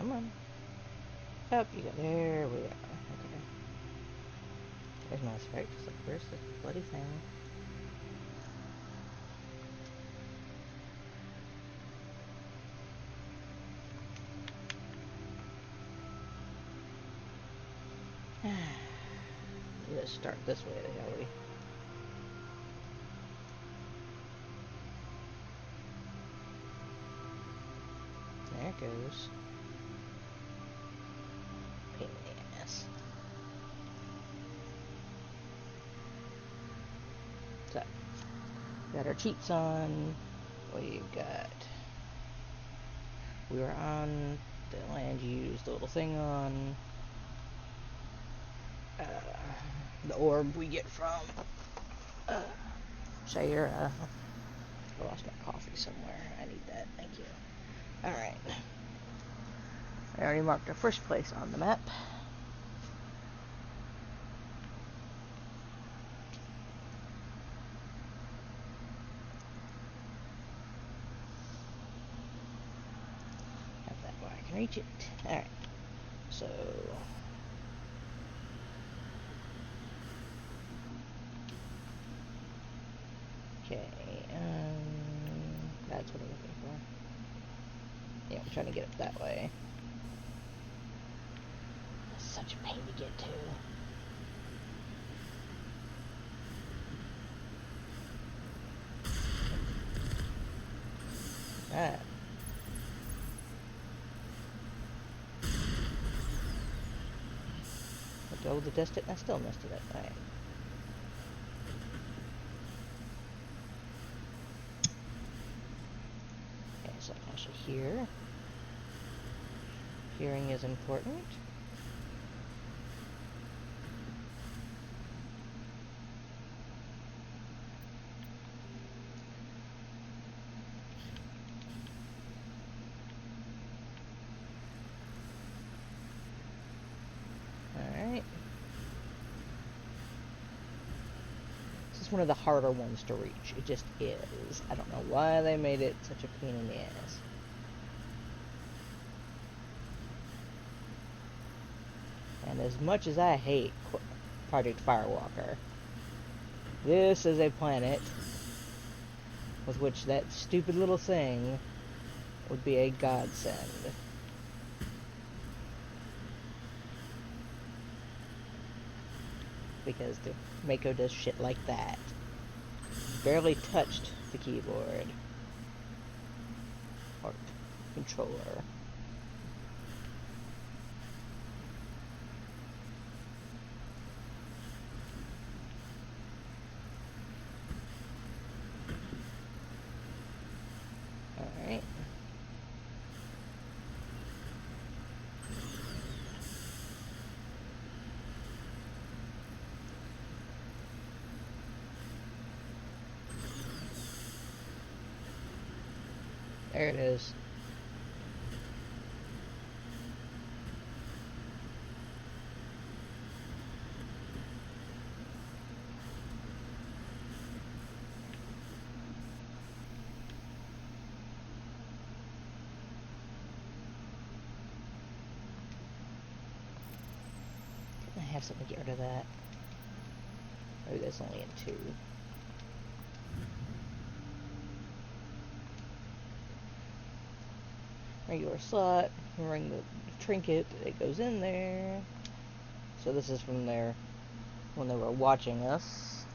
Come on. Up you go. There we are. Okay. There's Mass Effect. It's like, where's this bloody thing? Let's start this way, shall we? There it goes. Pain in the ass. So, got our cheats on. We've got. We were on the land use, the little thing on. The orb we get from Shayera. I lost my coffee somewhere. I need that. Thank you. Alright. I already marked our first place on the map. Have that where I can reach it. Alright. So. Okay. That's what I'm looking for. Yeah, I'm trying to get up that way. It's such a pain to get to. Alright. I go to test it and I still missed it. Alright. Okay, so actually here. Hearing is important. Alright. This is one of the harder ones to reach. It just is. I don't know why they made it such a pain in the ass. And as much as I hate Project Firewalker, this is a planet with which that stupid little thing would be a godsend. Because the Mako does shit like that. Barely touched the keyboard. Or controller. Alright. There it is. I have something to get rid of that. Oh, that's only in 2. Regular slot, ring the trinket, it goes in there. So this is from there when they were watching us.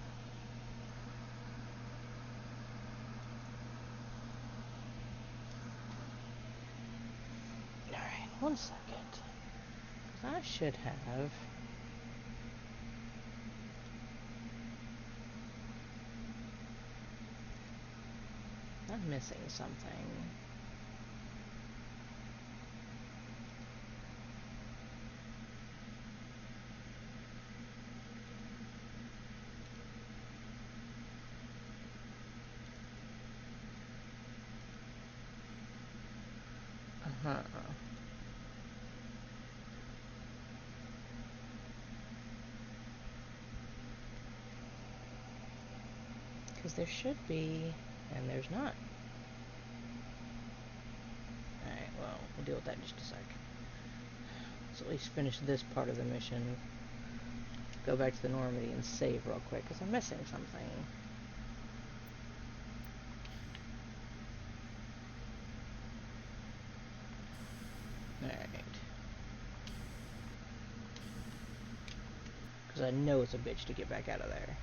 Alright, 1 second. I should have. I'm missing something. Because there should be, and there's not. Alright, well, we'll deal with that in just a sec. Let's at least finish this part of the mission. Go back to the Normandy and save real quick, because I'm missing something. Alright. Because I know it's a bitch to get back out of there.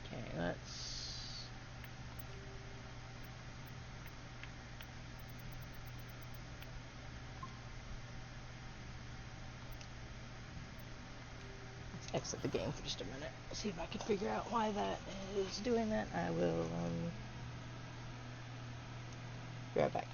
Okay, let's... exit the game for just a minute. See if I can figure out why that is doing that. I will, be right back.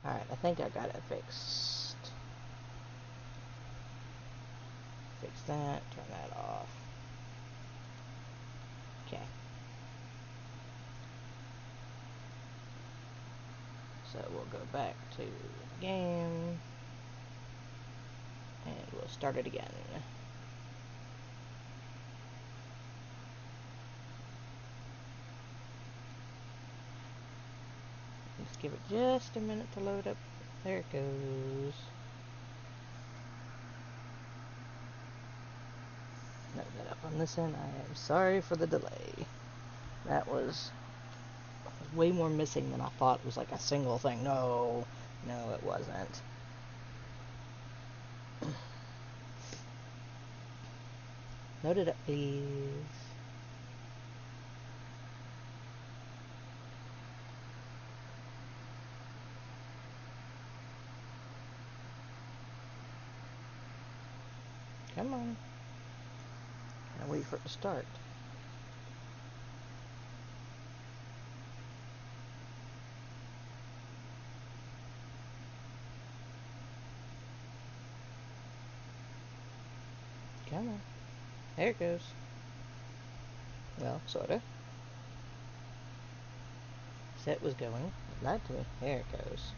Alright, I think I got it fixed. Fix that, turn that off. Okay. So we'll go back to the game, and we'll start it again. Let's give it just a minute to load up. There it goes. Note that up on this end. I am sorry for the delay. That was way more missing than I thought. It was like a single thing. No, it wasn't. Load it up, please. Come on. Gotta wait for it to start. Come on. There it goes. Well, sorta. Set was going. It lied to me. There it goes.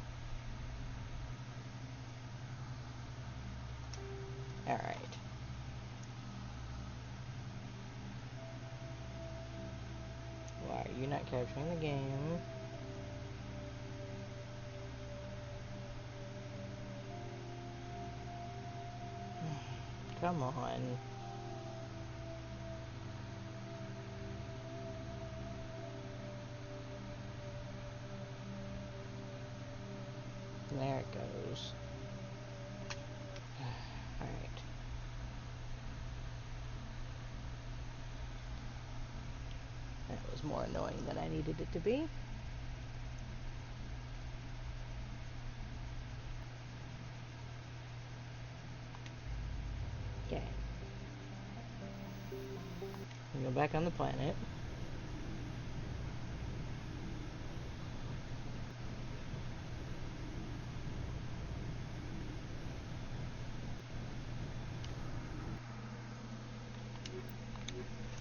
Alright. Why are you not capturing the game? Come on. There it goes. Alright. That was more annoying than I needed it to be. Okay. We go back on the planet.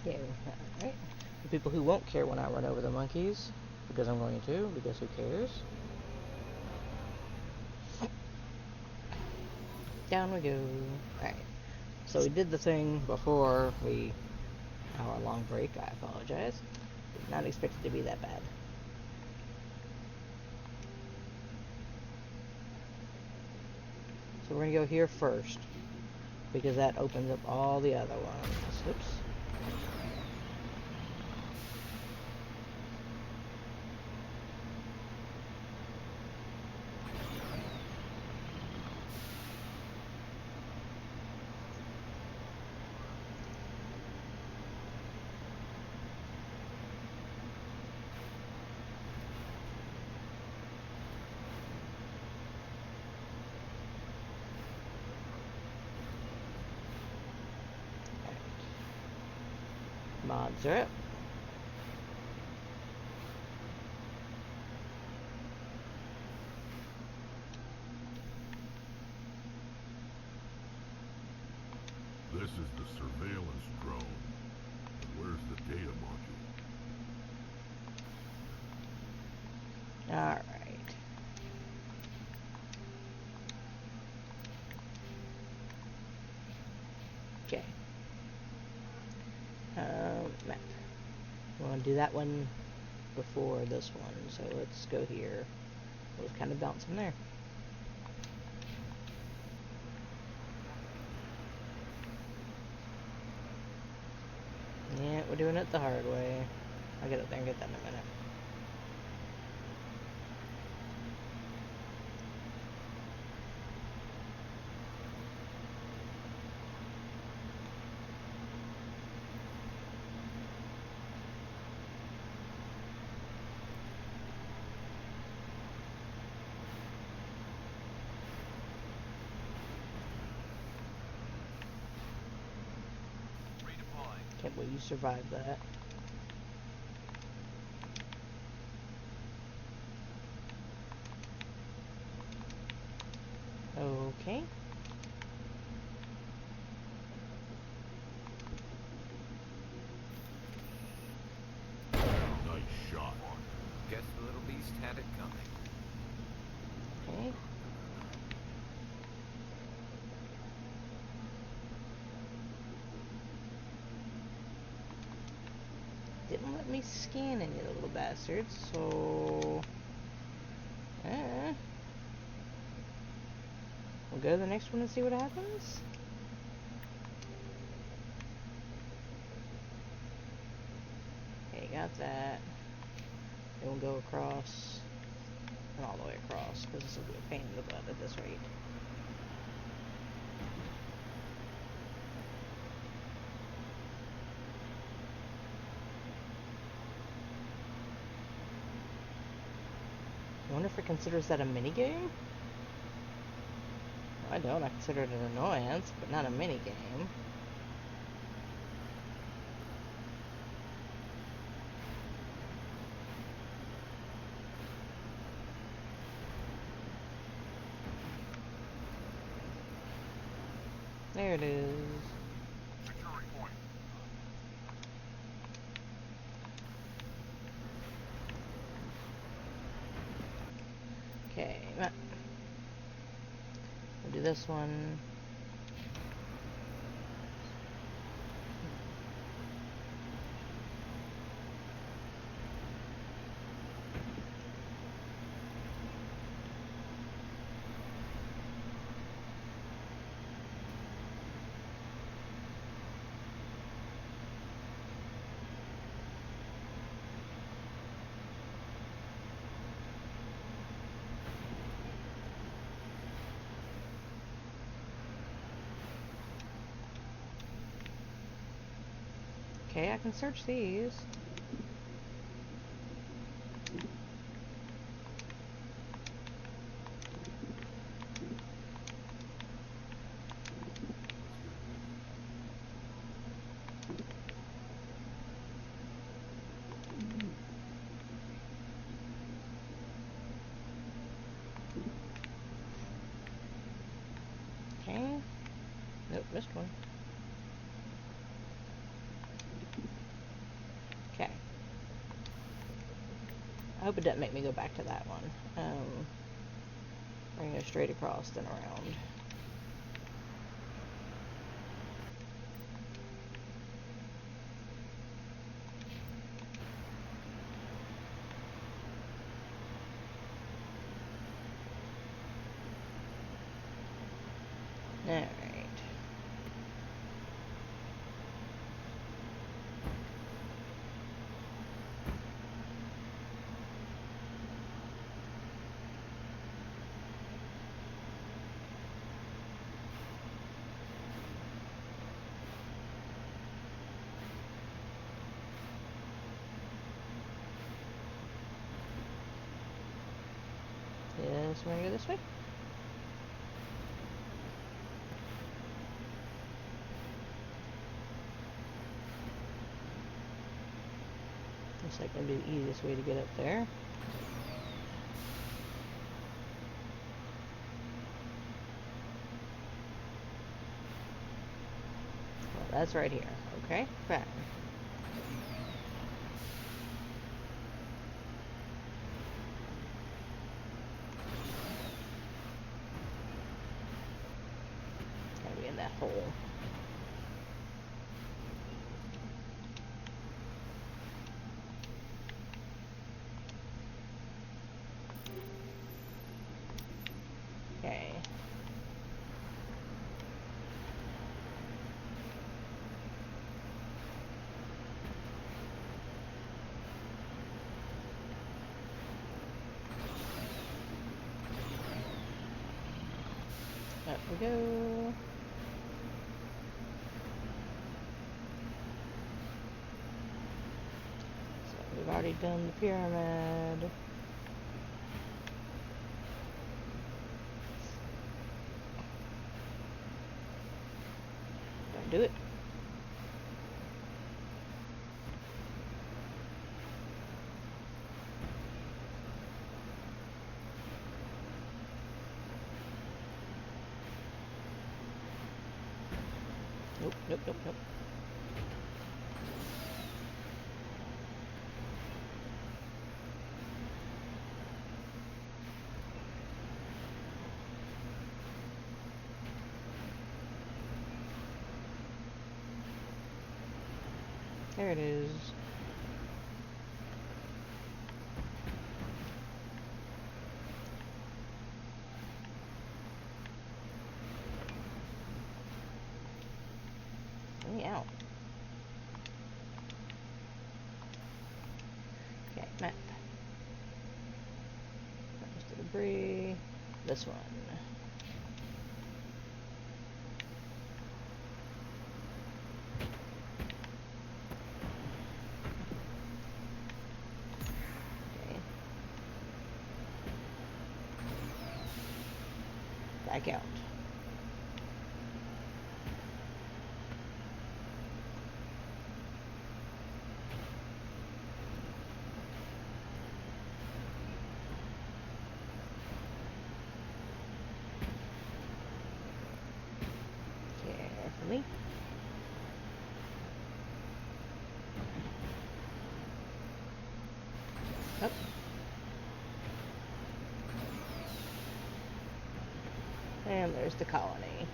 Yeah, alright. The people who won't care when I run over the monkeys, because I'm going to, because who cares? Down we go. Alright. So we did the thing before our long break. I apologize. Did not expect it to be that bad. So we're going to go here first, because that opens up all the other ones. Oops. Mods are up. This is the surveillance drone. But where's the data module? Alright. Okay. Map. We want to do that one before this one, so let's go here. We'll just kind of bounce from there. Yeah, we're doing it the hard way. I'll get up there and get that in a minute. Can't believe you survived that. Okay. Nice shot. Guess the little beast had it coming. Okay. Didn't let me scan any of the little bastards, so... we'll go to the next one and see what happens. Okay, got that. Then we'll go across, and all the way across, because this will be a pain in the butt at this rate. I wonder if it considers that a minigame? I don't. I consider it an annoyance, but not a minigame. There it is. Securing point. Okay, we'll do this one. Okay, I can search these. Okay. Nope, missed one. Okay. I hope it doesn't make me go back to that one. We're gonna go straight across then around. Alright. Yes, we're gonna go this way. Looks like that'd be the easiest way to get up there. Well, that's right here. Okay, fine. Gotta be in that hole. Okay. Up we go. So we've already done the pyramid. Don't do it. Nope, nope, nope, nope. There it is. Let me out. Okay, map. There's the debris. This one. Okay. Back out. Carefully. Up. And there's the colony.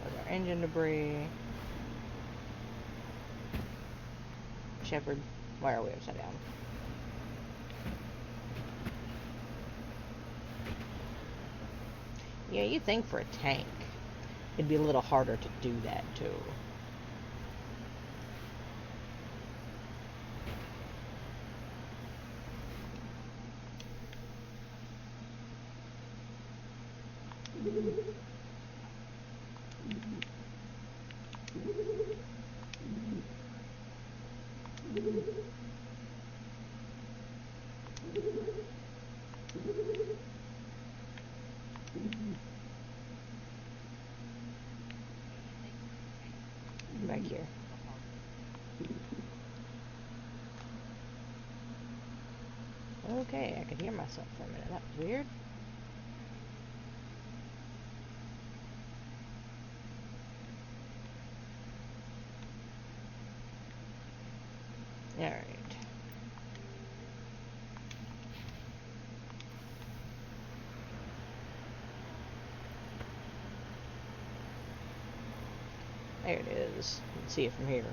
There's our engine debris. Shepherd, why are we upside down? Yeah, you think for a tank, it'd be a little harder to do that too. Back here. Okay, I could hear myself for a minute. That was weird. Alright. There it is. You can see it from here.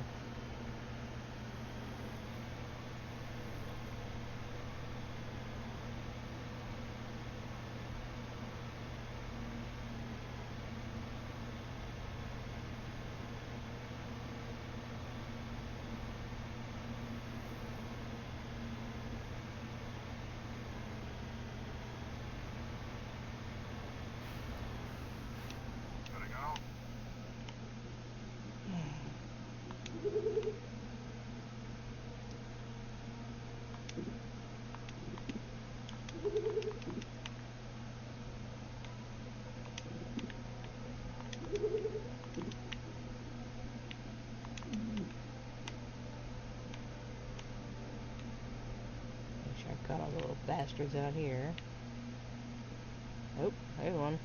bastards out here. Oh, there's one.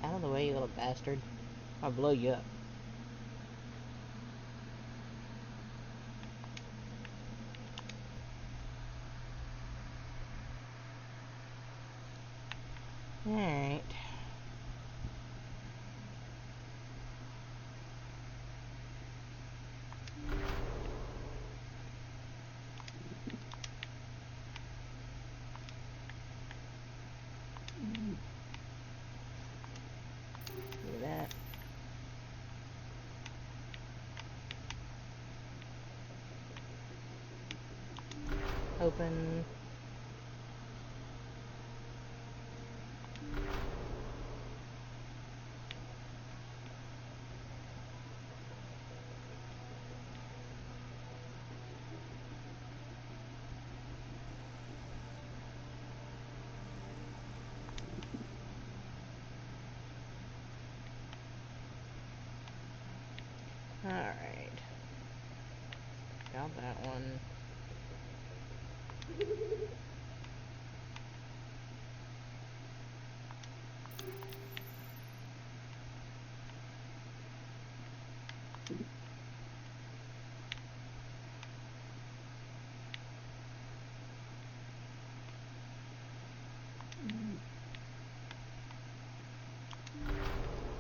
Out of the way, you little bastard. I'll blow you up. Alright. Look at that. Open. Alright. Got that one.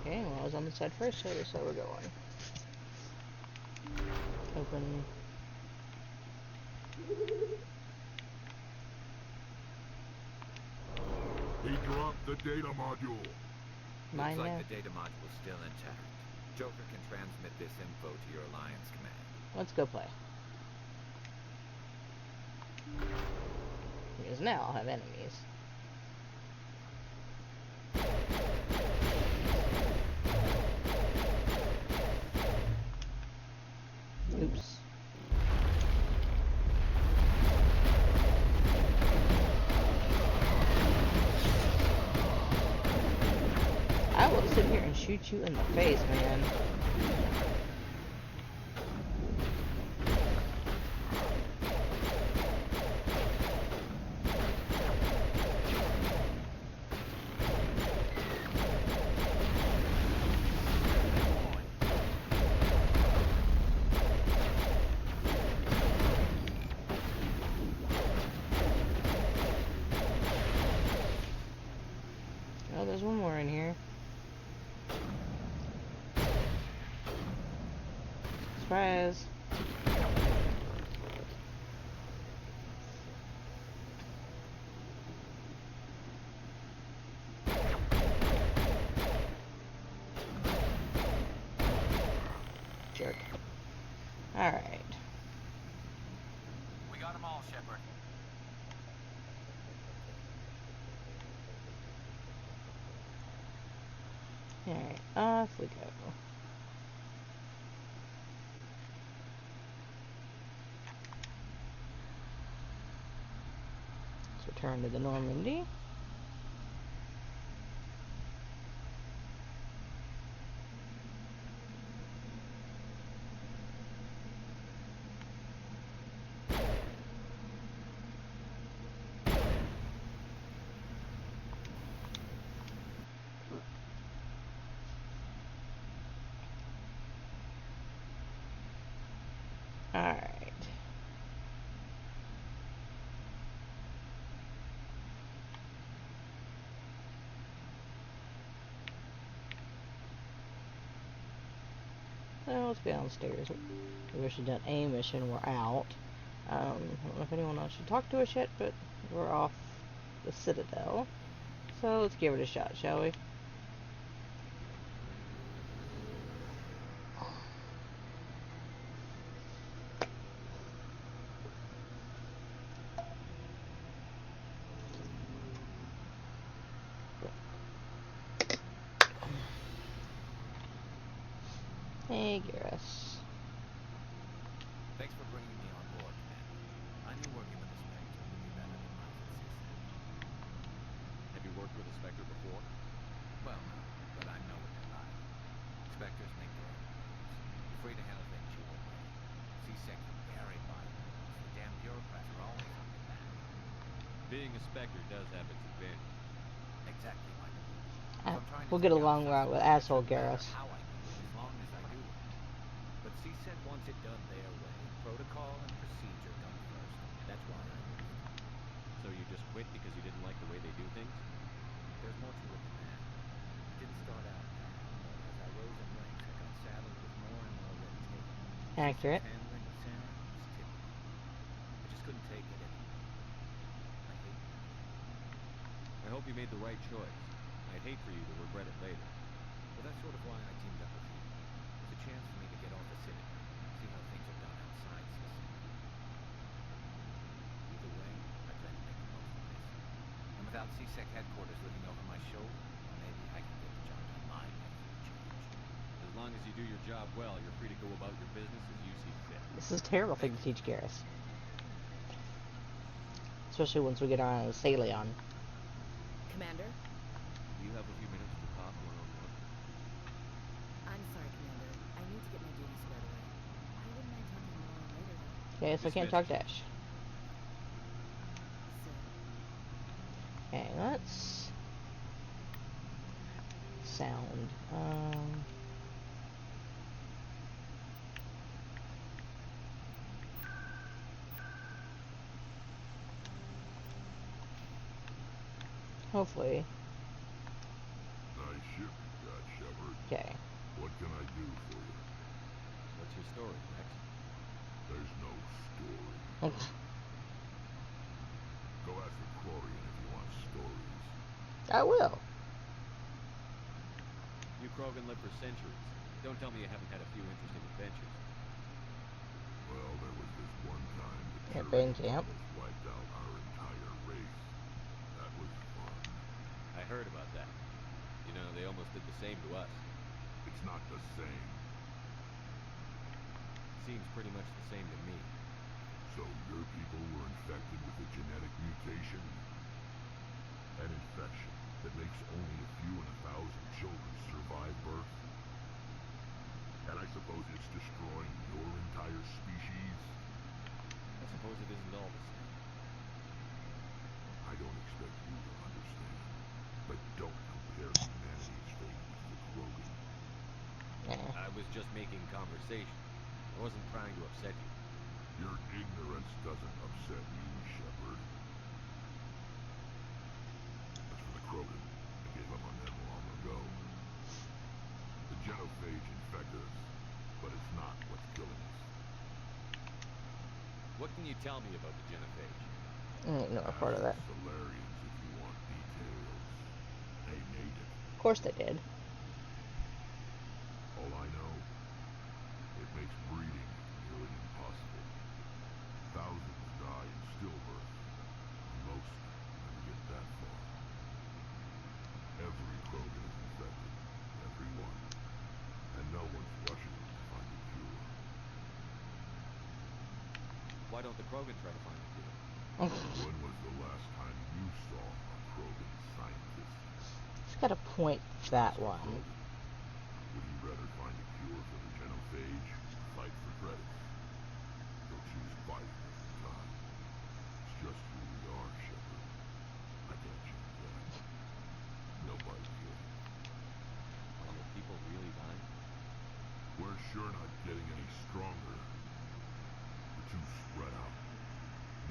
Okay, well I was on the side first, so that's how we're going. Open. He dropped the data module. Mine Looks now. like the data module's still intact. Joker can transmit this info to your Alliance command. Let's go play. Because now I'll have enemies. Oops. I will sit here and shoot you in the face, man. Oh, there's one more in here. Surprise. Jerk. Alright. We got them all, Shepard. Alright, off we go. Let's return to the Normandy. Alright. Well, let's go downstairs. We wish we'd done a mission. We're out. I don't know if anyone else should talk to us yet, but we're off the Citadel. So let's give it a shot, shall we? Hey, Garrus. Thanks for bringing me on board, Commander. I knew working with the Spectre would be better than my existence. Have you worked with a Spectre before? Well, no, but I know what they're like. Spectres make their own rules. You're free to handle things your own way. Being a Spectre does have its advantage. Exactly, Michael. So I'm trying to We'll get take out along the well with suspect, asshole no matter Garrus. how I do it, as long as I do it. But CSEC wants it done their way. Protocol and procedure come first. That's why I left. So you just quit because you didn't like the way they do things? There's more to it than that. It didn't start out bad, but as I rose in ranks, I got saddled with more and more red tape. Accurate. Handling of Sarah was typical. I just couldn't take it anymore. I hate it. I hope you made the right choice. I'd hate for you to regret it later. Well, that's sort of why I teamed up with you. It's a chance for me to get off the city, see how things are done outside CSEC. Either way, I plan to make the most of this. And without CSEC headquarters looking over my shoulder, maybe I can get the job done my way for a change. As long as you do your job well, you're free to go about your business as you see fit. This is a terrible thing to teach Garrus. Especially once we get on Salion. Commander? You have a few minutes to talk one-on-one. I'm sorry, Commander. I need to get my duties squared away. I wouldn't mind talking more later, though. Okay, so I can't talk to Ash. Sir. Okay, let's... sound. Hopefully. Nice ship you got, Shepard. Okay. What can I do for you? What's your story, Rex? There's no story. Go ask the Quarian if you want stories. I will. You Krogan lived for centuries. Don't tell me you haven't had a few interesting adventures. Well, there was this one time the At Bane Tyranny Camp. almost wiped out our entire race. That was fun. I heard about that. You know, they almost did the same to us. It's not the same. Seems pretty much the same to me. So your people were infected with a genetic mutation? An infection that makes only a few in 1,000 children survive birth? And I suppose it's destroying your entire species? I suppose it isn't all the same. I don't expect you to understand, but don't compare humanity's fate with the Krogan. I was just making conversation. I wasn't trying to upset you. Your ignorance doesn't upset me, Shepard. As for the Krogan, I gave up on them long ago. The genophage infected us, but it's not what's killing us. What can you tell me about the genophage? No, a part of that. Ask the Solarians if you want details. They made it. Of course they did. All I know, it makes breeding nearly impossible. Thousands die in stillbirth, and most never get that far. Every Krogan is infected, every one, and no one's rushing to find a cure. Why don't the Krogan try to find a cure? When was the last time you saw a Krogan scientist? It's got a point, that one. Would you rather find a cure for the genophage or fight for credits? You'll choose fighting every time. It's just who we are, Shepard. I can't change that. Nobody can. Are the people really dying? We're sure not getting any stronger. We're too spread out.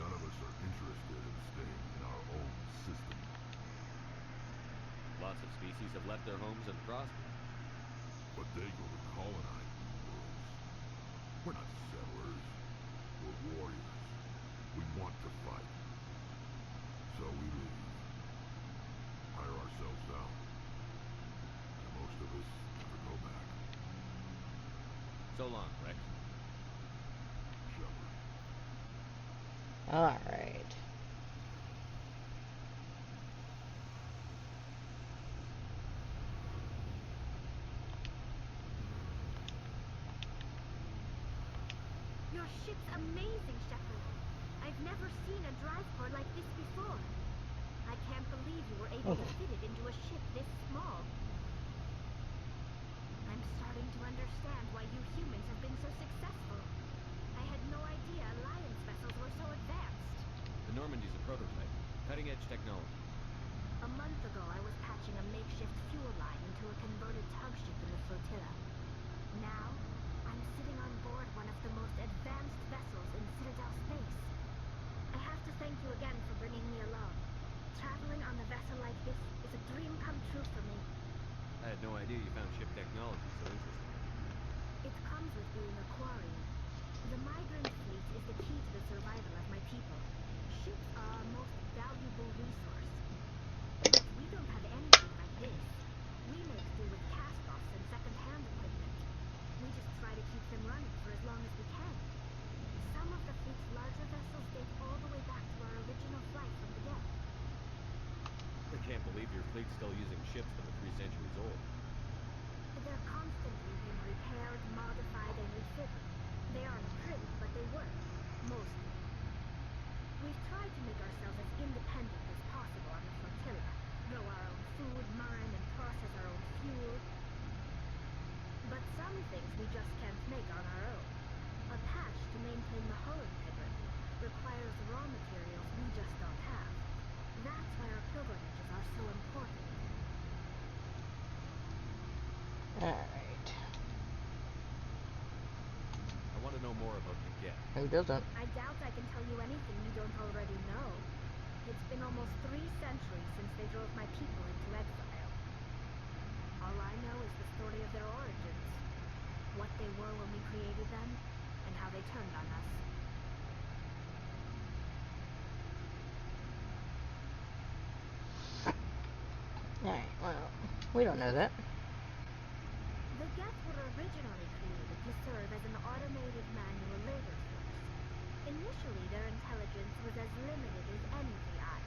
None of us are interested in staying in our own system. Lots of species have left their homes and prospered. But they go to colonize new worlds. We're not settlers. We're warriors. We want to fight. So we leave. Hire ourselves out. And most of us never go back. So long, Rex. Shepard. Alright. Your ship's amazing, Shepard. I've never seen a drive core like this before. I can't believe you were able to fit it into a ship this small. I'm starting to understand why you humans have been so successful. I had no idea Alliance vessels were so advanced. The Normandy's a prototype. Cutting Edge technology. A month ago, I was patching a makeshift fuel line into a converted tug ship in the flotilla. Now, I'm sitting on board one of the most advanced vessels in Citadel space. I have to thank you again for bringing me along. Traveling on a vessel like this is a dream come true for me. I had no idea you found ship technology so interesting. It comes with being a quarry. The migrant fleet is the key to the survival of my people. Ships are our most valuable resource. But we don't have anything like this. We make do with cast-offs and second-hand equipment. We just try to keep them running for as long as we can. Some of the fleet's larger vessels date all the way back to our original flight from the deck. I can't believe your fleet's still using ships that are 3 centuries old. They're constantly being repaired, modified, and refitted. They aren't pretty, but they work. Mostly. We've tried to make ourselves as independent as possible on the flotilla. Grow our own food, mine, and process our own fuel. But some things we just can't make on our own. A patch to maintain the hull integrity requires raw materials we just don't have. That's why our pilgrimages are so important. Alright. I want to know more about the Geth. Who doesn't? I doubt I can tell you anything you don't already know. It's been almost 3 centuries since they drove my people into exile. All I know is the story of their origins. What they were when we created them, and how they turned on us. Alright, well, we don't know that. The Geth were originally created to serve as an automated manual labor force. Initially, their intelligence was as limited as any AI.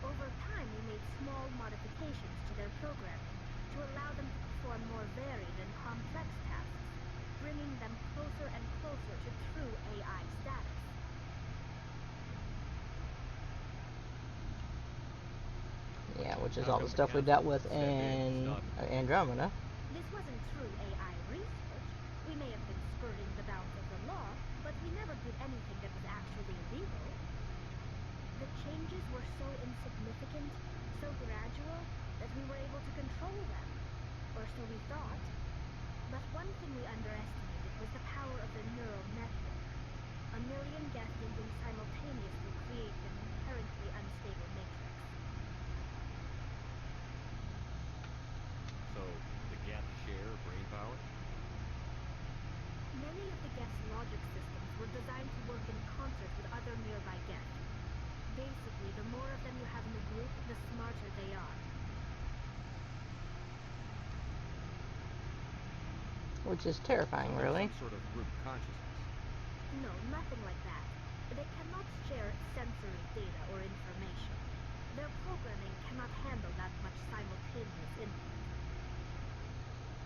Over time, we made small modifications to their programming to allow them to perform more varied and complex tasks, bringing them closer and closer to true AI status. Yeah, which is How all come the the stuff we council dealt with step in and in stop it? Andromeda. This wasn't true AI research. We may have been skirting the bounds of the law, but we never did anything that was actually illegal. The changes were so insignificant, so gradual, that we were able to control them. Or so we thought. But one thing we underestimated was the power of the neural network. A million Geth linking simultaneously create an inherently unstable matrix. So, the Geth share brain power? Many of the Geth's logic systems were designed to work in concert with other nearby Geth. Basically, the more of them you have in the group, the smarter they are. Which is terrifying, So really. some sort of group consciousness. No, nothing like that. They cannot share sensory data or information. Their programming cannot handle that much simultaneous input.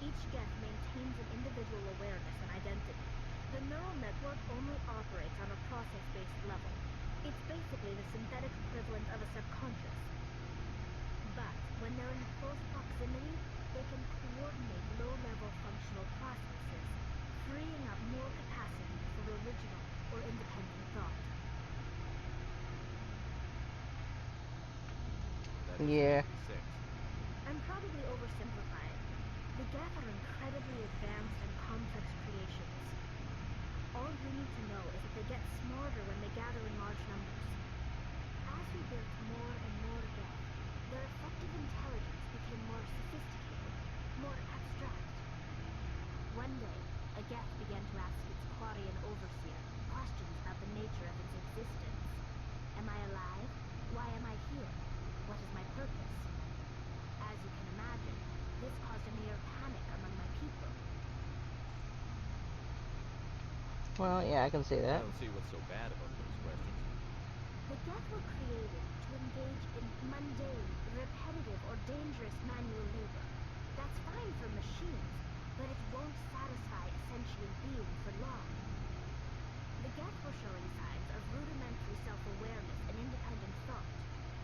Each Geth maintains an individual awareness and identity. The neural network only operates on a process-based level. It's basically the synthetic equivalent of a subconscious. But when they're in close proximity, they can coordinate low-level functional processes, freeing up more capacity for original or independent thought. That Yeah. makes me sick. I'm probably oversimplifying. The Geth are incredibly advanced and complex creations. All you need to know is that they get smarter when they gather in large numbers. As we built more and more Geth, their effective intelligence became more sophisticated, more abstract. One day, a Geth began to ask its Quarian overseer questions about the nature of its existence. Am I alive? Why am I here? What is my purpose? As you can imagine, this caused a near panic among my people. Well, yeah, I can see I that. don't see what's so bad about those questions. The Geth were created to engage in mundane, repetitive, or dangerous manual labor. That's fine for machines, but it won't satisfy a sentient being for long. The Geth were showing signs of rudimentary self-awareness and independent thought.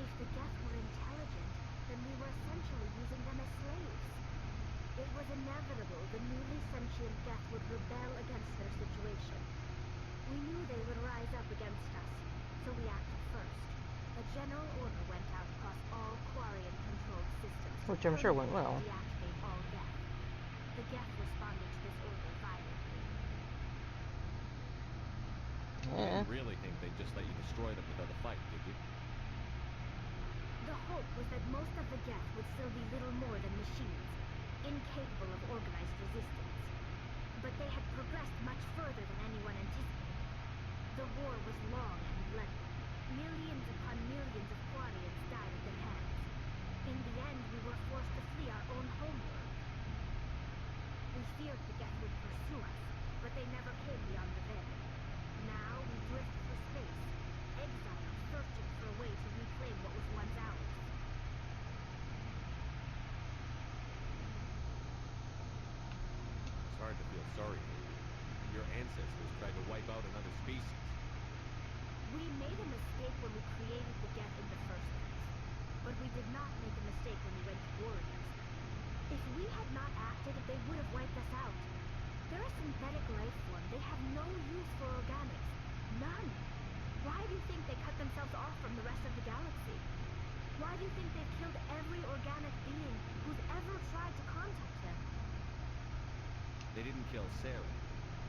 If the Geth were intelligent, then we were essentially using them as slaves. It was inevitable the newly sentient Geth would rebel against their situation. We knew they would rise up against us, so we acted first. a general order went out across all Quarian-controlled systems to Which I'm sure went permanently well. deactivate all Geth. The Geth responded to this order violently. You Yeah. didn't really think they'd just let you destroy them without a fight, did you? The hope was that most of the Geth would still be little more than machines, incapable of organized resistance. But they had progressed much further than anyone anticipated. The war was long and bloody. Millions upon millions of Quarians died at their hands. In the end, we were forced to flee our own homeworld. We feared the Geth would pursue us, but they never came beyond the veil. Now we drift through space, exiles searching for a way to reclaim what was once ours. It's hard to feel sorry for you. Your ancestors tried to wipe out another species. We made a mistake when we created the Geth in the first place, but we did not make a mistake when we went to war against them. If we had not acted, they would have wiped us out. They're a synthetic life form. They have no use for organics. None. Why do you think they cut themselves off from the rest of the galaxy? Why do you think they've killed every organic being who's ever tried to contact them? They didn't kill Sarah.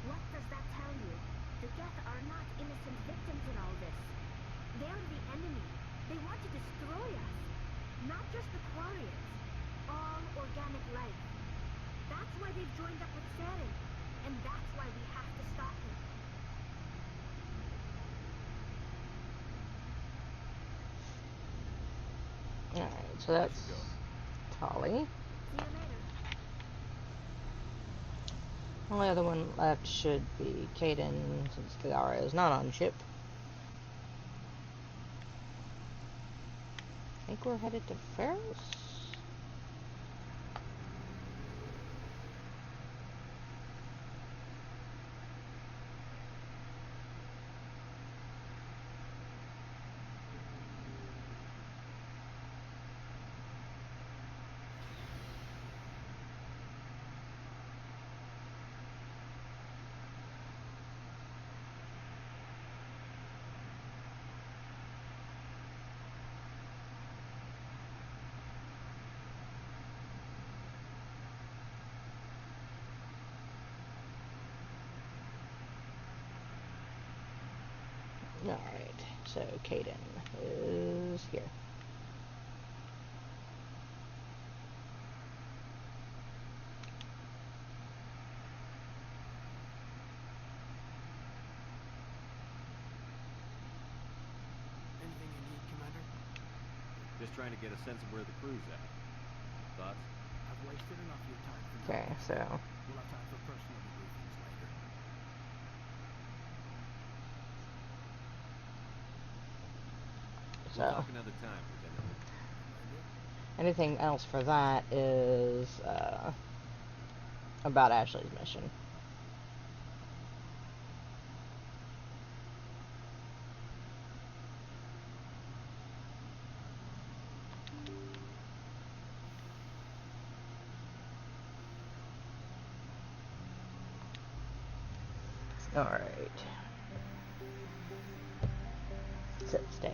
What does that tell you? The Geth are not innocent victims in all this. They're the enemy. They want to destroy us. Not just the Quarians. All organic life. That's why they've joined up with Saren. And that's why we have to stop him. Alright, so that's should go. Tali. See you later. Only other one left should be Kaden, since Kagara is not on ship. I think we're headed to Ferris? Alright, so Kaden is here. Anything you need, Commander? Just trying to get a sense of where the crew's at. Thoughts? I've wasted enough of your time for now. Okay, so We'll have time for personal debriefings later. We'll So talk another time, Lieutenant. Commander? anything else for that is about Ashley's mission. Alright. Sit, stay.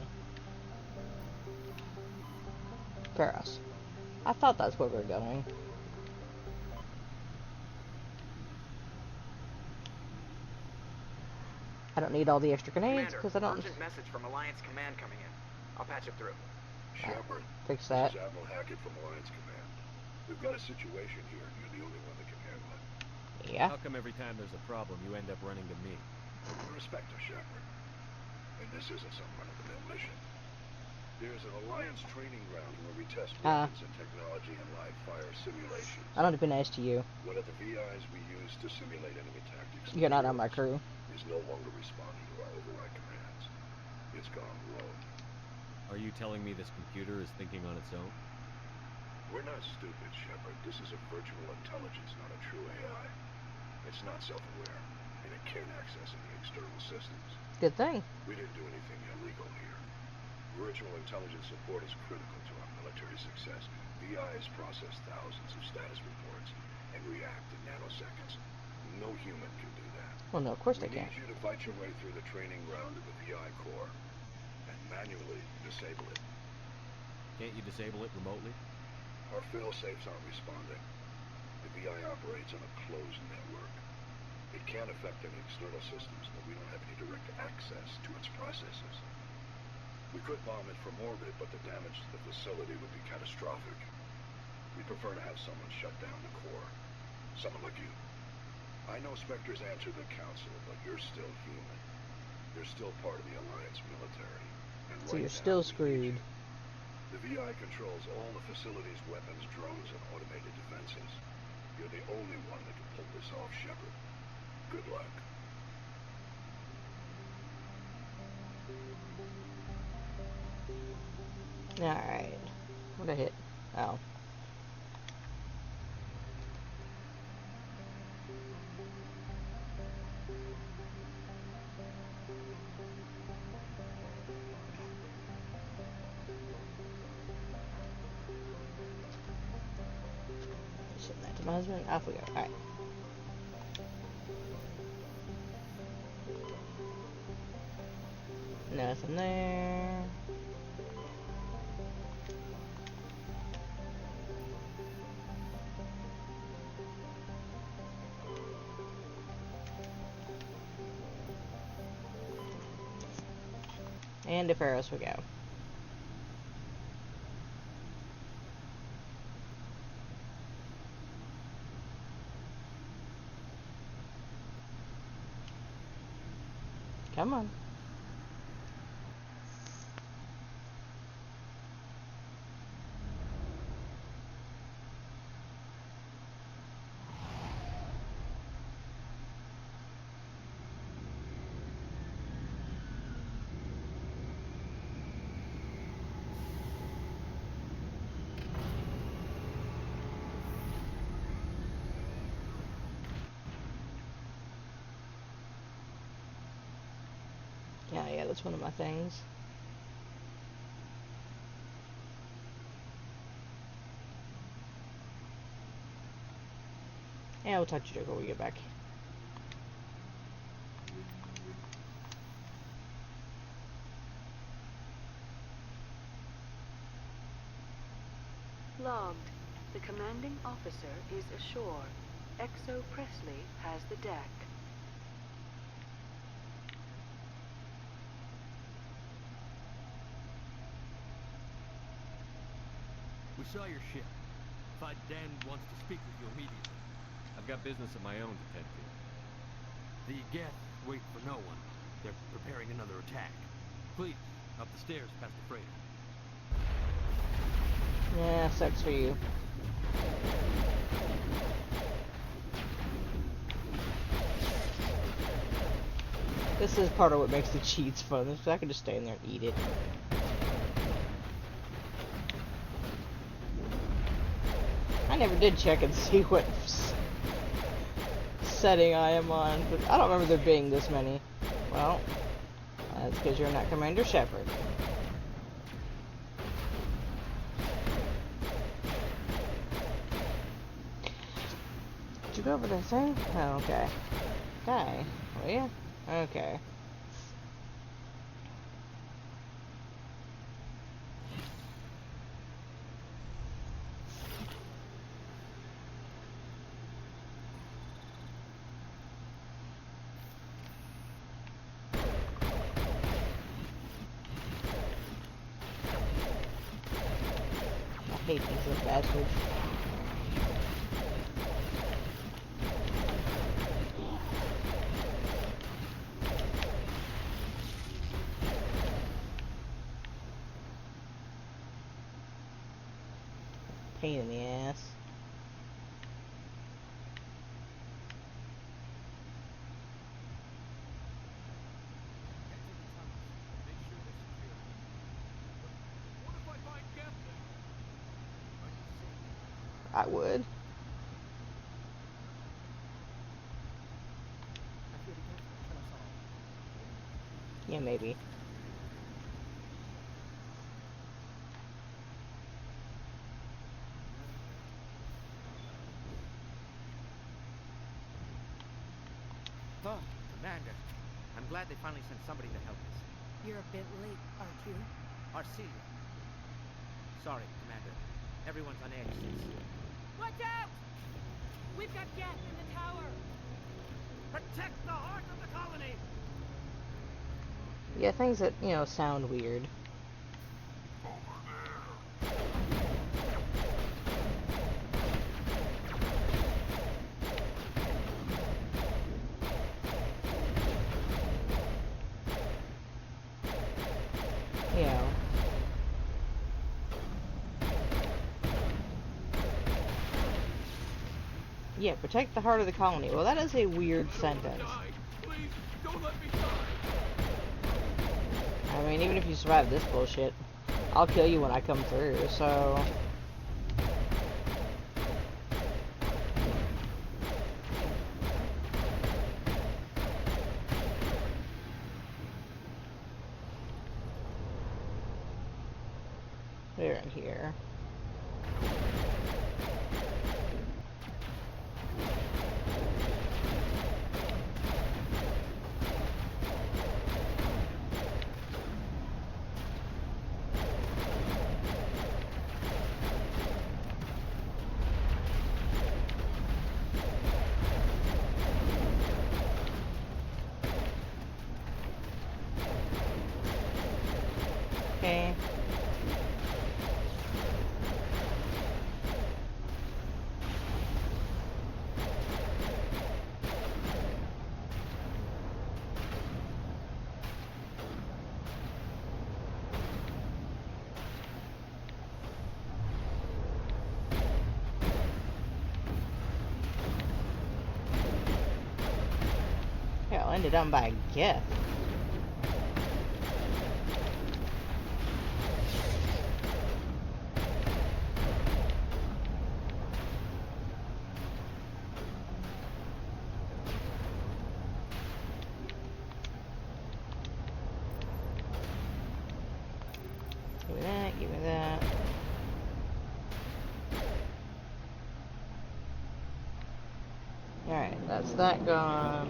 Ferris. I thought that's where we were going. I don't need all the extra grenades Commander, because I don't urgent message from Alliance Command coming in. I'll patch it through. Shepard, fix this that. is Admiral Hackett from Alliance Command. We've got a situation here, and you're the only one that can handle it. Yeah. How come every time there's a problem, you end up running to me? Respect us, Shepard. And this isn't some run-of-the-mill mission. There's an Alliance training ground where we test weapons and technology in live fire simulations. I don't have to be nice to you. One of the VIs we use to simulate enemy tactics and You're not on my drills crew. is no longer responding to our override commands. It's gone rogue. Are you telling me this computer is thinking on its own? We're not stupid, Shepard. This is a virtual intelligence, not a true AI. It's not self-aware, and it can't access any external systems. Good thing. We didn't do anything illegal here. Virtual intelligence support is critical to our military success. VIs process thousands of status reports and react in nanoseconds. No human can do that. Well, no, of course they We can't. need you to fight your way through the training ground of the VI Corps. And manually disable it. Can't you disable it remotely? Our fail-safes aren't responding. The VI operates on a closed network. It can't affect any external systems, but we don't have any direct access to its processes. We could bomb it from orbit, but the damage to the facility would be catastrophic. We prefer to have someone shut down the core. Someone like you. I know Spectres answer the Council, but you're still human. You're still part of the Alliance military. And So right you're now, still we need screwed. you. The VI controls all the facility's weapons, drones, and automated defenses. You're the only one that can pull this off, Shepard. Good luck. Alright. What I hit? Oh. Send that to my husband. Off we go. Alright. Nothing there. And to Paris we go. Come on. Yeah, that's one of my things. Yeah, we'll talk to Joker when we get back. Logged. The commanding officer is ashore. Exo Presley has the deck. We saw your ship. Fight Dan wants to speak with you immediately. I've got business of my own to tend to. The Geth wait for no one. They're preparing another attack. Please, up the stairs past the freighter. Yeah, sucks for you. This is part of what makes the cheats fun. Is I can just stay in there and eat it. I never did check and see what setting I am on, but I don't remember there being this many. Well, that's because you're not Commander Shepard. Did you go over this thing? Oh, okay. Die, will ya? Okay. I hate these little bastards. Pain in the ass. Head to the tunnels. Make sure they're secure. What if I find Gambler? Are you safe? I would. I fear the Geth will kill us all. Yeah, maybe. Oh, Commander. I'm glad they finally sent somebody to help us. You're a bit late, aren't you? Arcelia. Sorry, Commander. Everyone's on edge since... Watch out! We've got Geth in the tower! Protect the heart of the colony! Yeah, things that, you know, sound weird. Over there. You know. Yeah, protect the heart of the colony. Well, that is a weird sentence. Please, don't let me die. I mean, even if you survive this bullshit, I'll kill you when I come through, so... We're in here. Okay. Hell, ended up by a gift. Give me that, give me that. Alright, that's that gone.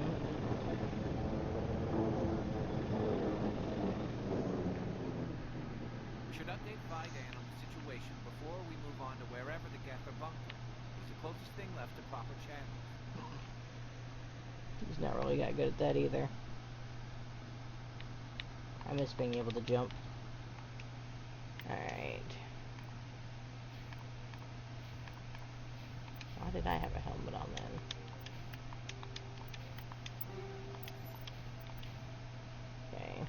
We should update Vidan on the situation before we move on to wherever the Geth are bunkered. It's the closest thing left to proper channels. He's not really that good at that either. I miss being able to jump. Alright. Why did I have a helmet on then? Okay.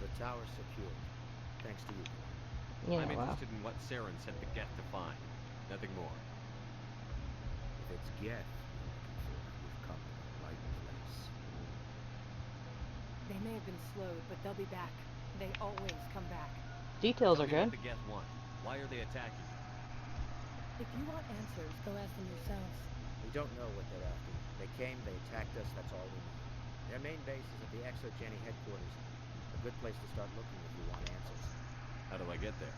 The tower's secured. Thanks to you. Yeah, I'm well. interested in what Saren sent the Geth to find. Nothing more. If it's Geth you've come to the right place. They may have been slowed, but they'll be back. They always come back. Details Tell are me good. what the Geth want. Why are they attacking? If you want answers, go ask them yourselves. We don't know what they're after. They came, they attacked us, that's all we know. Their main base is at the Exogeny headquarters. A good place to start looking if you want answers. How do I get there?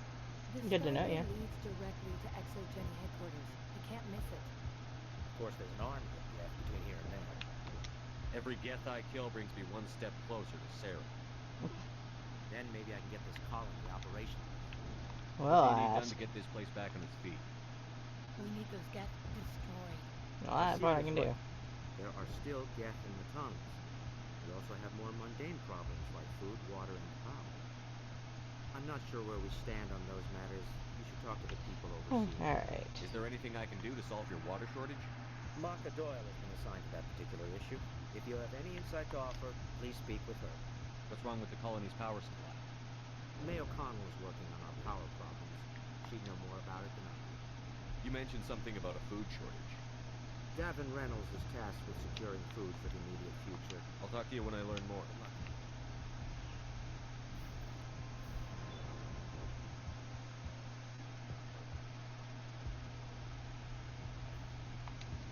This Good to know, skyway yeah. leads directly to Exogeny headquarters. You can't miss it. Of course, there's an army of Geth between here and there. Every Geth I kill brings me one step closer to Saren. Then maybe I can get this colony operational. Well, What do you need I done to get this place back on its feet? We need those Geth destroyed. well, that's what I can do. There are still Geth in the tunnels. We also have more mundane problems like food, water, and power. I'm not sure where we stand on those matters. You should talk to the people overseas. Alright. Is there anything I can do to solve your water shortage? Martha Doyle has been assigned to that particular issue. If you have any insight to offer, please speak with her. What's wrong with the colony's power supply? May O'Connell is working on our power problems. She'd know more about it than I do. You mentioned something about a food shortage. Davin Reynolds is tasked with securing food for the immediate future. I'll talk to you when I learn more. Good luck.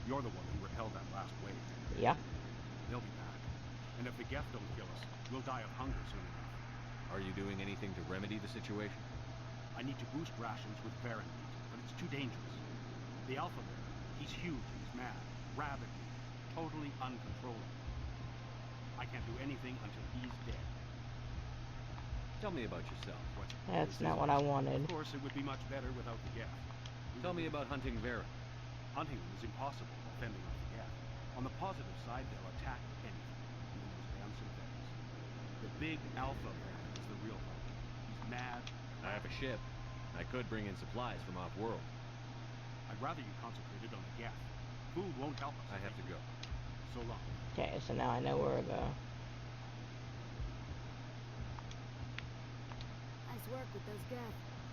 You're the one who repelled that last wave. Yeah. They'll be back. And if the Geth don't kill us, we'll die of hunger soon enough. Are you doing anything to remedy the situation? I need to boost rations with Varen meat, but it's too dangerous. The Alpha Bear, he's huge and he's mad, rabid meat, totally uncontrollable. I can't do anything until he's dead. Tell me about yourself. That's not what I wanted. Of course, it would be much better without the Geth. Tell me about hunting Varen. Hunting them is impossible while fending off the Geth. On the positive side, they'll attack anything, even those damn synthetics. The big Alpha Bear is the real problem. He's mad. I have a ship. I could bring in supplies from off-world. I'd rather you concentrated on the Geth. Food won't help us. I have to go. So long. Okay, so now I know where to go. Nice work with those Geth.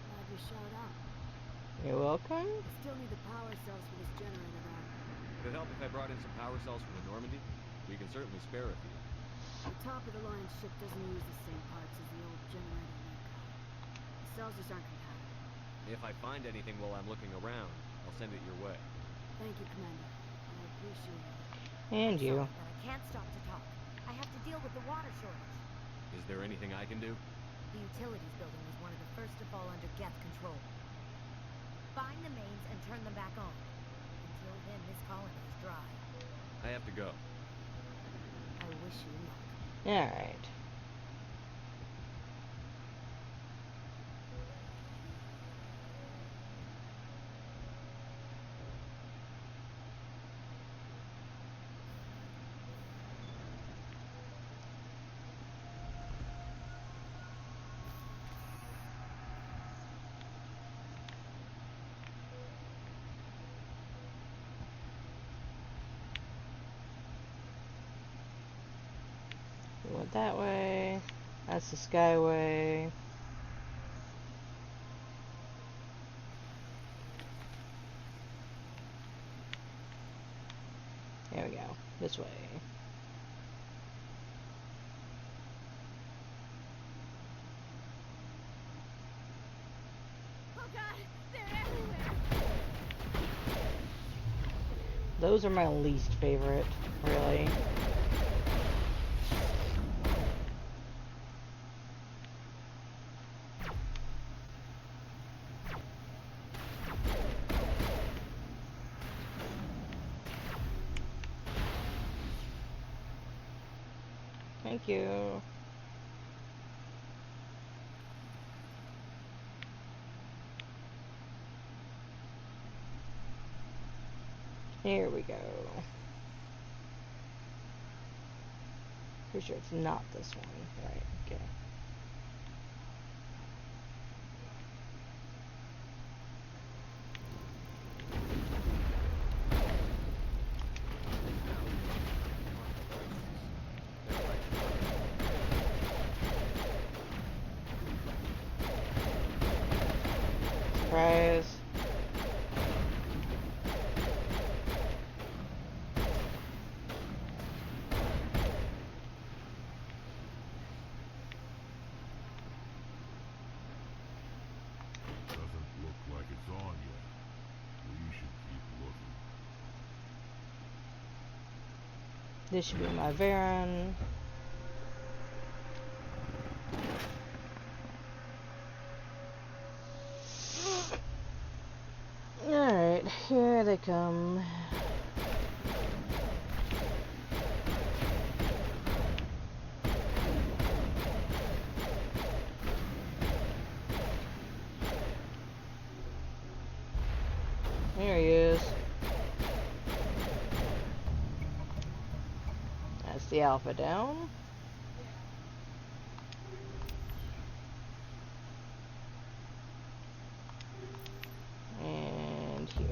Glad you showed up. You're welcome. I still need the power cells for this generator though. Would it help if I brought in some power cells from the Normandy? We can certainly spare a few. The top of the Lion's ship doesn't use the same parts as the old generator we got. The cells just aren't compatible. If I find anything while I'm looking around, I'll send it your way. Thank you, Commander. I appreciate it. And you. Sorry, but I can't stop to talk. I have to deal with the water shortage. Is there anything I can do? The utilities building was one of the first to fall under Geth control. Find the mains and turn them back on. Until then, this colony is dry. I have to go. I wish you luck. Alright. We went that way. That's the Skyway. There we go. This way. Oh god, they're everywhere! Those are my least favorite, really. Thank you. Here we go. Pretty sure it's not this one. Right, okay. Surprise. Doesn't look like it's on yet. We should keep looking. This should be my Varen. Alright, here they come. There he is. That's the Alpha down. And here.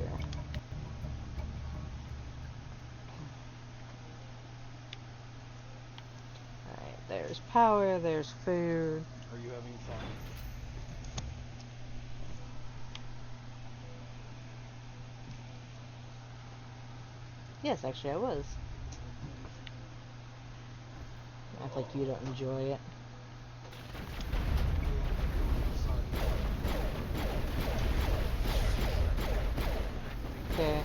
Alright, there's power, there's food. Are you having fun? Yes, actually I was. Act like you don't enjoy it. Okay.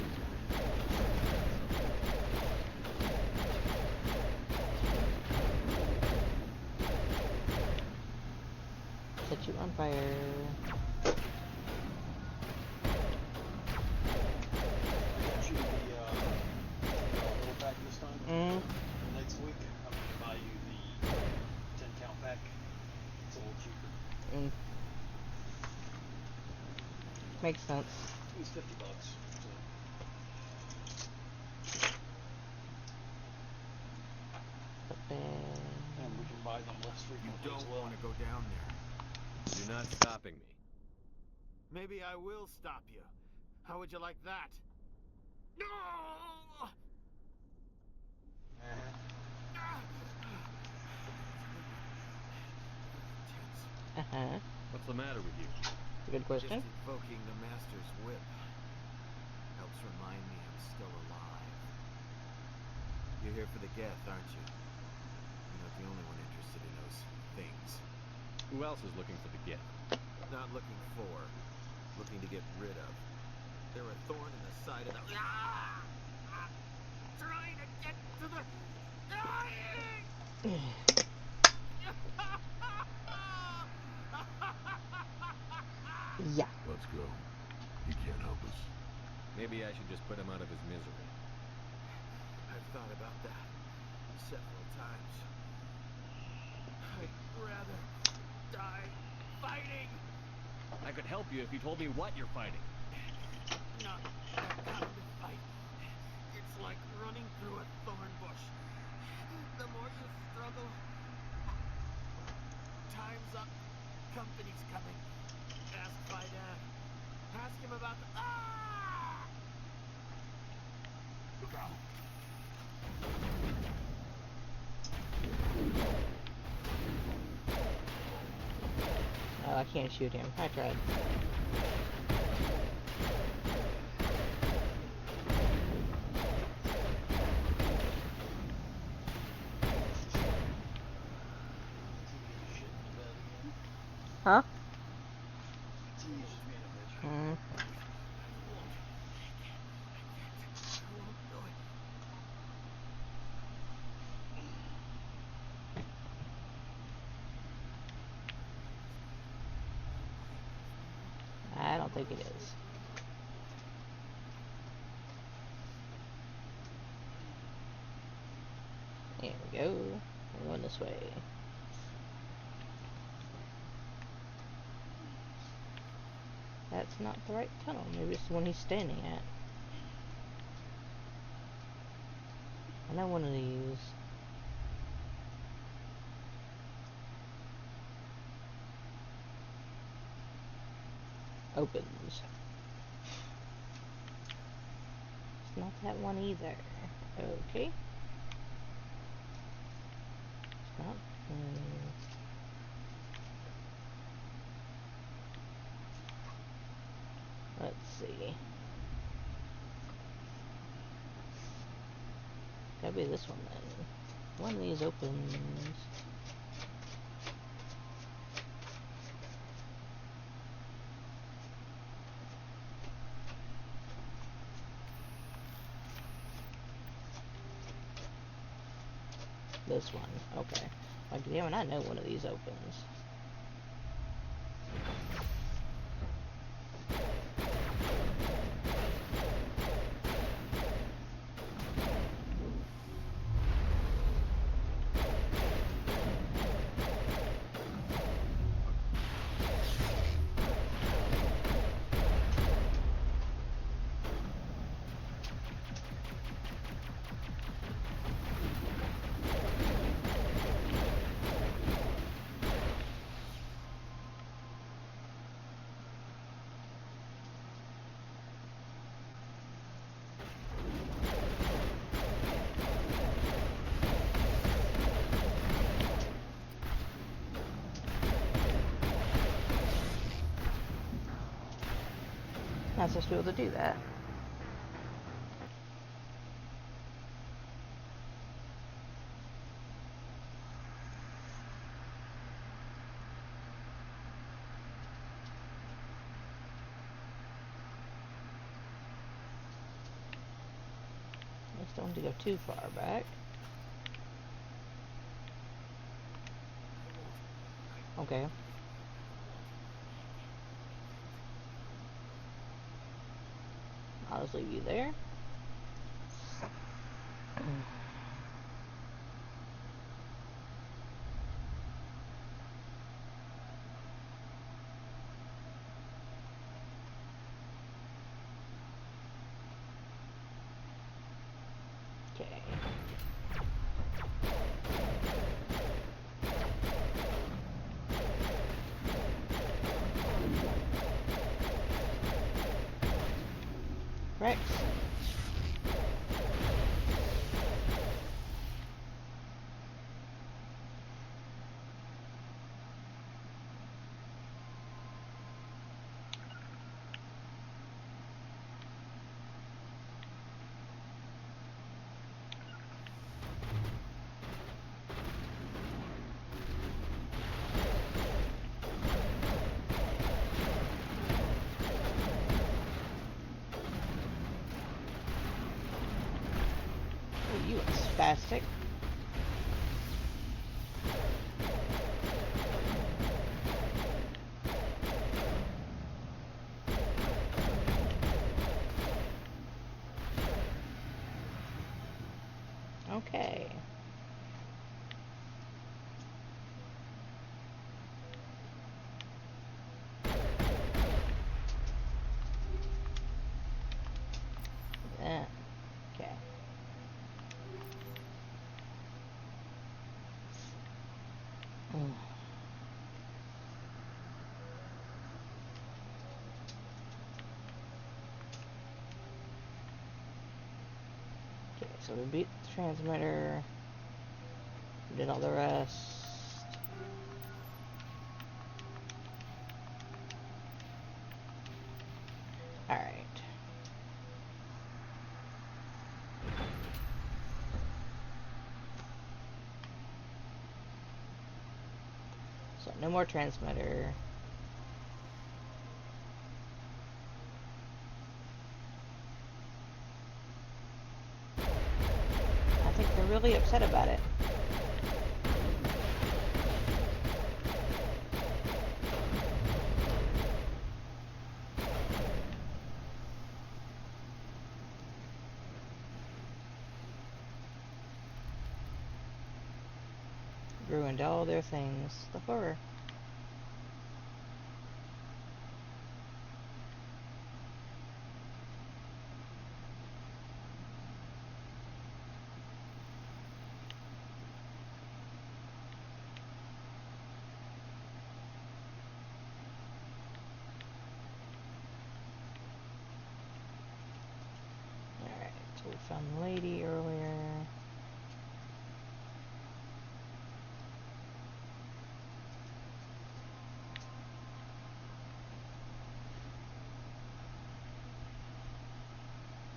Makes sense. It was $50. So. But then... And we can buy them less You frequently as don't well. want to go down there. You're not stopping me. Maybe I will stop you. How would you like that? No! Uh-huh. What's the matter with you? It's a good Just question. invoking the Master's whip helps remind me I'm still alive. You're here for the Geth, aren't you? You're not the only one interested in those things. Who else is looking for the gift? Not looking for, looking to get rid of. They're a thorn in the side of the... Ah! I'm trying to get to the... Dying! Yeah. Let's go. He can't help us. Maybe I should just put him out of his misery. I've thought about that several times. I'd rather die fighting. I could help you if you told me what you're fighting. Not that kind of fight. It's like running through a thorn bush. The more you struggle, time's up. Company's coming. Ask my dad. Ask him about the... Ah! Look out! Oh, I can't shoot him. I tried. Huh? Hmm. I don't think it is. There we go. We're going this way. That's not the right tunnel. Maybe it's the one he's standing at. I know one of these. Opens. It's not that one either. Okay. It's not. Let's see. Gotta be this one then. One of these opens. This one. Okay. Like, damn it, I know one of these opens. Not supposed to be able to do that. Just don't want to go too far back. Okay. I'll just leave you there. Rex. Oh, you are spastic. Okay. Yeah. Okay. Mm. Okay, so we beat the transmitter. We did all the rest. Alright. So no more transmitter. I think they're really upset about it. Ruined all their things. The horror. Alright, so we found the lady earlier.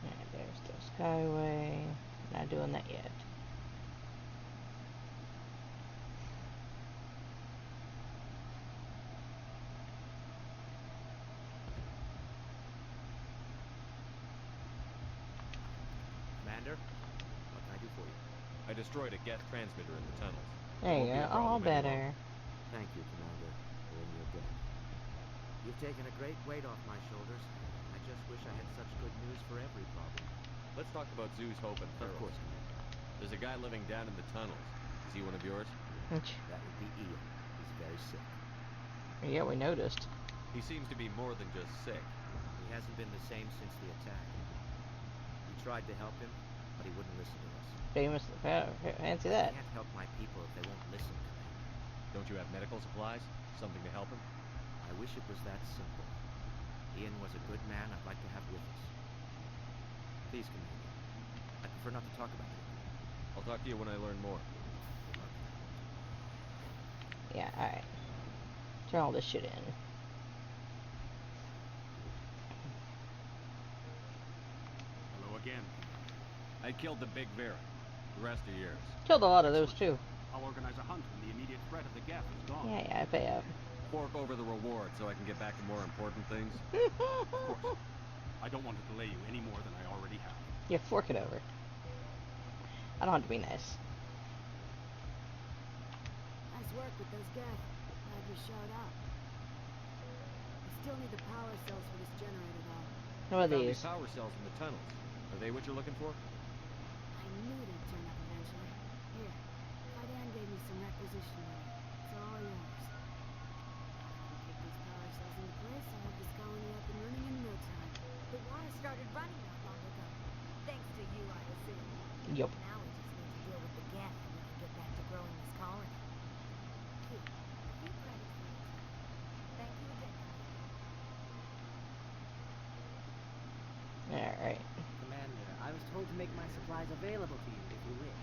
Alright, there's the Skyway. Not doing that yet. Commander, what can I do for you? I destroyed a Geth transmitter in the tunnels. There you Won't be go. a All problem any better. longer. Thank you, Commander, for in your debt. You've taken a great weight off my shoulders. I just wish I had such good news for every problem. Let's talk about Zeus, Hope, and Of Theros. course, Commander. There's a guy living down in the tunnels. Is he one of yours? That would be Ian. He's very sick. Yeah, we noticed. He seems to be more than just sick. He hasn't been the same since the attack. We tried to help him, but he wouldn't listen to us. Famous. Fancy that. I can't help my people if they won't listen, Commander. Don't you have medical supplies? Something to help him? I wish it was that simple. Ian was a good man I'd like to have with us. Please, Commander. I prefer not to talk about it. I'll talk to you when I learn more. Yeah, alright. Turn all this shit in. Hello again. I killed the big Vera. The rest are yours. Killed a lot of those too. I'll organize a hunt when the immediate threat of the Geth is gone. Yeah, I pay up. Fork over the reward so I can get back to more important things. Of course. I don't want to delay you any more than I already have. Yeah, fork it over. I don't have to be nice. Nice work with those Geth. Glad you showed up. I still need the power cells for this generator, though. What are Found these? these power cells in the tunnels. Are they what you're looking for? I knew they'd turn up eventually. Here, Fidan gave me some requisition money. It's all yours. If I can kick these power cells into place, I'll have this colony up and running in no time. The water started running not long ago. Thanks to you, I assume. Yup. Now we just need to deal with the Geth and we can get back to growing this colony. Here, a few credits for your time. Thank you again, Commander. Alright. Alright. Commander, I was told to make my supplies available to you if you wish.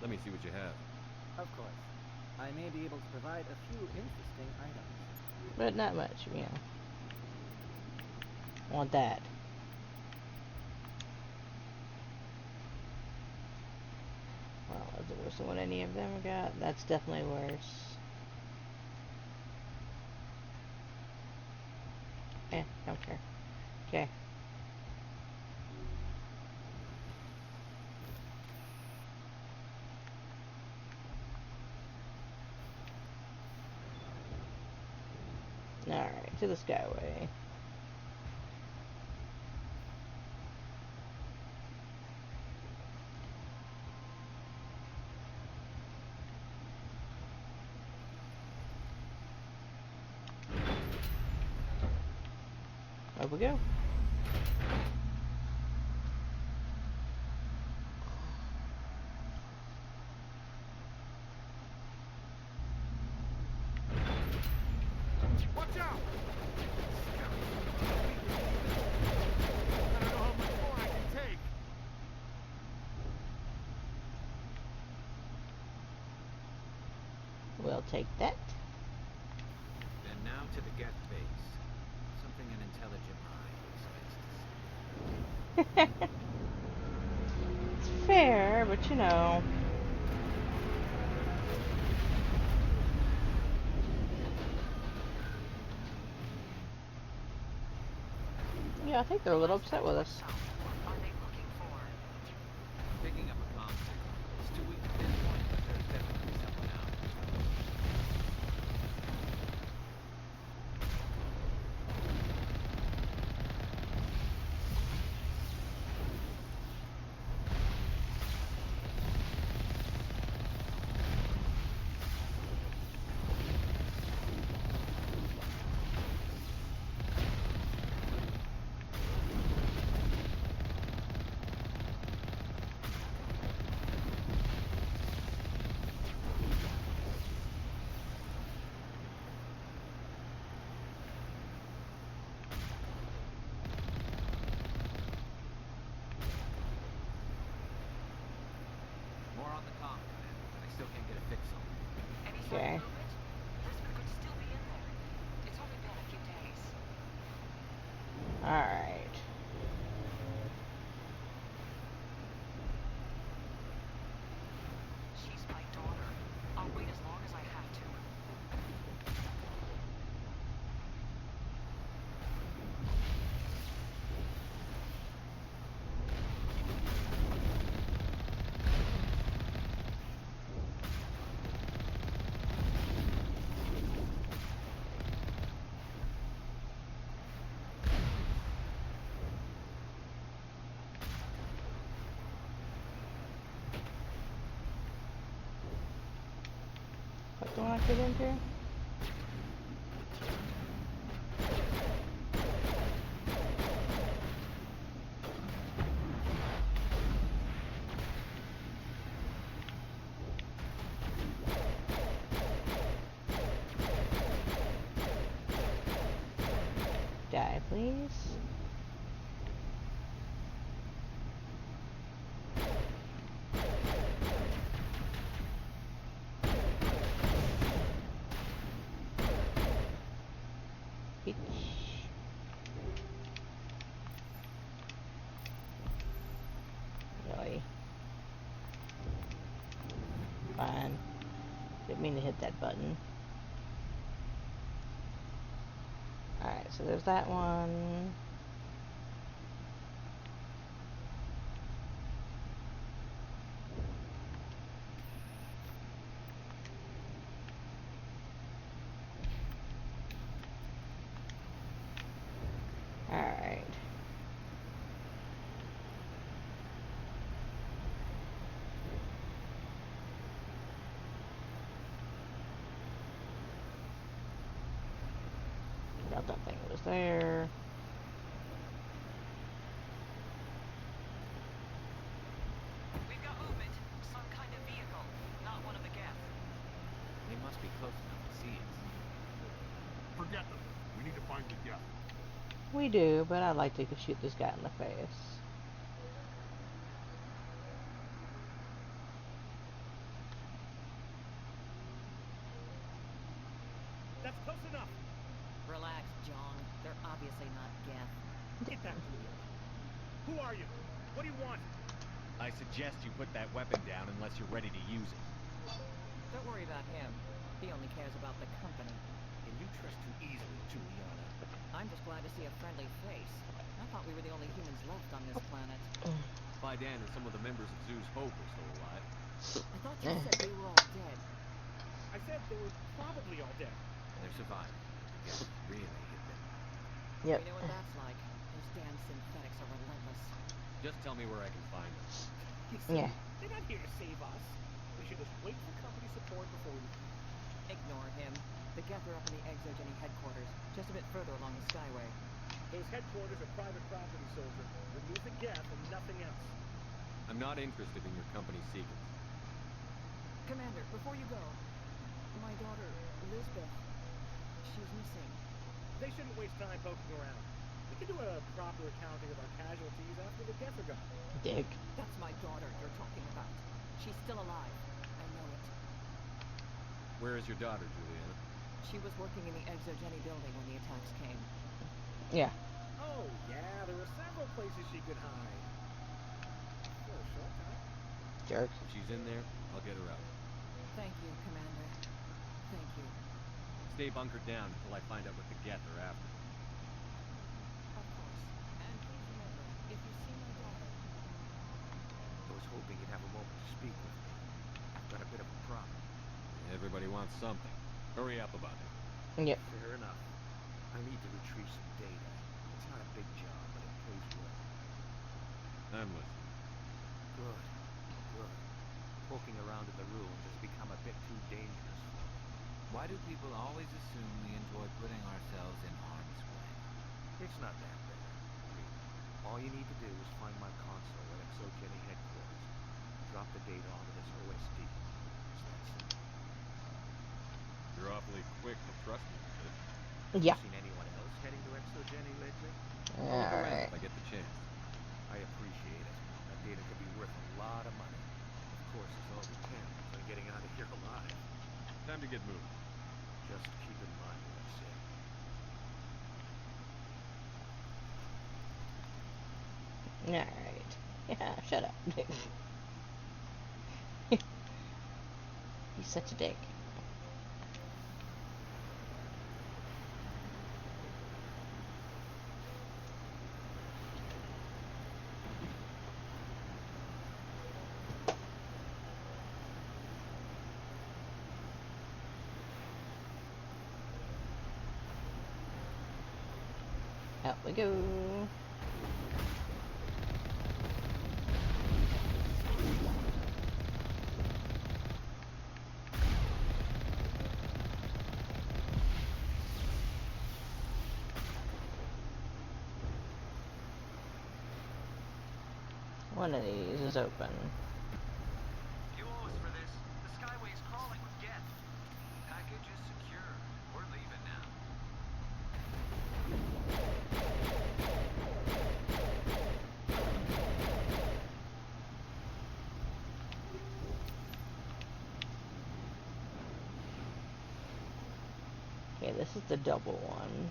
Let me see what you have. Of course. I may be able to provide a few interesting items. But not much, you know. Want that. Well, is it worse than what any of them got? That's definitely worse. Don't care. Okay. Alright, to the Skyway. Up we go. Watch out! I don't know how much more I can take. We'll take that. And now to the Geth base. Something an intelligent eye expects to see. It's fair, but you know. Yeah, I think they're a little upset with us. What are they looking for? Picking up a comm signal. It's too weak to pinpoint, but there's definitely someone out. More on the comm, Commander, but I still can't get a fix on it. Any sign Okay. of movement? Lisbon could still be in there. It's only been a few days. Alright. She's my daughter. I'll wait as long as I have to. What do I want to get into? Die, please. Bitch. Really? Fine. Didn't mean to hit that button. Alright, so there's that one. Alright. Thought that thing was there. We've got movement. Some kind of vehicle. Not one of the Geth. They must be close enough to see us. Forget them. We need to find the Geth. We do, but I'd like to shoot this guy in the face. That's close enough. Relax, John. They're obviously not Geth. Get back to me. Who are you? What do you want? I suggest you put that weapon down unless you're ready to use it. Don't worry about him. He only cares about the company. And you trust too easily, Juliana. I'm just glad to see a friendly face. I thought we were the only humans left on this planet. Fidan and some of the members of Zoo's Hope are still alive. I thought you said they were all dead. I said they were probably all dead. They're surviving. The Geth really hit them. Yep. We know what that's like. Those damn synthetics are relentless. Just tell me where I can find them. You see, Yeah. they're not here to save us. We should just wait for company support before we... Ignore him. The Geth are up in the Exogeny headquarters, just a bit further along the Skyway. Those headquarters are private property, soldier. Remove the Geth and nothing else. I'm not interested in your company's secrets. Commander, before you go, my daughter, Lisbeth, she's missing. They shouldn't waste time poking around. We can do a proper accounting of our casualties after the Geth are gone. Dick. That's my daughter you're talking about. She's still alive. I know it. Where is your daughter, Juliana? She was working in the Exogeny building when the attacks came. Yeah. Oh, yeah, there were several places she could hide. For a short time. Jerk. If she's in there, I'll get her out. Thank you, Commander. Thank you. Stay bunkered down until I find out what the Geth are after. Of course. And please remember, if you see my daughter... I was hoping you'd have a moment to speak with me. I've got a bit of a problem. Everybody wants something. Hurry up about it. Yep. Fair enough. I need to retrieve some data. It's not a big job, but it pays well. I'm listening. Good. Good. Poking around in the ruins has become a bit too dangerous for me. Why do people always assume we enjoy putting ourselves in harm's way? It's not that bad. All you need to do is find my console at Exogeny headquarters. Drop the data onto this OSD. It's that simple. You're awfully quick to trust me with this. Yeah. Seen anyone else heading to Exogeny lately? I'll look around Alright. if I get the chance. I appreciate it. That data could be worth a lot of money. Of course, it's all depends on getting out of here alive. Time to get moving. Just keep in mind what I said. Alright. Yeah, shut up. He's such a dick. Out we go. One of these is open. You owe us for this. The Skyway's crawling with Geth. Package is secure. We're leaving now. Okay, this is the double one.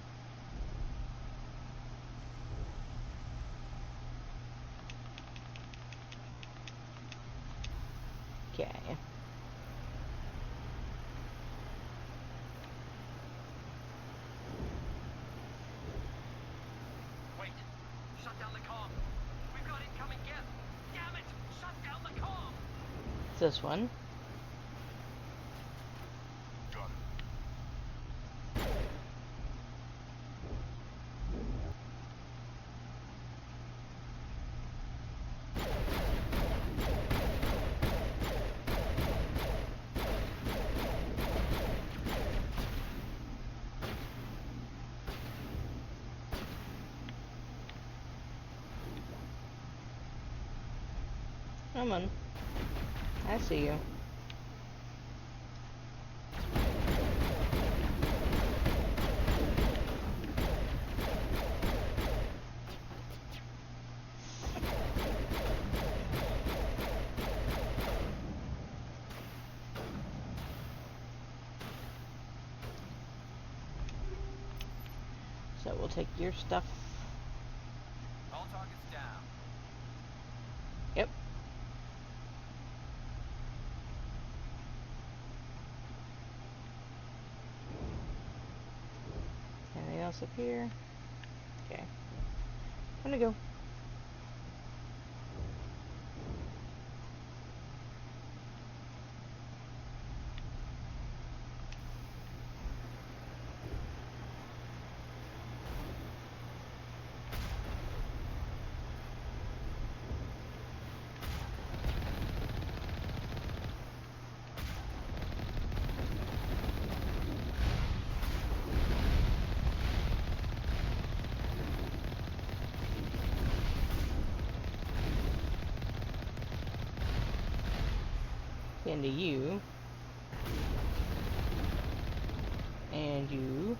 Okay. Wait. Shut down the comm. We've got incoming Geth. Damn it! Shut down the comm! This one. Got it. Come on. I see you. So we'll take your stuff. All targets down. Yep. Anything else up here? Okay. I'm gonna go. Into you. And you.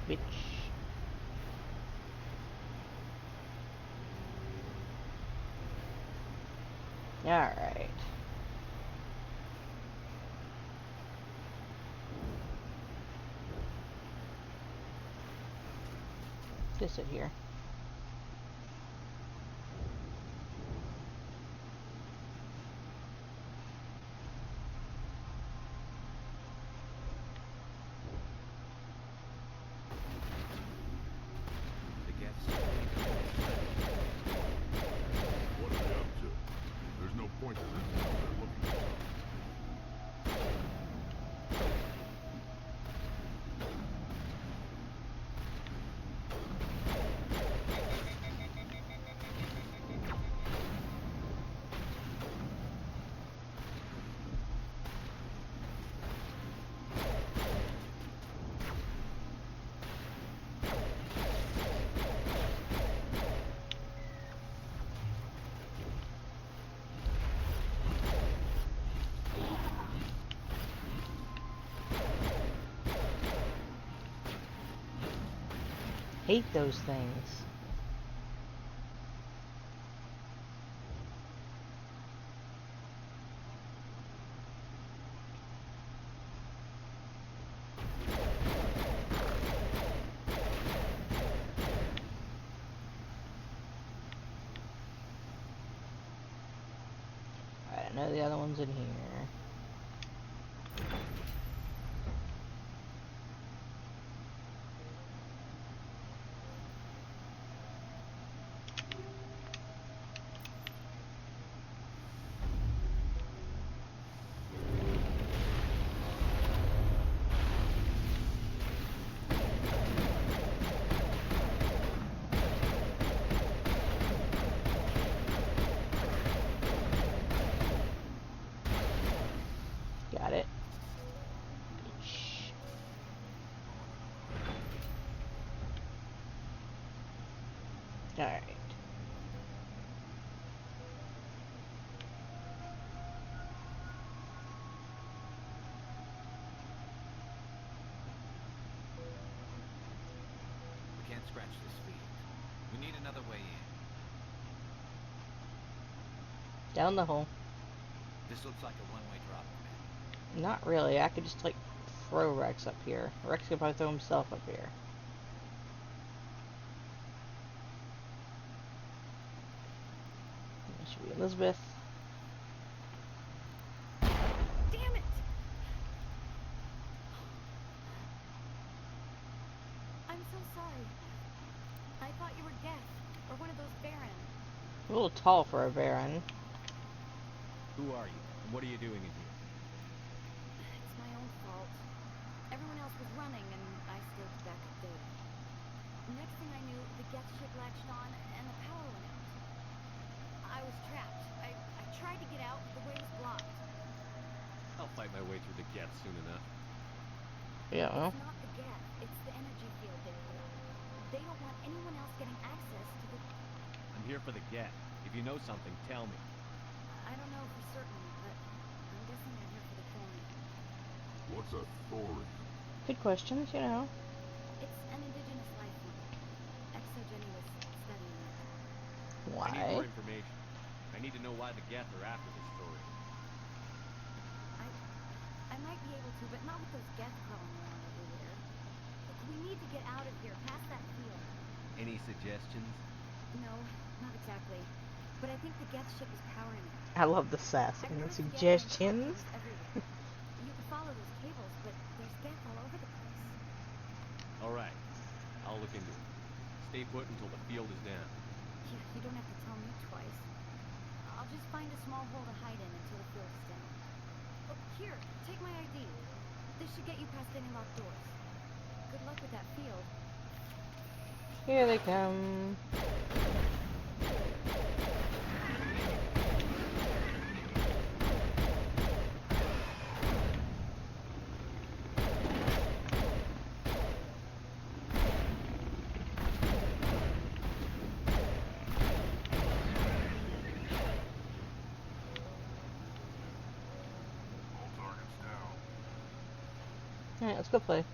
Bitch. Alright. Just sit here. The Geth's What are they up to? There's no point to this until they're looking for something. Hate those things. Alright, I know the other one's in here. Got it. Bitch. Alright. We can't scratch this field. We need another way in. Down the hole. This looks like a one-way drop, man. Not really. I could just, like, throw Rex up here. Rex could probably throw himself up here. This should be Elizabeth. Damn it! I'm so sorry. I thought you were Geth, or one of those Baron. A little tall for a Baron. Who are you? And what are you doing in here? It's my own fault. Everyone else was running, and I stayed to back up data. Next thing I knew, the Geth ship latched on, and the power went out. I was trapped. I tried to get out, but the way was blocked. I'll fight my way through the Geth soon enough. Yeah, well. It's not the Geth, it's the energy field they put up. They don't want anyone else getting access to the... I'm here for the Geth. If you know something, tell me. I don't know for certain, but I'm guessing they're here for the Thorium. What's a thorium? Good questions, you know. It's an indigenous life form. I need more Why? information. I need to know why the Geth are after this story. I might be able to, but not with those Geth crawling around everywhere. Look, we need to get out of here, past that field. Any suggestions? No, not exactly. But I think the Geth ship is powering it. I love the sass I've and the noticed the Geth suggestions. cables everywhere. You can follow those cables, but there's Geth all over the place. Alright, I'll look into it. Stay put until the field is down. Yeah, you don't have to tell me twice. I'll just find a small hole to hide in until the field is down. Oh, here, take my ID. This should get you past any locked doors. Good luck with that field. Here they come. All targets down. Alright, let's go play.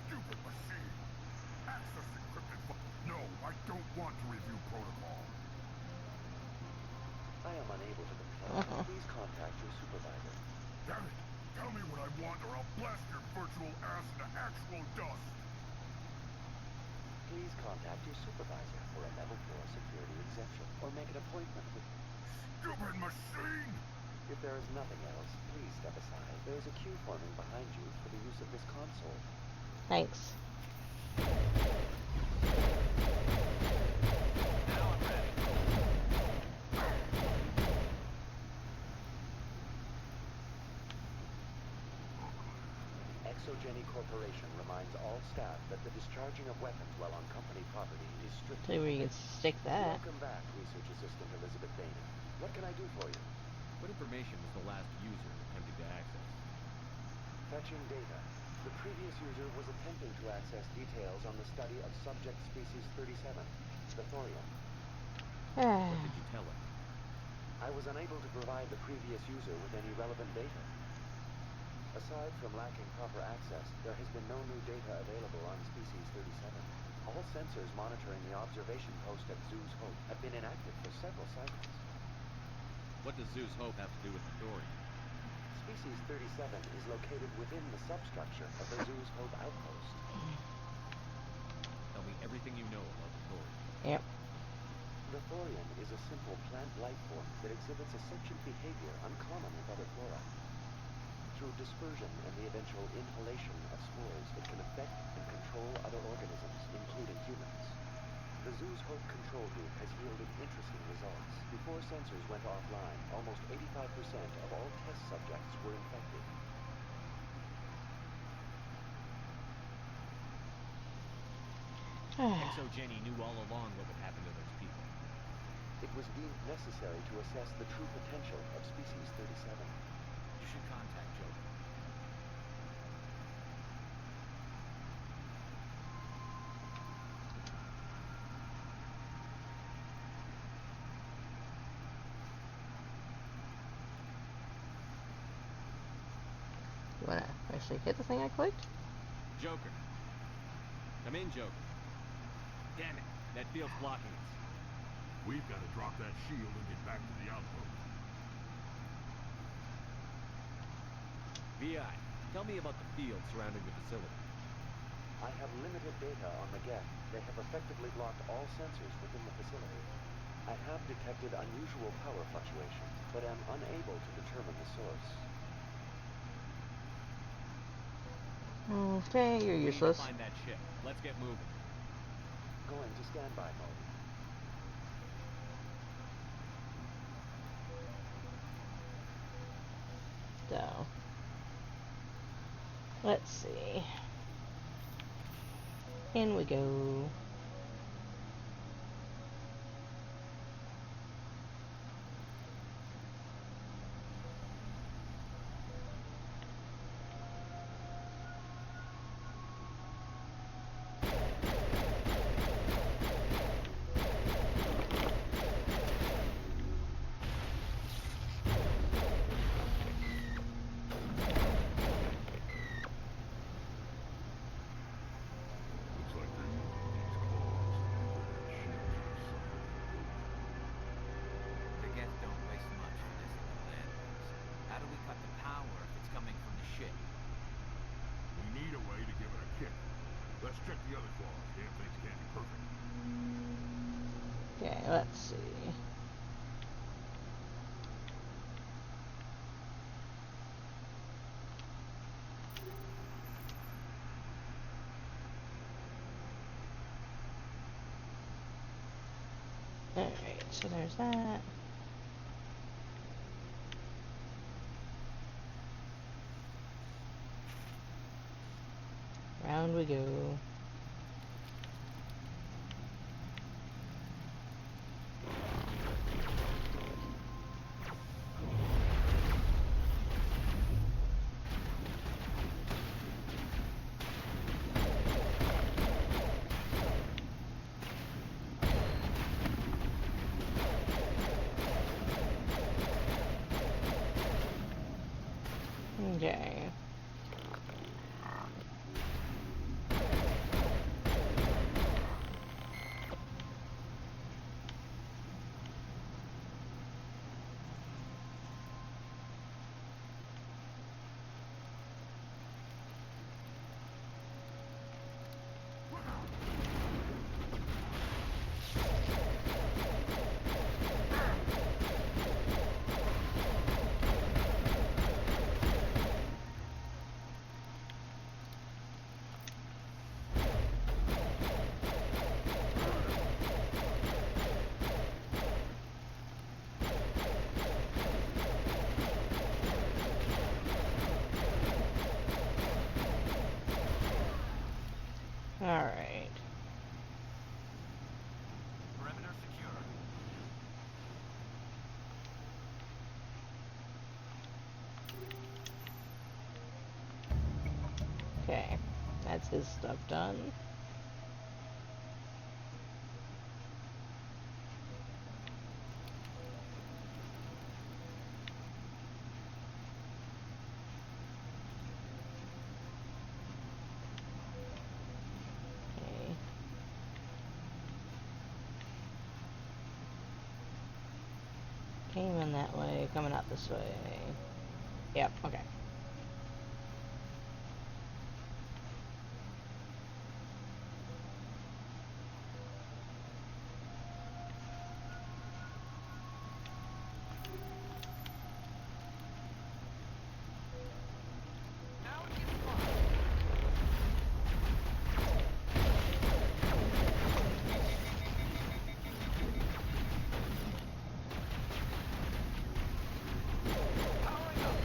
Stupid machine. Access encrypted. No, I don't want to review protocol. I am unable to comply. Please contact your supervisor. Damn it! Tell me what I want or I'll blast your virtual ass into actual dust! Please contact your supervisor for a level 4 security exemption or make an appointment with... Stupid machine! If there is nothing else, please step aside. There is a queue forming behind you for the use of this console. Thanks. Now I'm ready. Exogeny Corporation reminds all staff that the discharging of weapons while on company property is strictly... Tell you where you can stick that. Welcome back, Research Assistant Elizabeth Dana. What can I do for you? What information was the last user attempting to access? Fetching data. The previous user was attempting to access details on the study of subject species 37, the thorium. What did you tell him? I was unable to provide the previous user with any relevant data. Aside from lacking proper access, there has been no new data available on species 37. All sensors monitoring the observation post at Zeus Hope have been inactive for several cycles. What does Zeus Hope have to do with the thorium? Species 37 is located within the substructure of the Zeus Hope outpost. Tell me everything you know about the thorium. Yep. The thorium is a simple plant life form that exhibits a sentient behavior uncommon with other flora. Through dispersion and the eventual inhalation of spores, it can affect and control other organisms, including humans. The Zeus Hope control group has yielded interesting results. Before sensors went offline, almost 85% of all test subjects were infected. Exogeny knew all along what would happen to those people. It was deemed necessary to assess the true potential of species 37. You should contact Joker. You wanna actually hit the thing I clicked? Joker. Come in, Joker. Damn it, that field's blocking us. We've got to drop that shield and get back to the outpost. VI, tell me about the field surrounding the facility. I have limited data on the Geth. They have effectively blocked all sensors within the facility. I have detected unusual power fluctuations, but am unable to determine the source. Okay, you're We need to useless. find that ship. Let's get moving. Going to standby mode. So, let's see. In we go. Let's check the other claws. Damn things can't be perfect. Okay, let's see. Alright, so there's that. Round we go. Okay. Alright. Perimeter secure. Okay. That's his stuff done. Okay. Came in that way, coming out this way. Yep, okay. Now it gets fun. Powering up.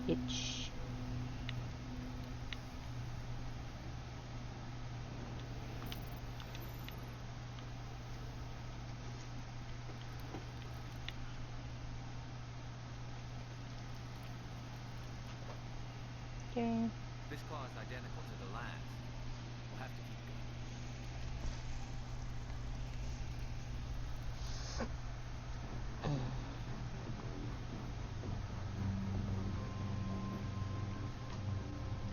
Itch. Okay. This claw is identical to the last. We'll have to keep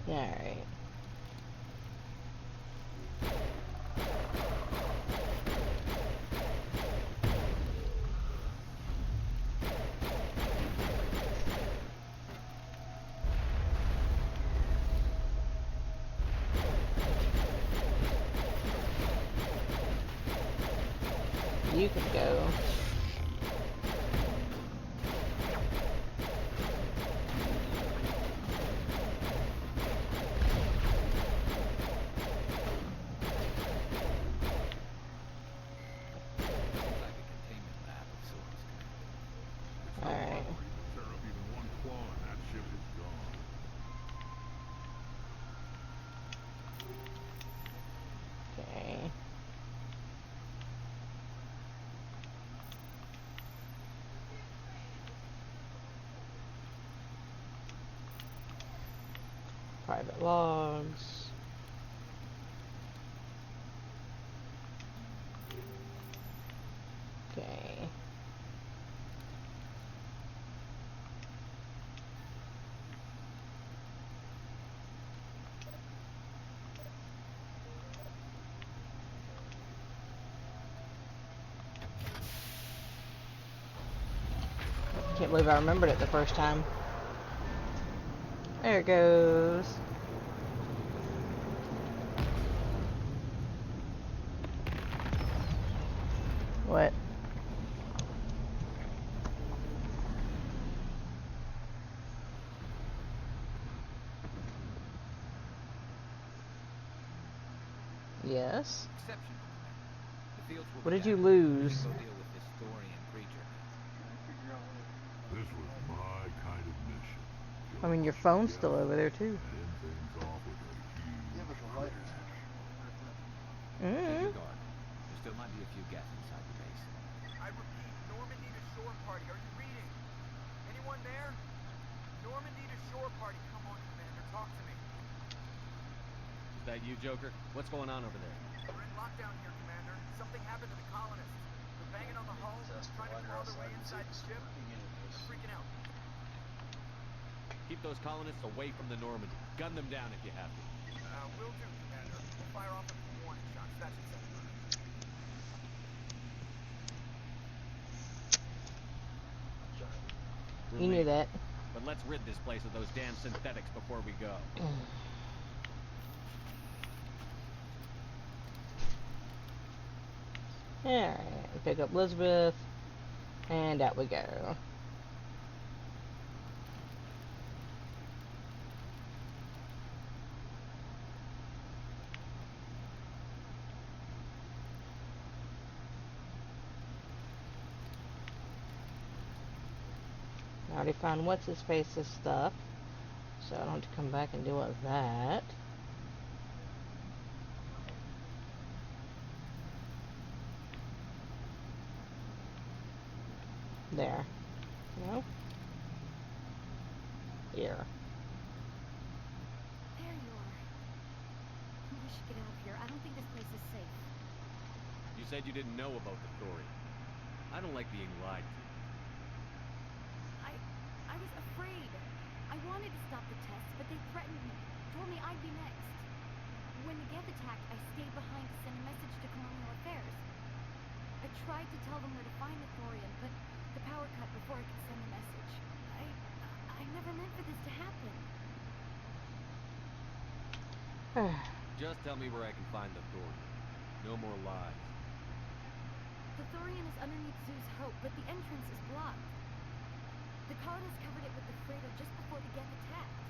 going. Alright. You can go. Seems like a containment lab of sorts. It's no Alright. robbery to tear up even one claw and that ship is gone. Okay. Private logs. Okay. Can't believe I remembered it the first time. There it goes. What? Yes. Exceptional. The fields will What be did you back. lose? We can go deal with this Thorian creature. This was my kind of mission. I mean, your phone's still over there, too. And end things off with a huge Yeah, but the lighter's Keep Mm-hmm. your guard. There still might be a few Geth inside the base. I repeat, Normandy to shore party. Are you reading? Anyone there? Normandy to shore party. Come on, Commander. Talk to me. Is that you, Joker? What's going on over there? We're in lockdown here, Commander. Something happened to the colonists. They're banging on the hull, trying to claw their way inside the ship. They're freaking out. Keep those colonists away from the Normandy. Gun them down if you have to. Will do, Commander. We'll fire off a few warning shots. That should set them. You knew that. But let's rid this place of those damn synthetics before we go. Alright, pick up Elizabeth, and out we go. I already found what's-his-face's stuff, so I don't have to come back and deal with that. There. No? Here. There you are. We should get out of here. I don't think this place is safe. You said you didn't know about the Thorian. I don't like being lied to. I was afraid. I wanted to stop the tests, but they threatened me. Told me I'd be next. When the Geth attacked, I stayed behind to send a message to Colonial Affairs. I tried to tell them where to find the Thorian, but the power cut before I could send the message. I never meant for this to happen. Just tell me where I can find the Thorian. No more lies. The Thorian is underneath Zoo's Hope, but the entrance is blocked. The colonists covered it with the freighter just before the Geth attacked.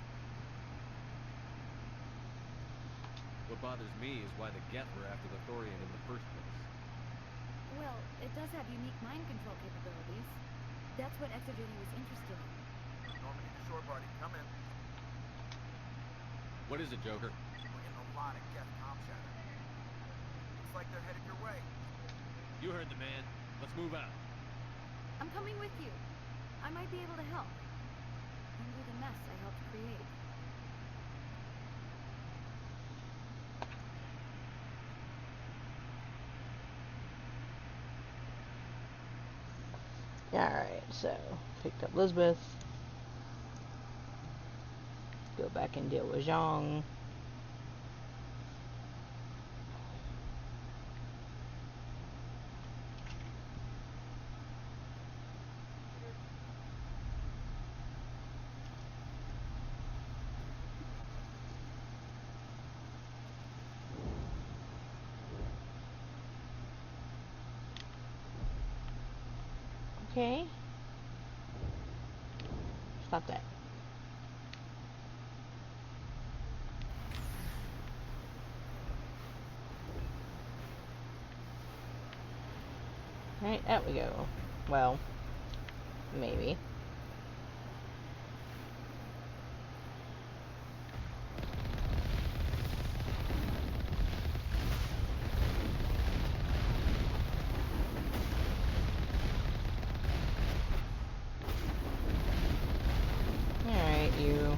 What bothers me is why the Geth were after the Thorian in the first place. Well, it does have unique mind control capabilities. That's what Exogeny was interested in. Normandy to shore party. Come in. What is it, Joker? We're getting a lot of Geth comm chatter. Looks like they're headed your way. You heard the man. Let's move out. I'm coming with you. I might be able to help. Undo the mess I helped create. Alright, so picked up Elizabeth. Go back and deal with Zhang. Okay. Stop that. Right, out we go. Well, maybe. Alright, you.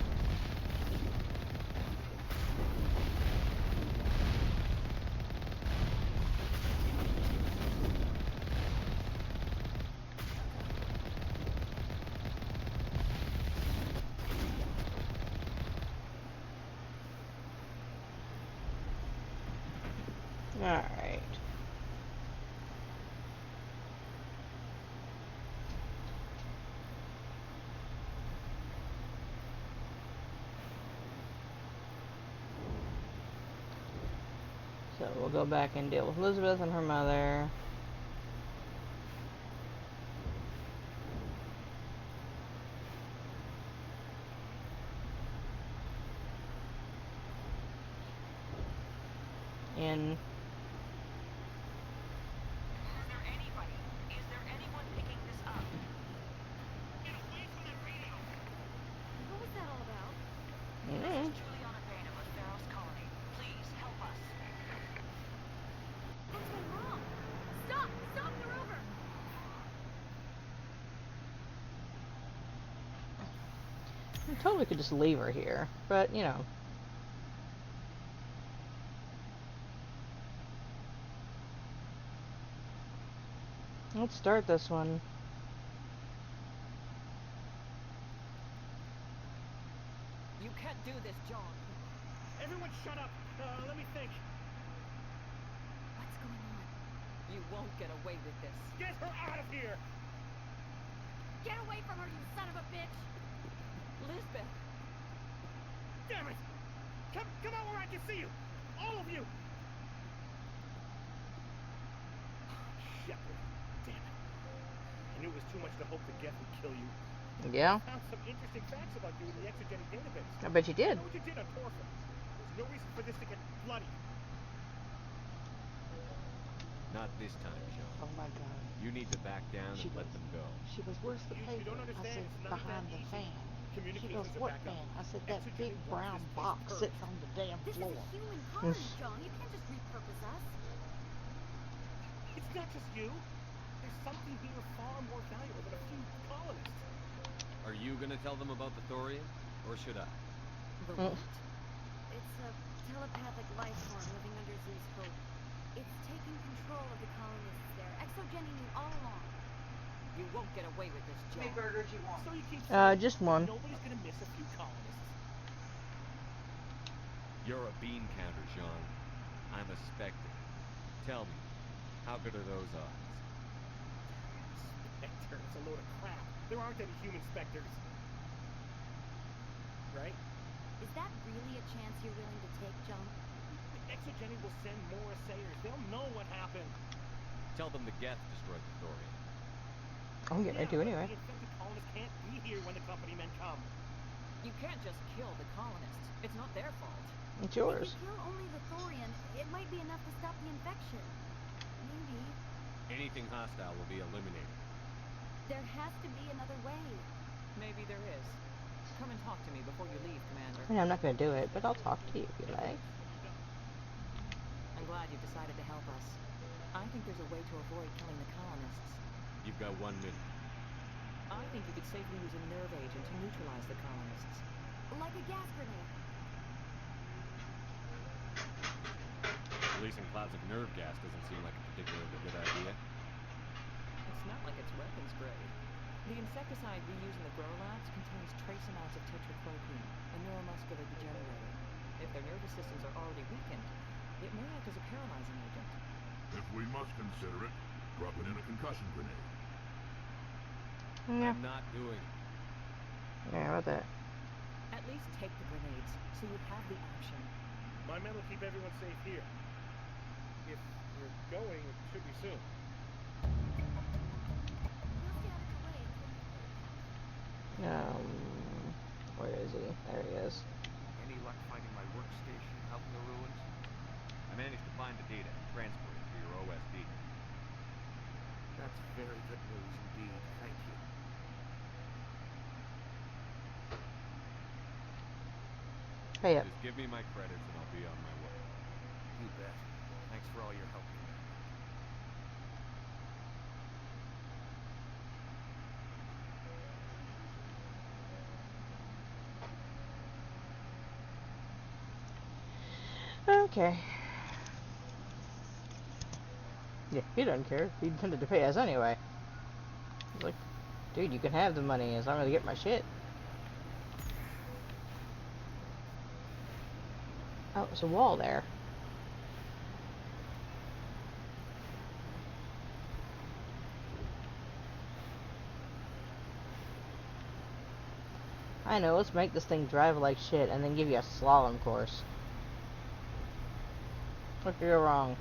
Alright. So we'll go back and deal with Elizabeth and her mother. And Is there anybody? Is there anyone picking this up? Get away from that radio! What was that all about? This is Juliana Bainham of Pharaoh's Colony. Please help us. What's going wrong? Stop! Stop the rover! I totally could just leave her here, but you know. Let's start this one. You can't do this, John. Everyone shut up! Let me think. What's going on? You won't get away with this. Get her out of here! Get away from her, you son of a bitch! Lisbeth! Damn it! Come out where I can see you! All of you! Shepard. Damn it. I knew it was too much to hope that Geth would kill you. Yeah, I found some interesting facts about you in the exogenic database. I bet you I did. know what you did on Torfa. There's no reason for this to get bloody. Not this time, Sean. Oh my God. You need to back down She and let was- them go. She goes, where's the You paper? don't I understand. said, It's not behind that the easy. fan. She Communications goes, are what back fan? up. I said, that big Exogenic wants brown this place box purged. sits on the damn This floor. is a human colony, John. You can't just repurpose us. It's not just you. There's something here far more valuable than a few colonists. Are you gonna tell them about the thorium, or should I? The Mm. what? It's a telepathic life form living under Zeus Hope. It's taking control of the colonists there, exogening you all along. You won't get away with this, How many John. burgers you want? So you keep saying Just one. nobody's gonna miss a few colonists. You're a bean counter, Sean. I'm a specter. Tell me, how good are those odds? Spectre, it's a load of crap. There aren't any human specters. Right? Is that really a chance you're willing to take, John? The Exogeny will send more assayers. They'll know what happened. Tell them the Geth destroyed the thorium. I'm getting ready to but anyway. the infected colonists can't be here when the company men come. You can't just kill the colonists. It's not their fault. It's If yours. you kill only the thorium, it might be enough to stop the infection. Maybe. Anything hostile will be eliminated. There has to be another way. Maybe there is. Come and talk to me before you leave, Commander. I mean, I'm not going to do it, but I'll talk to you if you like. I'm glad you've decided to help us. I think there's a way to avoid killing the colonists. You've got 1 minute. I think you could safely use a nerve agent to neutralize the colonists. Like a gas grenade. Releasing clouds of nerve gas doesn't seem like a particularly good idea. It's not like it's weapons grade. The insecticide we use in the grow labs contains trace amounts of tetrachloroquine, a neuromuscular degenerator. If their nervous systems are already weakened, it may act as a paralyzing agent. If we must consider it, drop it in a concussion grenade. Yeah. I'm not doing it. Yeah, about that. At least take the grenades, so you have the option. My men will keep everyone safe here. If we're going, it should be soon. We'll stay out of the way until Where is he? There he is. Any luck finding my workstation out in the ruins? I managed to find the data and transfer it to your OSD. That's very good news indeed. Thank you. Hey up. Just give me my credits and I'll be on my way. You bet. Thanks for all your help, Commander. Okay. Yeah, he doesn't care. He intended to pay us anyway. He's like, dude, you can have the money as long as I get my shit. Oh, there's a wall there. I know, let's make this thing drive like shit and then give you a slalom course. What could go wrong?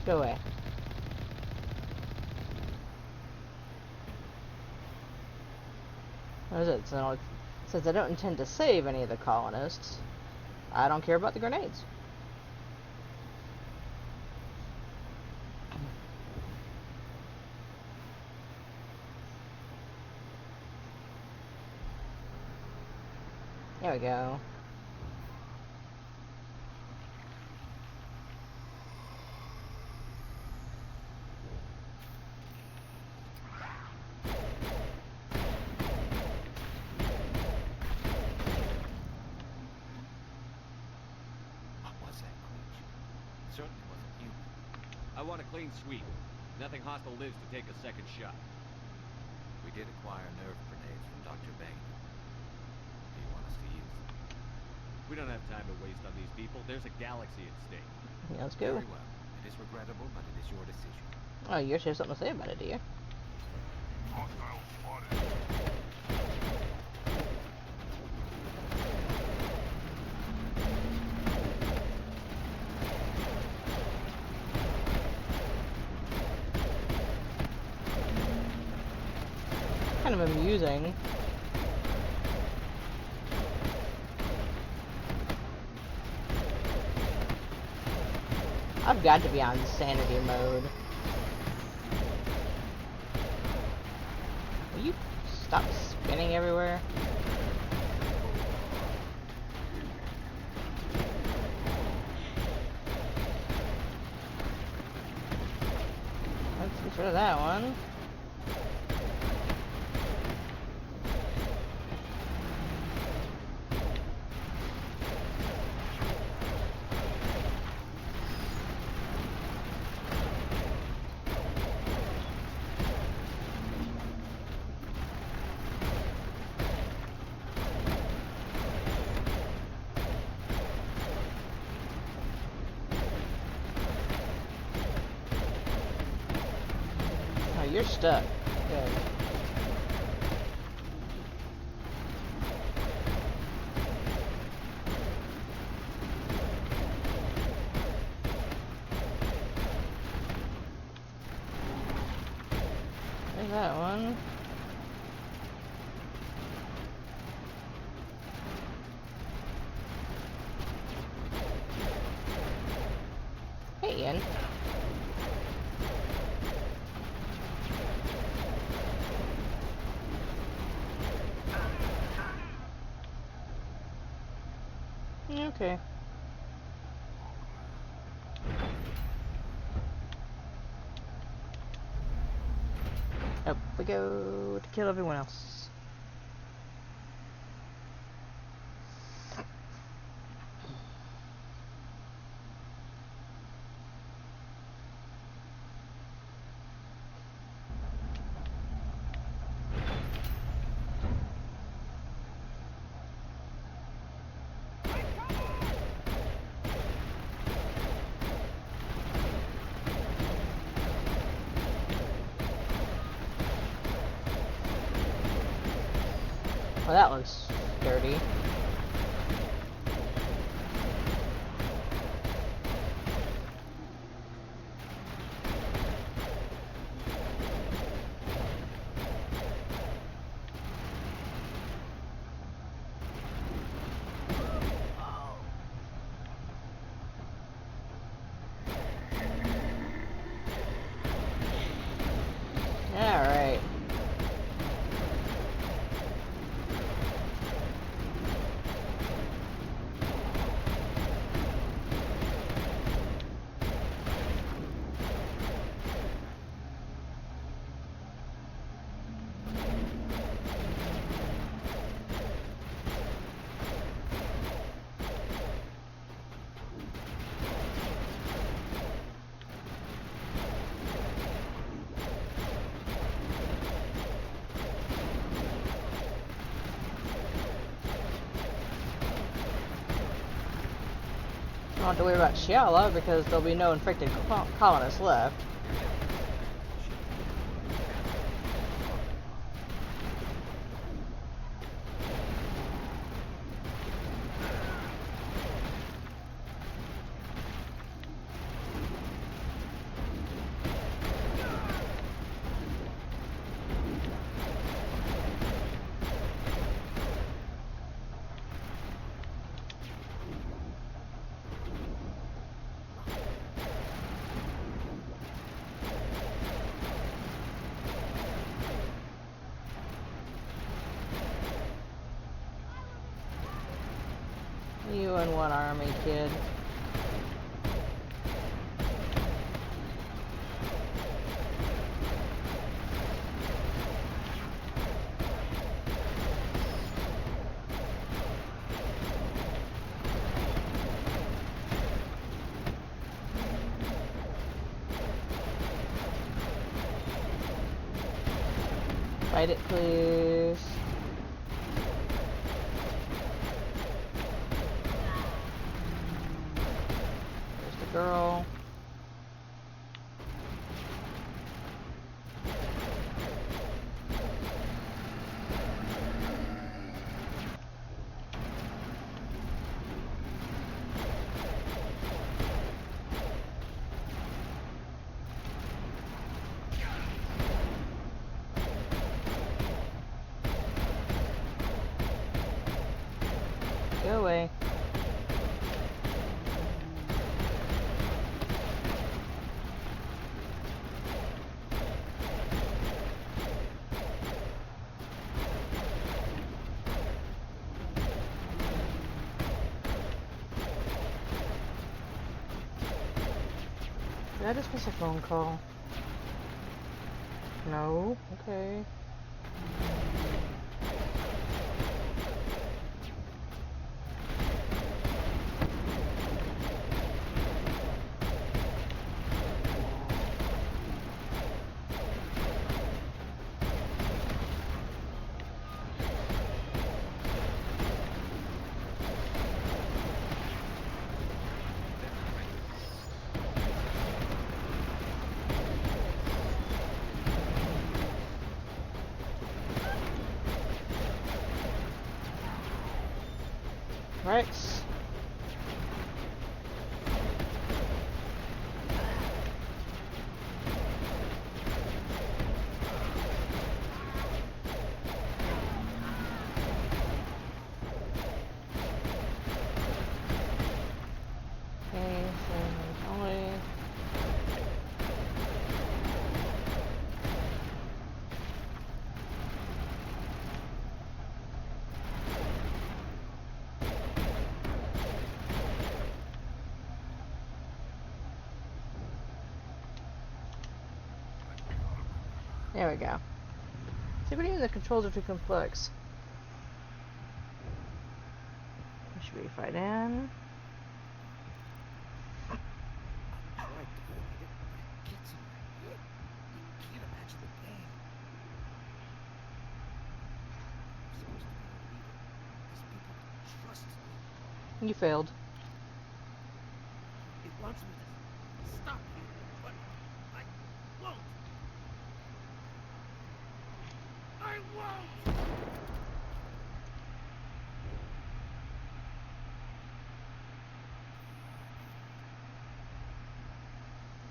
Go away. What is it? So, since I don't intend to save any of the colonists, I don't care about the grenades. There we go. Certainly wasn't human. I want a clean sweep. Nothing hostile lives to take a second shot. We did acquire nerve grenades from Dr. Bain. Do you want us to use them? We don't have time to waste on these people. There's a galaxy at stake. Yeah, let's go. Very well. It is regrettable, but it is your decision. Oh, you actually have something to say about it, do you? Hostile spotted. Kind of amusing. I've got to be on sanity mode. Will you stop spinning everywhere? Let's get rid of that one. You're stuck. Good. There's that one. Hey, Ian. Okay. Up we go to kill everyone else. Well, that looks dirty. Alright. don't have to worry about Shiala because there'll be no infected colonists left. You and one army, kid. Fight it, please. There's the girl. Go away. Did I just miss a phone call? No? Okay. Rex. Okay, so only there we go. Security and the controls are too complex. Should we fight in? I tried to fight it, but it gets in your head. You can't imagine the pain. I'm supposed to be a leader. These people trust me. You failed. It wants me to stop you, but I won't. I won't!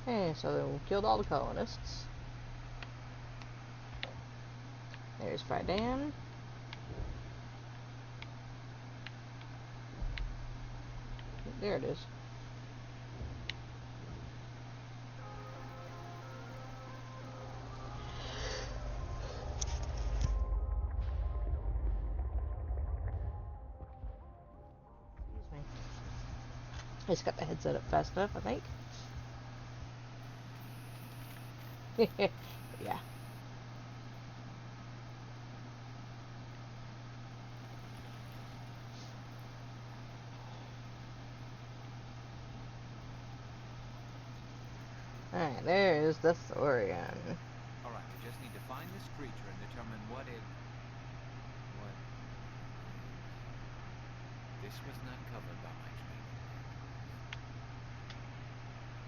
Okay, so we killed all the colonists. There's Fidan. There it is. Excuse me. I just got the headset up fast enough, I think. Yeah. Alright, there's the Thorian. Alright, we just need to find this creature and determine what it... What... This was not covered by my training.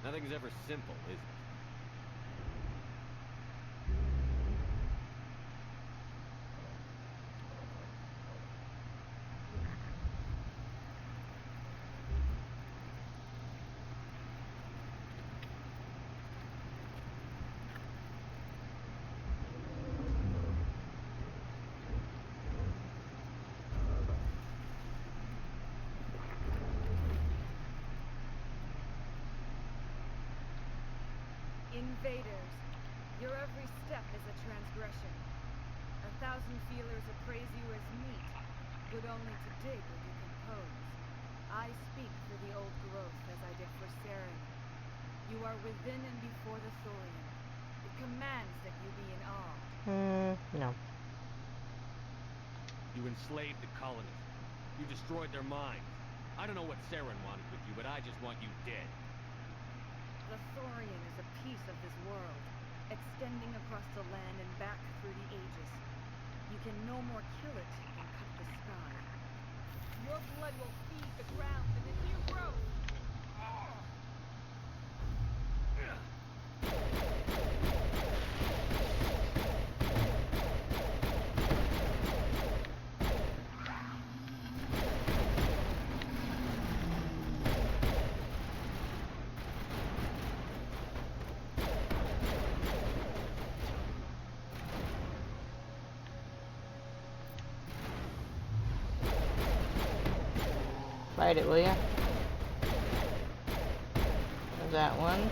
Nothing's ever simple, is it? Invaders, your every step is a transgression. 1,000 feelers appraise you as meat, good only to dig or decompose. I speak for the old growth as I did for Saren. You are within and before the Thorian. It commands that you be in awe. No. You enslaved the colonists. You destroyed their minds. I don't know what Saren wanted with you, but I just want you dead. The Thorian is a piece of this world, extending across the land and back through the ages. You can no more kill it than cut the sky. Your blood will feed the ground and the new growth. Fight it, will ya? There's that one.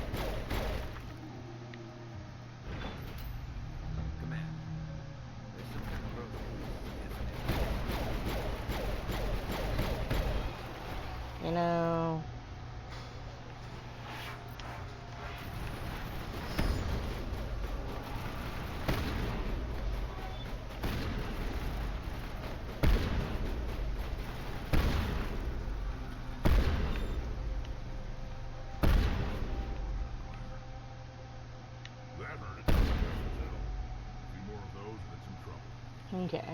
Command. There's some kind of growth here, isn't it? You know... That hurt it. A few more of those and it's in trouble. Okay.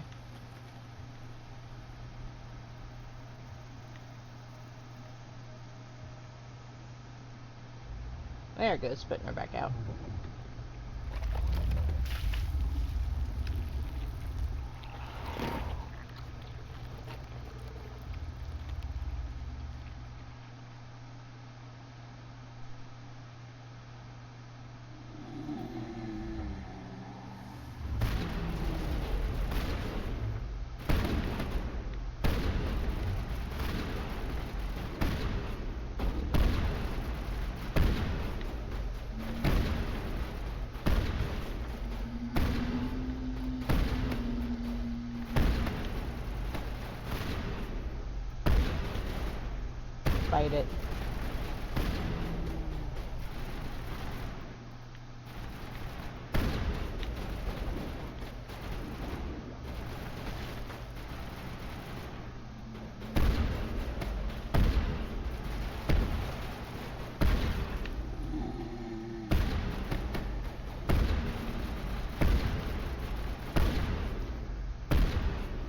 There it goes, putting her back out. Fight it.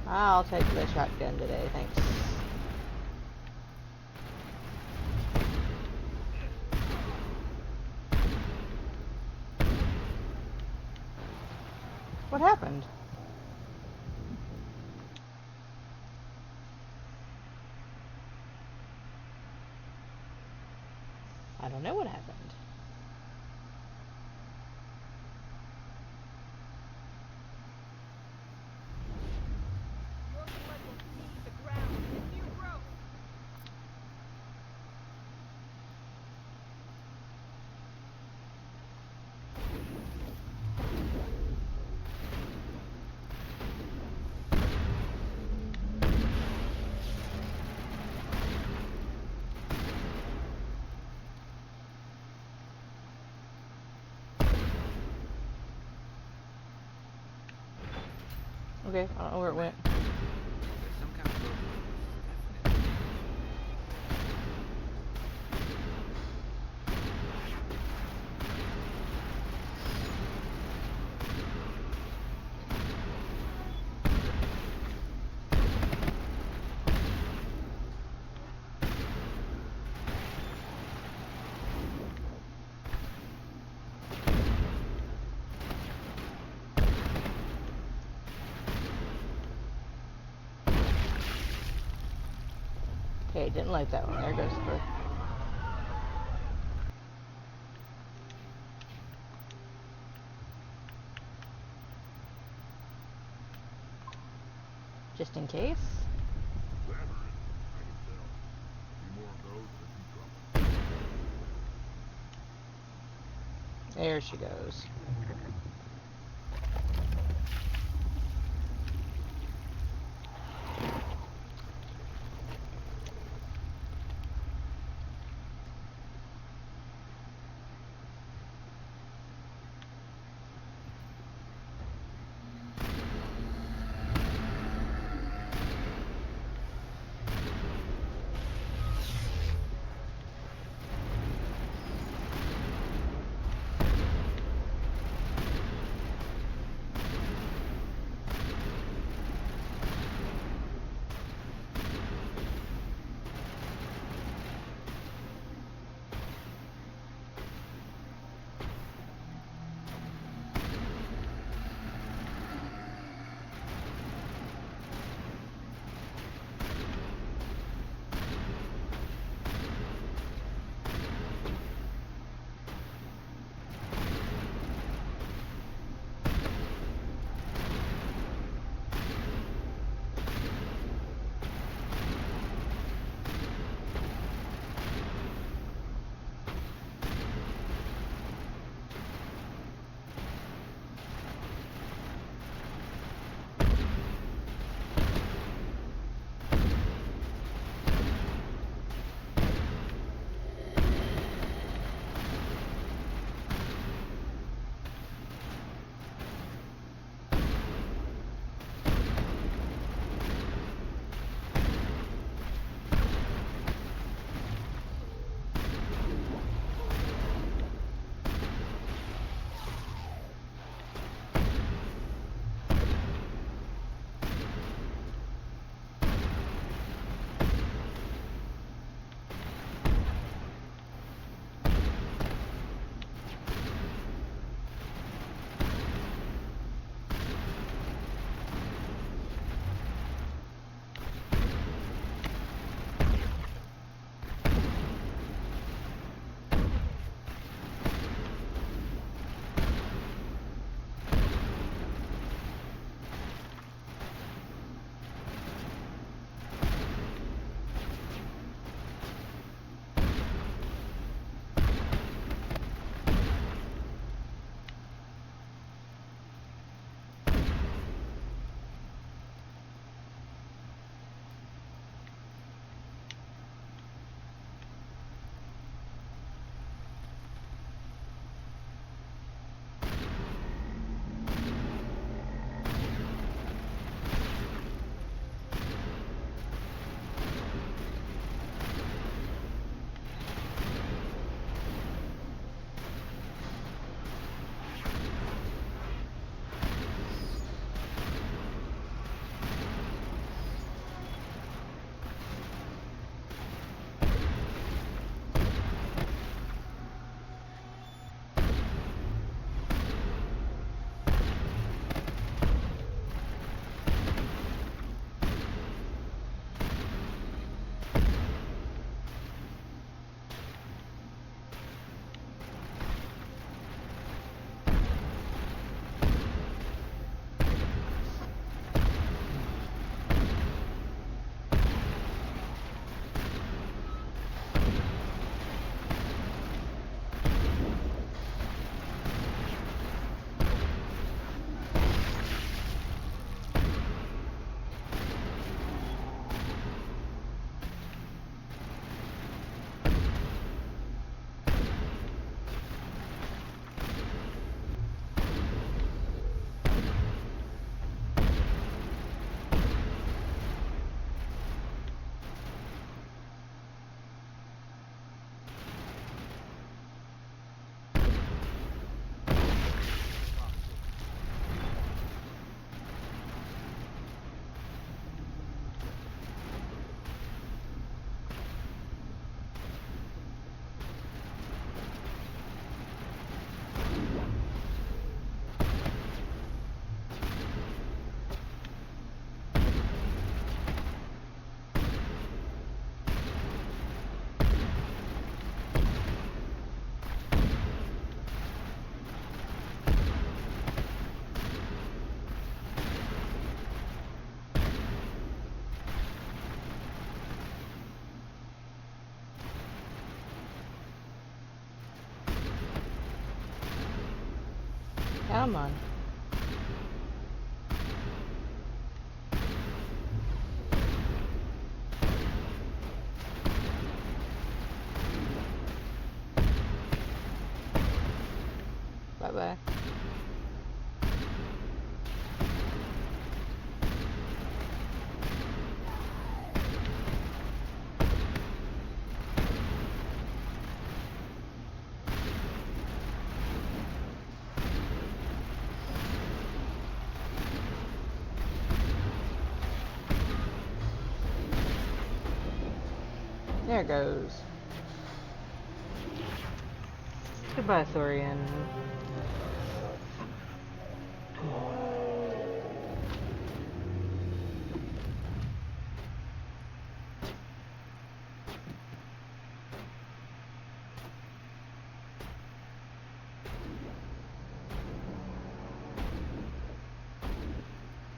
I'll take the shotgun today, thanks. What happened? I don't know what happened. Your blood will feed the ground and the new growth. Okay, I don't know where it went. There's some kind of growth here, definitely. Okay, didn't like that one. There goes the bird. Just in case. That or it, I can tell. A few more of those, there's some trouble. There she goes. Come on. Bye-bye. There it goes. Goodbye, Thorian.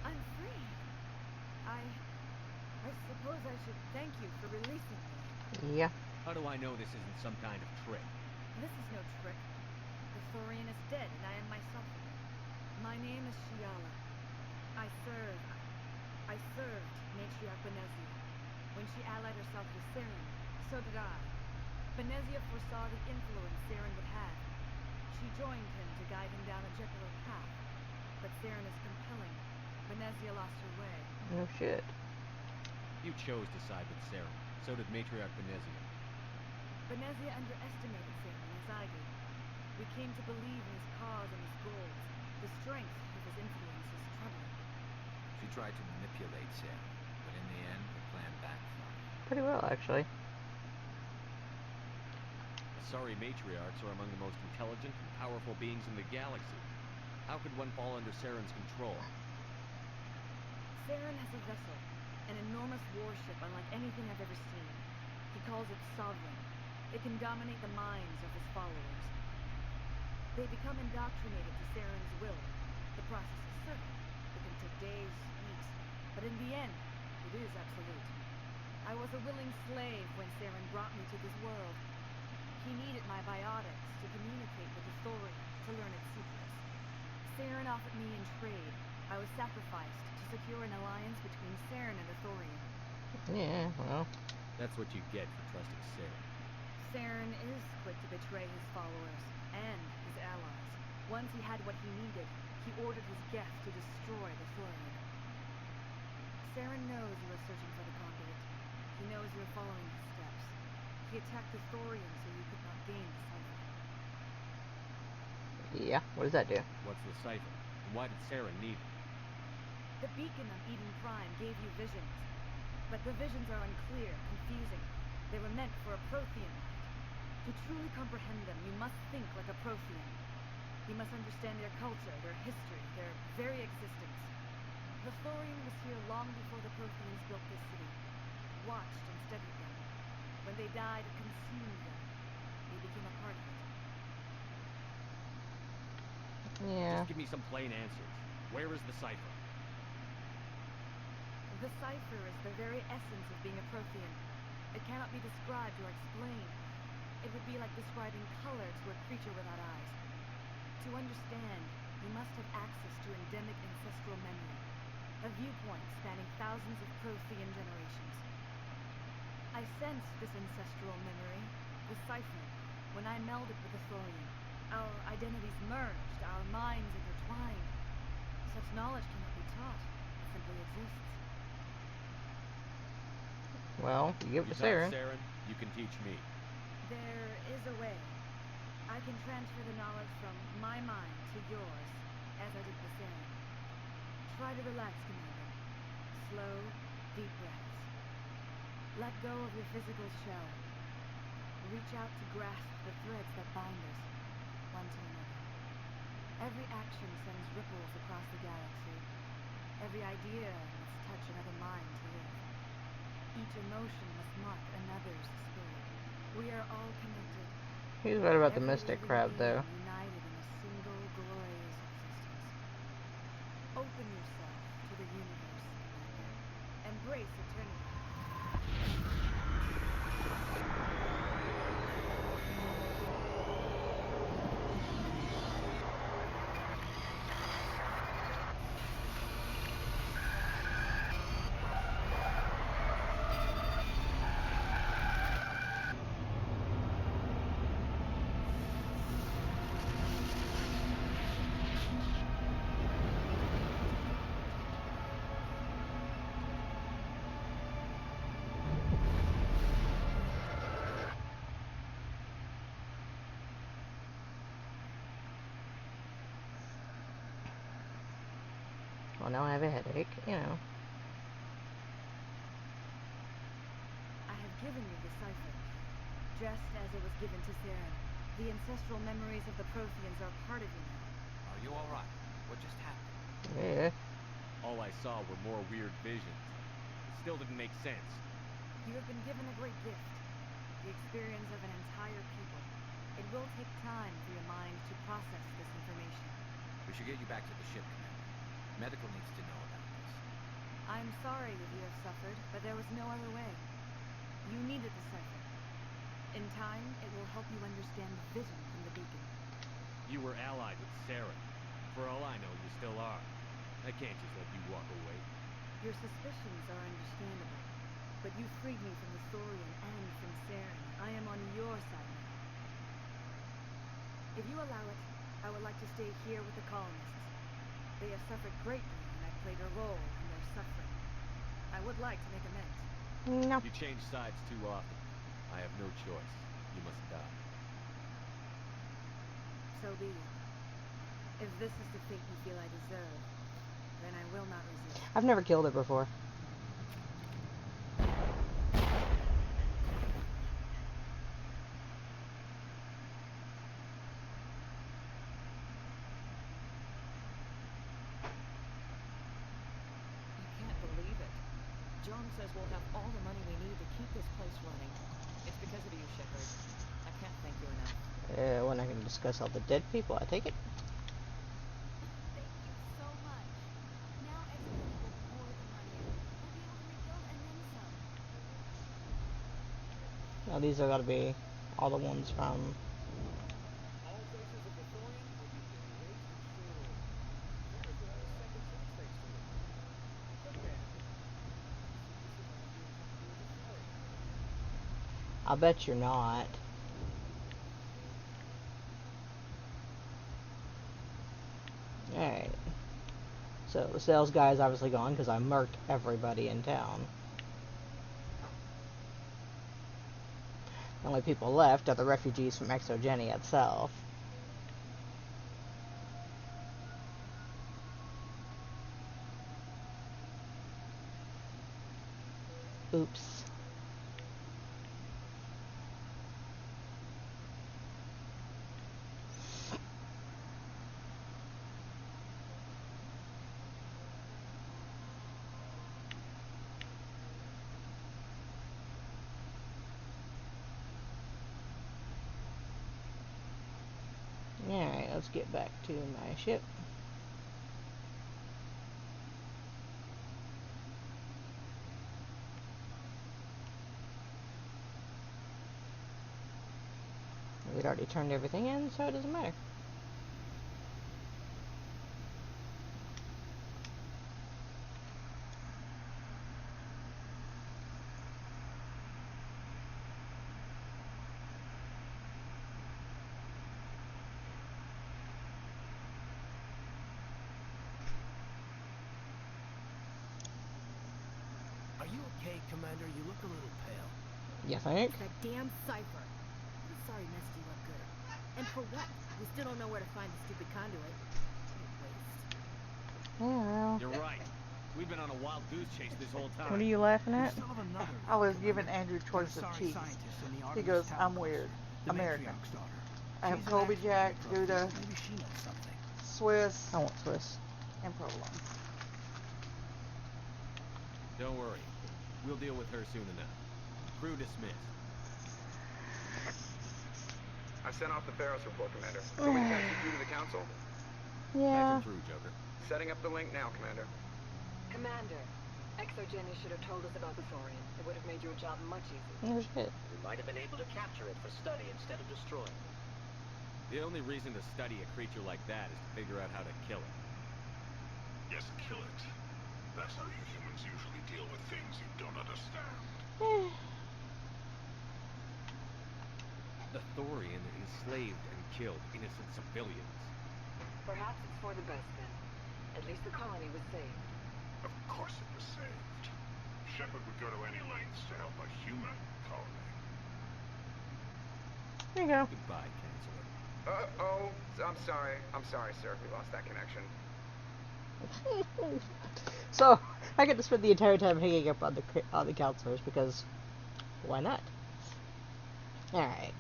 I'm free. I suppose I should thank you for releasing me. Yeah. How do I know this isn't some kind of trick? This is no trick. The Thorian is dead, and I am myself again. My name is Shiala. I served Matriarch Benezia. When she allied herself with Saren, so did I. Benezia foresaw the influence Saren would have. She joined him to guide him down a gentler path. But Saren is compelling. Benezia lost her way. No shit. You chose to side with Saren. So did Matriarch Benezia. Benezia underestimated Saren, as I did. We came to believe in his cause and his goals. The strength of his influence is troubling. She tried to manipulate Saren, but in the end, her plan backfired. Pretty well, actually. The Asari matriarchs are among the most intelligent and powerful beings in the galaxy. How could one fall under Saren's control? Saren has a vessel, an enormous warship unlike anything I've ever seen. He calls it Sovereign. It can dominate the minds of his followers. They become indoctrinated to Saren's will. The process is certain. It can take days, weeks, but in the end, it is absolute. I was a willing slave when Saren brought me to this world. He needed my biotics to communicate with the Thorian, to learn its secrets. Saren offered me in trade. I was sacrificed to secure an alliance between Saren and the Thorian. Yeah, well. That's what you get for trusting Saren. Saren is quick to betray his followers and his allies. Once he had what he needed, he ordered his Geth to destroy the Thorian. Saren knows you are searching for the conduit. He knows you're following his steps. He attacked the Thorian so you could not gain the cipher. Yeah, what does that do? What's the cipher? And why did Saren need it? The beacon on Eden Prime gave you visions. But the visions are unclear, confusing. They were meant for a Prothean mind. To truly comprehend them, you must think like a Prothean. You must understand their culture, their history, their very existence. The Thorian was here long before the Protheans built this city. Watched and studied them. When they died, it consumed them. They became a part of it. Yeah. Just give me some plain answers. Where is the cipher? The cipher is the very essence of being a Prothean. It cannot be described or explained. It would be like describing color to a creature without eyes. To understand, you must have access to endemic ancestral memory, a viewpoint spanning thousands of Prothean generations. I sensed this ancestral memory, the cipher, when I melded with the Thorian. Our identities merged, our minds intertwined. Such knowledge cannot be taught. It simply exists. Well, you give it to Saren. Saren. You can teach me. There is a way. I can transfer the knowledge from my mind to yours, as I did with Saren. Try to relax, Commander. Slow, deep breaths. Let go of your physical shell. Reach out to grasp the threads that bind us, one to another. Every action sends ripples across the galaxy. Every idea must touch another mind to live. Each emotion must mark another's spirit. We are all connected. He's right about the Every mystic living crap, being though. united in a single glorious existence. Open yourself to the universe, Commander. Embrace eternity. Well, now I have a headache, you know. I have given you the cipher, just as it was given to Saren. The ancestral memories of the Protheans are part of you now. Are you alright? What just happened? Yeah. All I saw were more weird visions. It still didn't make sense. You have been given a great gift, the experience of an entire people. It will take time for your mind to process this information. We should get you back to the ship, Commander. Medical needs to know about this. I'm sorry that you have suffered, but there was no other way. You needed the cipher. In time, it will help you understand the vision from the beacon. You were allied with Saren. For all I know, you still are. I can't just let you walk away. Your suspicions are understandable, but you freed me from the Thorian and from Saren. I am on your side now. If you allow it, I would like to stay here with the colonists. They have suffered greatly, and I played a role in their suffering. I would like to make amends. No. You change sides too often. I have no choice. You must die. So be it. If this is the fate you feel I deserve, then I will not resist. I've never killed it before. John says we'll have all the money we need to keep this place running. It's because of you, Shepard. I can't thank you enough. We're not going to discuss all the dead people, I take it? Thank you so much. Now everybody will pour the money in. We'll be able to rebuild and then some. Now these are got to be all the ones from... All traces of the Thorian will be erased in short order. There's a second six trace to look for. Cook that. I bet you're not. Alright. So the sales guy is obviously gone because I murked everybody in town. The only people left are the refugees from Exogenia itself. Oops. Alright, let's get back to my ship. We'd already turned everything in, so it doesn't matter. Are you okay, Commander? You look a little pale. You think? It's that damn cipher. I'm sorry messed you up good. And for what? We still don't know where to find the stupid conduit. What a waste. Yeah. You're right. We've been on a wild goose chase this whole time. What are you laughing at? Still have another I was Commander. giving Andrew choice of Sorry cheese. scientist in the He Artemis goes, Tower I'm cluster, weird. the American. matriarch's daughter. I have She's an Colby expert Jack, in the Gouda, Protheans. Maybe she knows something. Swiss, I want Swiss. and provolone. Don't worry. We'll deal with her soon enough. Crew dismissed. I sent off the Pharos report, Commander. Want me to patch you through to the Council? Yeah. Patch her through, Joker. Setting up the link now, Commander. Commander, Exogenia should have told us about the Thorian. It would have made your job much easier. No shit. We might have been able to capture it for study instead of destroying it. The only reason to study a creature like that is to figure out how to kill it. Yes, kill it. That's how you humans usually deal with things you don't understand. The Thorian enslaved and killed innocent civilians. Perhaps it's for the best then. At least the colony was saved. Of course it was saved. Shepard would go to any lengths to help a human colony. There you go. Goodbye, Chancellor. I'm sorry. I'm sorry, sir. We lost that connection. So I get to spend the entire time hanging up on the counselors because why not? All right.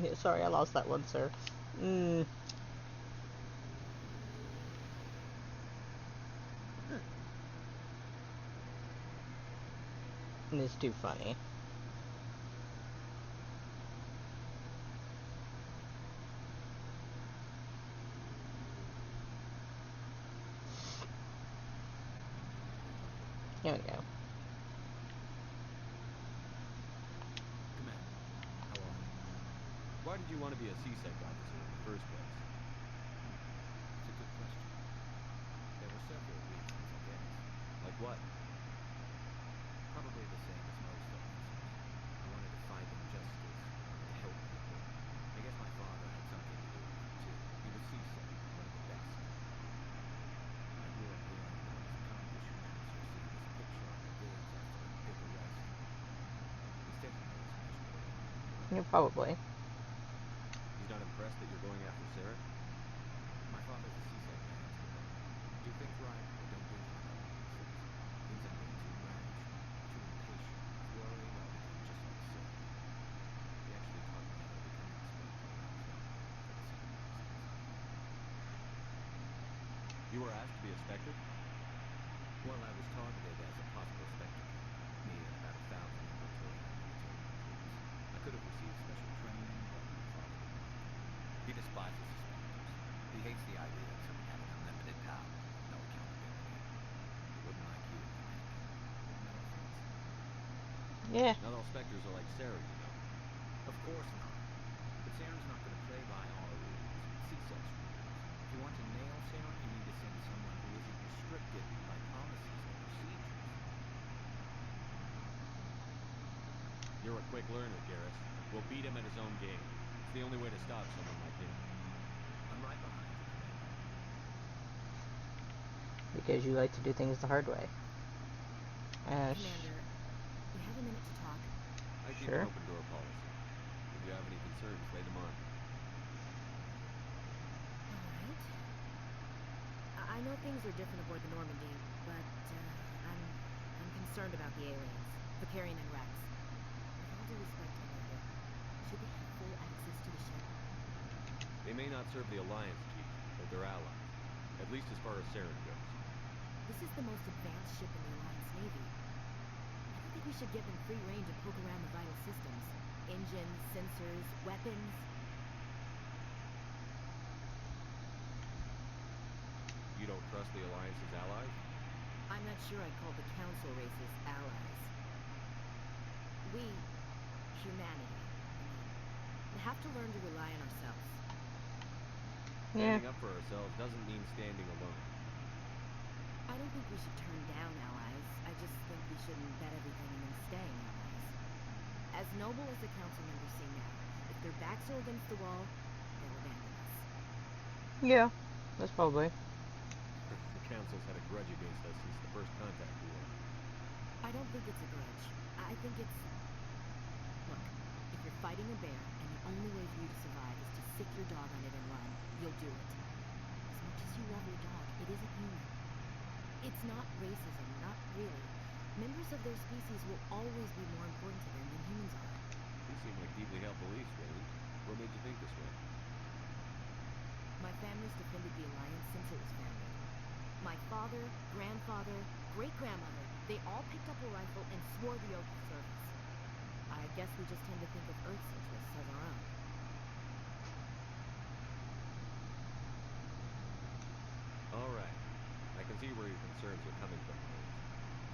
Yeah, sorry, I lost that one, sir. It's too funny. Here we go. Commander, how are you? Why did you want to be a CSEC officer in the first place? It's a good question. There were several reasons, I guess. Like what? Probably the same as most officers. I wanted to fight injustice. I wanted to help people. I guess my father had something to do with it, too. He was CSEC, one of the best. I grew up hearing about his accomplishments or seeing his picture on the goods after a big arrest. He's taking those measures. Yeah, probably. He's not impressed that you're going after Sarah? My father's a CSEC man, too. Do things right or don't do them at all, he says. Means I'm being too rash, too impatient, worried I'll become just like Sarah. He actually taught me how to become an inspector when I was younger, for the same reasons. You were asked to be a spectre? Well, I was targeted as a possible spectre candidate, me and about 1,000 inventory and military recruits. I could have received special training, but my father didn't like it. He despises the specters. He hates the idea of someone having unlimited power, no accountability. He wouldn't like you, Commander. No offense. Yeah. Not all specters are like Sarah, you know. Of course not. But Sarah's not going to play by our rules, CSEC's rules. If you want to nail Sarah, you need to send someone who isn't restricted by policies and procedures. You're a quick learner, Garrus. We'll beat him at his own game. It's the only way to stop someone like him. I'm right behind you, Commander. Because you like to do things the hard way. Commander, you have a minute to talk? I keep Sure. an open door policy. If you have any concerns, lay them on me. Alright. I know things are different aboard the Normandy, but I'm concerned about the aliens, Vicarian and Rex. With all due respect, Commander, should they have full access to the ship? They may not serve the Alliance, Chief, but they're allies. At least as far as Saren goes. This is the most advanced ship in the Alliance Navy. I don't think we should give them free rein to poke around the vital systems. Engines, sensors, weapons. You don't trust the Alliance's allies? I'm not sure I'd call the Council races allies. We, humanity, have to learn to rely on ourselves. Yeah. Standing up for ourselves doesn't mean standing alone. I don't think we should turn down allies. I just think we shouldn't bet everything and then staying allies. As noble as the council members seem now, if their backs are against the wall, they'll abandon us. Yeah. That's probably. The Council's had a grudge against us since the first contact war. I don't think it's a grudge. I think it's... Look, if you're fighting a bear and the only way for you to survive is to sick your dog on it and run, you'll do it. As much as you love your dog, it isn't human. It's not racism, not really. Members of their species will always be more important to them than humans are. These seem like deeply held beliefs, Raven. What made you think this way? My family's defended the Alliance since it was founded. My father, grandfather, great-grandmother, they all picked up a rifle and swore the oath of service. I guess we just tend to think of Earth's interests as our own. All right. I can see where your concerns are coming from, Rose.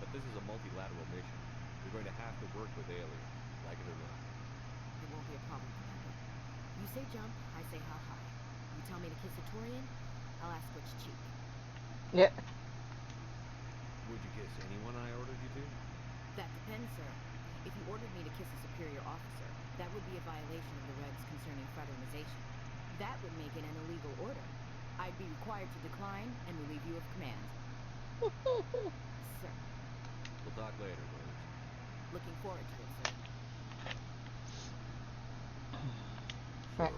But this is a multilateral mission. You're going to have to work with aliens, like it or not. It won't be a problem, Commander. You say jump, I say how high. You tell me to kiss a Torian, I'll ask which cheek. Yeah. Would you kiss anyone I ordered you to? That depends, sir. If you ordered me to kiss a superior officer, that would be a violation of the regs concerning fraternization. That would make it an illegal order. I'd be required to decline and relieve you of command. Sir. We'll talk later, Rose. Looking forward to it, sir. So, Right.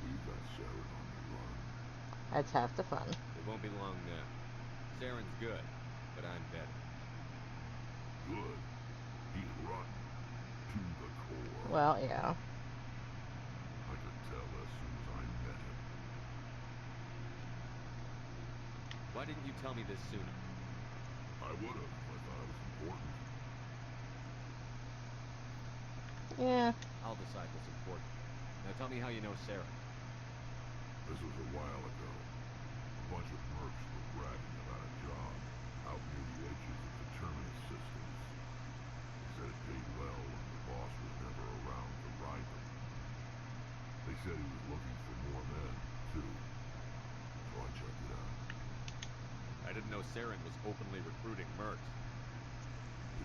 we've got Saren on the run. That's half the fun. It won't be long now. Saren's good, but I'm better. Good. He's rotten. To the core. Well, yeah. I could tell as soon as I met him. Why didn't you tell me this sooner? I would have if I thought it was important. Yeah. I'll decide what's important. Now tell me how you know Sarah. This was a while ago. A bunch of mercs were bragging about a job out near the edges of the terminus systems. They said it paid well and the boss was never around to ride them. They said he was looking for more men, too. So I checked it out. I didn't know Saren was openly recruiting mercs.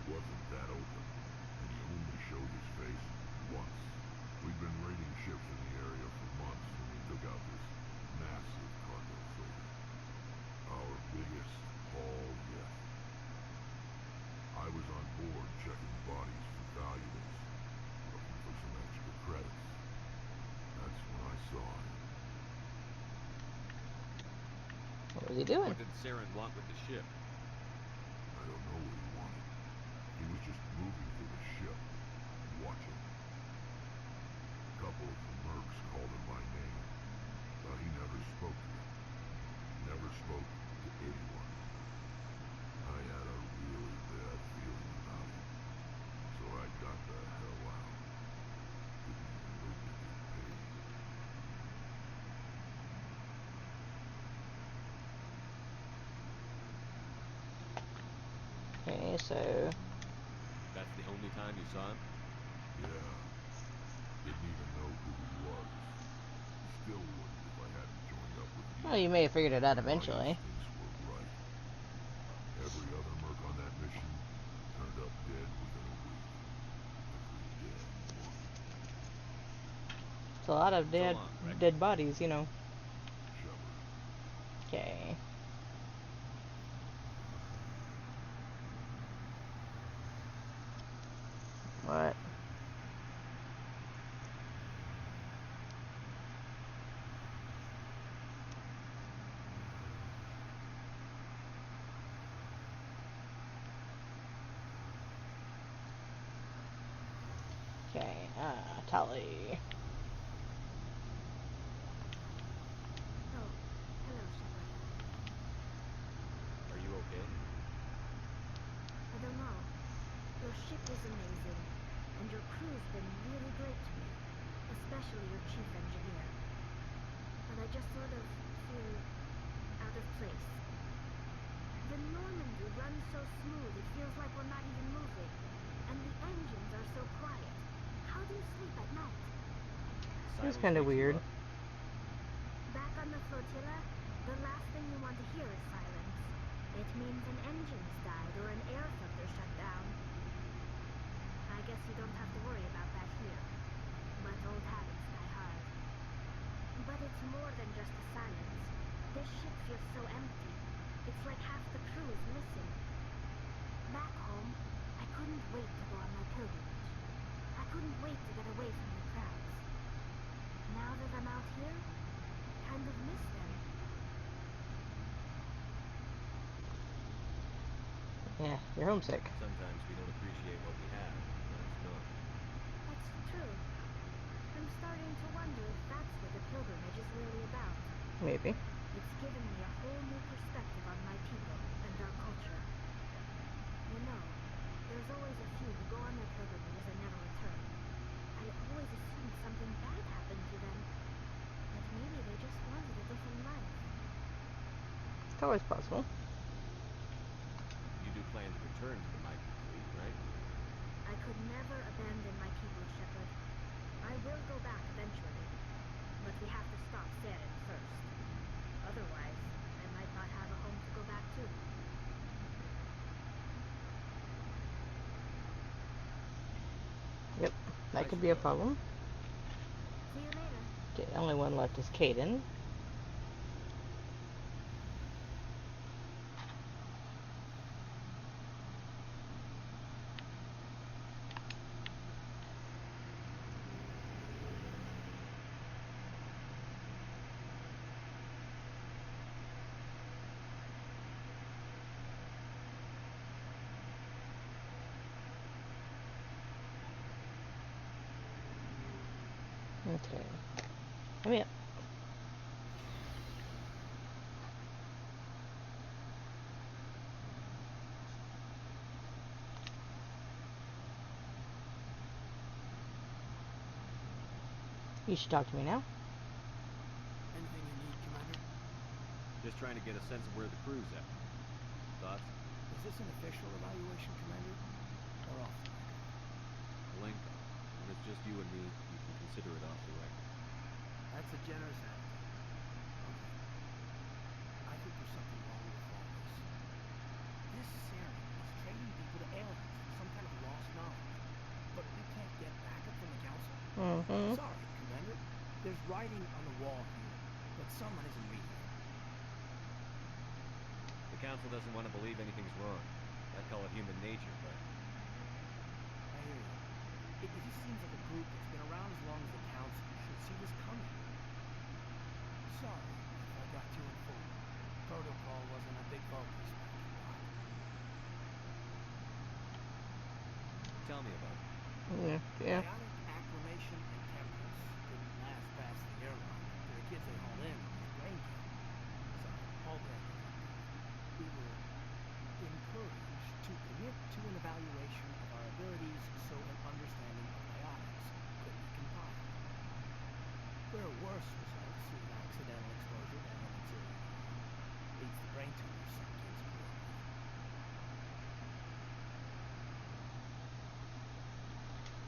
It wasn't that open, and he only showed his face once. We'd been raiding ships in the area for months when we took out this massive cargo freighter. Our biggest haul yet. I was on board checking bodies for valuables, looking for some extra credits. That's when I saw him. What was he doing? What did Saren want with the ship? I don't know what he wanted. He was just moving through the ship, watching. A couple of the mercs called him by name, but he never spoke to them. Never spoke to anyone. I had a really bad feeling about him, so I got the hell out. Didn't even wait to get paid. Okay, so... That's the only time you saw him? Yeah. Didn't even know who he was. Still wouldn't if I hadn't joined up with you. Well, you may have figured it out My eventually. instincts were right. Every other merc on that mission turned up dead within a week. Every damn one. It's a lot of So long, Rex. dead bodies, you know. Shepard. Okay. What? Okay, Tally. Oh, hello, Shepard. Are you okay? I don't know. Your ship is amazing, and your crew's been really great to me, especially your chief engineer. But I just sort of feel out of place. The Normandy runs so smooth it feels like we're not even moving, and the engines are so quiet. How do you sleep at night? That's Silence kind of wakes you weird. up. Back on the flotilla, the last thing you want to hear is silence. It means an engine's died or an air filter shut down. I guess you don't have to worry about that here. But old habits die hard. But it's more than just the silence. This ship feels so empty. It's like half the crew is missing. Back home, I couldn't wait to go on my pilgrimage. I couldn't wait to get away from the crowds. Now that I'm out here, I kind of miss them. Yeah, you're homesick. Sometimes we don't appreciate what we have until it's gone. That's true. I'm starting to wonder if that's what the pilgrimage is really about. Maybe. It's given me a whole new perspective on my people and our culture. You know, there's always a few who go on their pilgrimages and never return. I always assumed something bad happened to them. But maybe they just wanted a different life. It's always possible. You do plan to return to the migrant fleet, right? I could never abandon my people, Shepard. I will go back eventually. But we have to stop Saren first. Otherwise, I might not have a home to go back to. Yep, that I could should be a go. problem. See you later. Okay, the only one left is Caden. Okay. Come here. You should talk to me now. Anything you need, Commander? Just trying to get a sense of where the crew's at. Thoughts? Is this an official evaluation, Commander? Or off the record? Malenko. When it's just you and me, you can consider it off the record. That's a generous attitude. Okay. I think there's something wrong with all this. This serum is training people to aliens for some kind of lost knowledge. But we can't get backup from the Council? Mm-hmm. Sorry, Commander. There's writing on the wall here, but someone isn't reading it. The Council doesn't want to believe anything's wrong. I'd call it human nature, but... I hear you. It just seems like a group that's been around as long as the Council should see this coming. Sorry if I got too informed. Protocol wasn't a big focus back in Doc. Tell me about it. Yeah. Bionic acclimation and temperance didn't last past the airlock after the kids they hauled in on his brain camp. Sorry, hauled in. We were encouraged to commit to an evaluation of our abilities so an understanding of biotics could be compiled. There are worse results through accidental exposure to elements of leads to brain tumors some kids grew up with.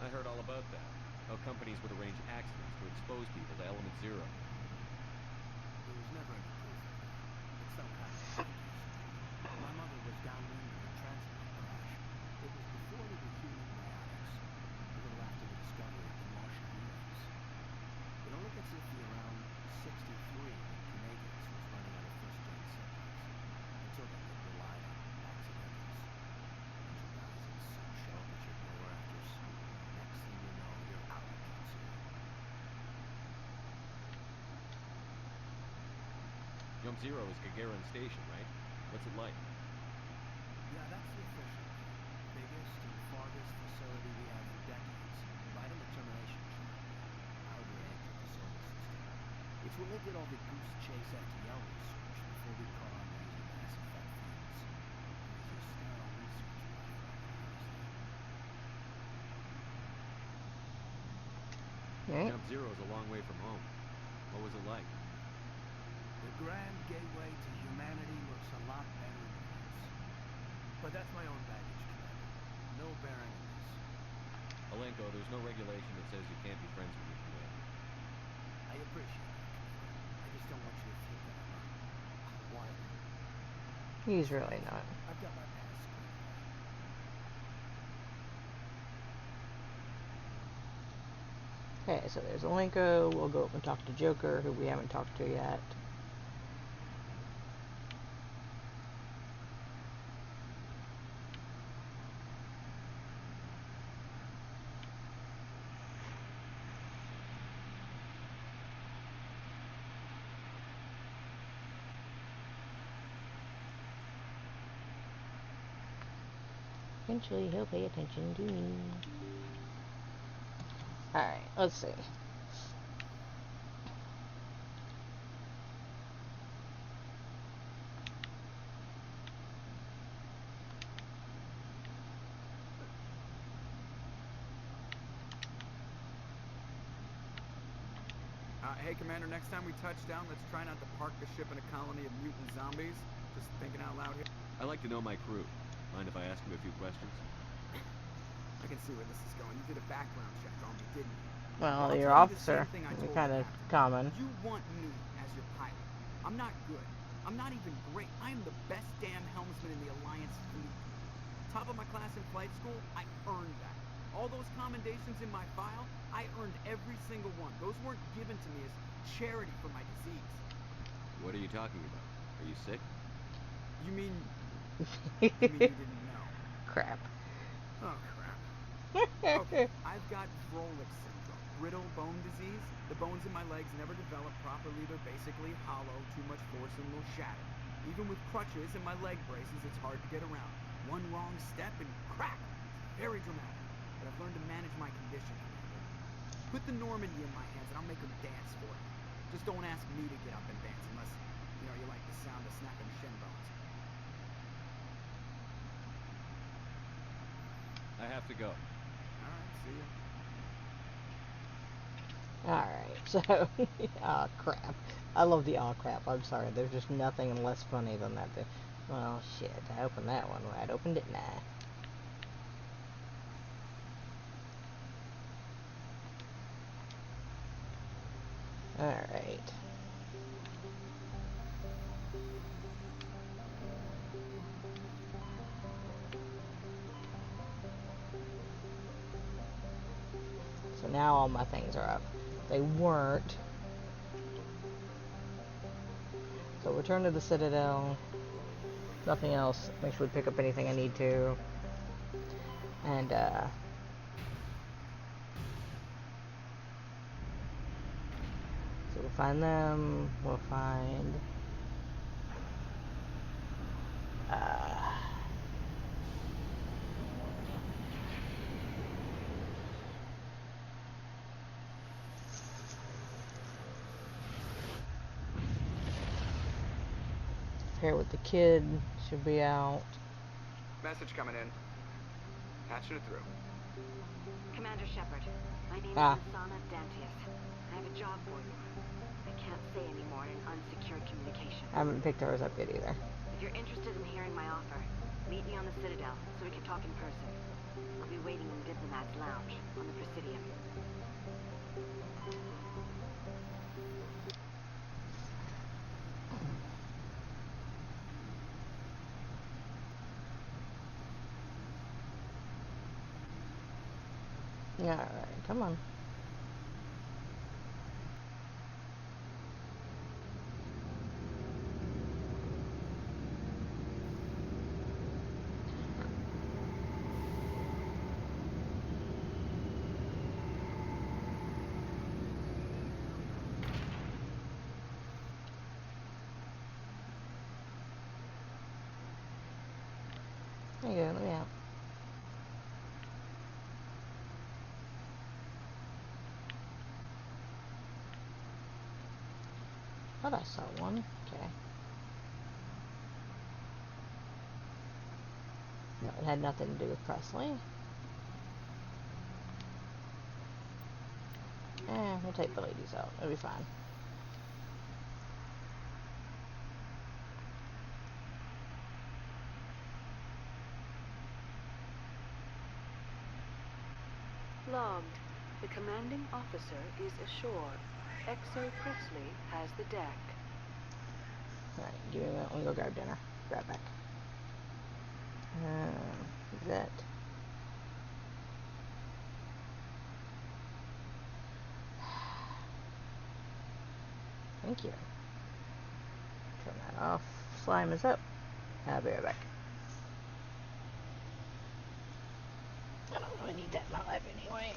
I heard all about that. How companies would arrange accidents to expose people to element zero. There was never any proof of that. It somehow happened. My mother was downwind of a transport crash. It was before there were human biotics, a little after the discovery of the Martian relays. It only gets iffy around 63 when Canadians was running out of first-gen subjects. Until then, they relied on accidentals. Bunch of guys in suits show up at your door after school. Next thing you know, you're out of Jump Zero is Gagarin Station, right? What's it like? Yeah, that's the official. Biggest and farthest facility we have for decades. Right on the termination chart. Outer edge of the solar system. It's where they did all the goose chase FTL research before we caught on to using mass effect fields. It was a sterile research platform. Right. Jump Zero is a long way from home. What was it like? The grand gateway to humanity looks a lot better than this. But that's my own baggage, Commander. No bearing in this. Malenko, there's no regulation that says you can't be friends with your commander. I appreciate that, Commander. I just don't want you to think that I'm a whiner. He's really not. I've got my past squared away. Okay, so there's Alenko. We'll go up and talk to Joker, who we haven't talked to yet. Eventually, he'll pay attention to me. Alright, let's see. Hey, Commander, next time we touch down, let's try not to park the ship in a colony of mutant zombies. Just thinking out loud here. I like to know my crew. Mind if I ask you a few questions? I can see where this is going. You did a background check on me, didn't you? Well, I'll your tell you the officer. same thing I told Kind the of captain. common. You want me as your pilot. I'm not good. I'm not even great. I am the best damn helmsman in the Alliance fleet. Top of my class in flight school, I earned that. All those commendations in my file, I earned every single one. Those weren't given to me as charity for my disease. What are you talking about? Are you sick? You mean you didn't know? Crap. Oh, crap. Okay, I've got Vrolik syndrome, brittle bone disease. The bones in my legs never develop properly. They're basically hollow, too much force and they'll shatter. Even with crutches and my leg braces, it's hard to get around. One wrong step and crack. It's very dramatic. But I've learned to manage my condition, Commander. Put the Normandy in my hands and I'll make them dance for you. Just don't ask me to get up and dance unless, you like the sound of snapping shin bones. I have to go. Alright, see ya. Alright, so, aw, crap. I love the aw crap, I'm sorry, there's just nothing less funny than that. Well, shit, I opened that one wide open, didn't I? Alright. So now all my things are up. They weren't. So return to the Citadel. Nothing else. Make sure we pick up anything I need to. And, so we'll find them. We'll find... Here with the kid should be out. Message coming in. Patching it through. Commander Shepard, my name is Asana Dantius. I have a job for you. I can't say any more in unsecured communication. I haven't picked ours up yet either. If you're interested in hearing my offer, meet me on the Citadel so we can talk in person. I'll be waiting in Diplomat's Lounge on the Presidium. Alright, come on. There you go, let me out. Thought I saw one. Okay. No, it had nothing to do with Presley. We'll take the ladies out. It'll be fine. Logged. The commanding officer is ashore. XO Presley has the deck. Alright, give me a minute. Let me go grab dinner. Grab back. Is that... Thank you. Turn that off. Slime is up. I'll be right back. I don't really need that in my life anyway.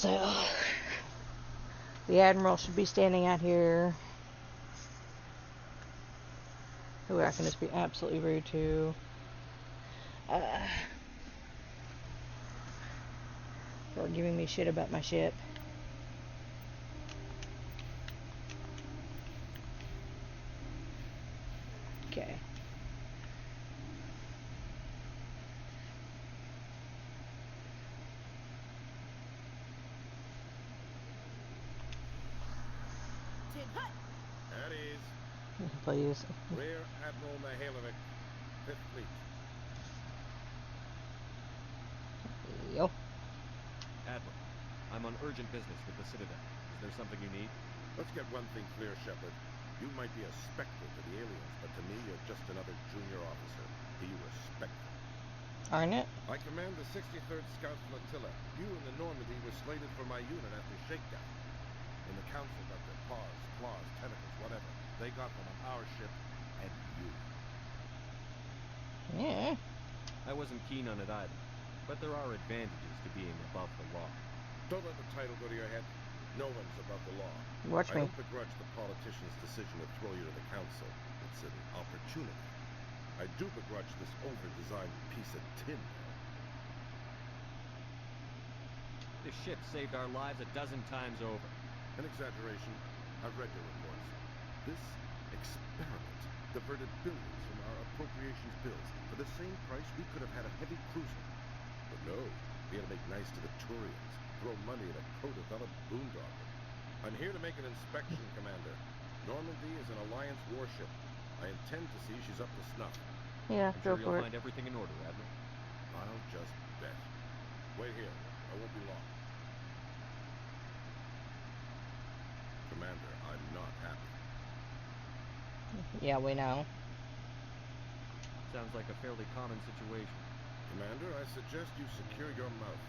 So, the Admiral should be standing out here, who I can just be absolutely rude to. For giving me shit about my ship. Okay. At ease. Please. Rear Admiral Mihailovic, 5th Fleet. Yo. Admiral, I'm on urgent business with the Citadel. Is there something you need? Let's get one thing clear, Shepard. You might be a specter to the aliens, but to me, you're just another junior officer. Be respectful. Aren't it? I command the 63rd Scout Flotilla. You and the Normandy were slated for my unit after shakedown. When the Council got their paws, claws, tentacles, whatever, they got them on our ship and you. Yeah. I wasn't keen on it either, but there are advantages to being above the law. Don't let the title go to your head. No one's above the law. Watch me. I don't begrudge the politician's decision to throw you to the Council. It's an opportunity. I do begrudge this over-designed piece of tin. This ship saved our lives a dozen times over. An exaggeration. I've read your reports. This experiment diverted billions from our appropriations bills. For the same price, we could have had a heavy cruiser. But no, we had to make nice to the Turians, throw money at a co-developed boondoggle. I'm here to make an inspection, Commander. Normandy is an Alliance warship. I intend to see she's up to snuff. Yeah, I'm go sure for you'll it. find everything in order, Admiral. I'll just bet. Wait here. I won't be long. Commander, I'm not happy. Yeah, we know. Sounds like a fairly common situation. Commander, I suggest you secure your mouth.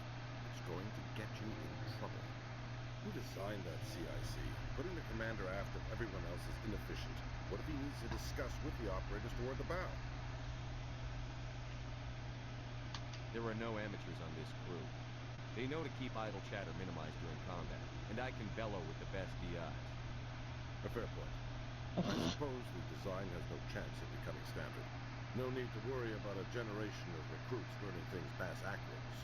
It's going to get you in trouble. Who designed that CIC? Putting the commander aft of everyone else is inefficient. What if he needs to discuss with the operators toward the bow? There are no amateurs on this crew. They know to keep idle chatter minimized during combat, and I can bellow with the best DIs. A fair point. I suppose the design has no chance of becoming standard. No need to worry about a generation of recruits learning things bass backwards.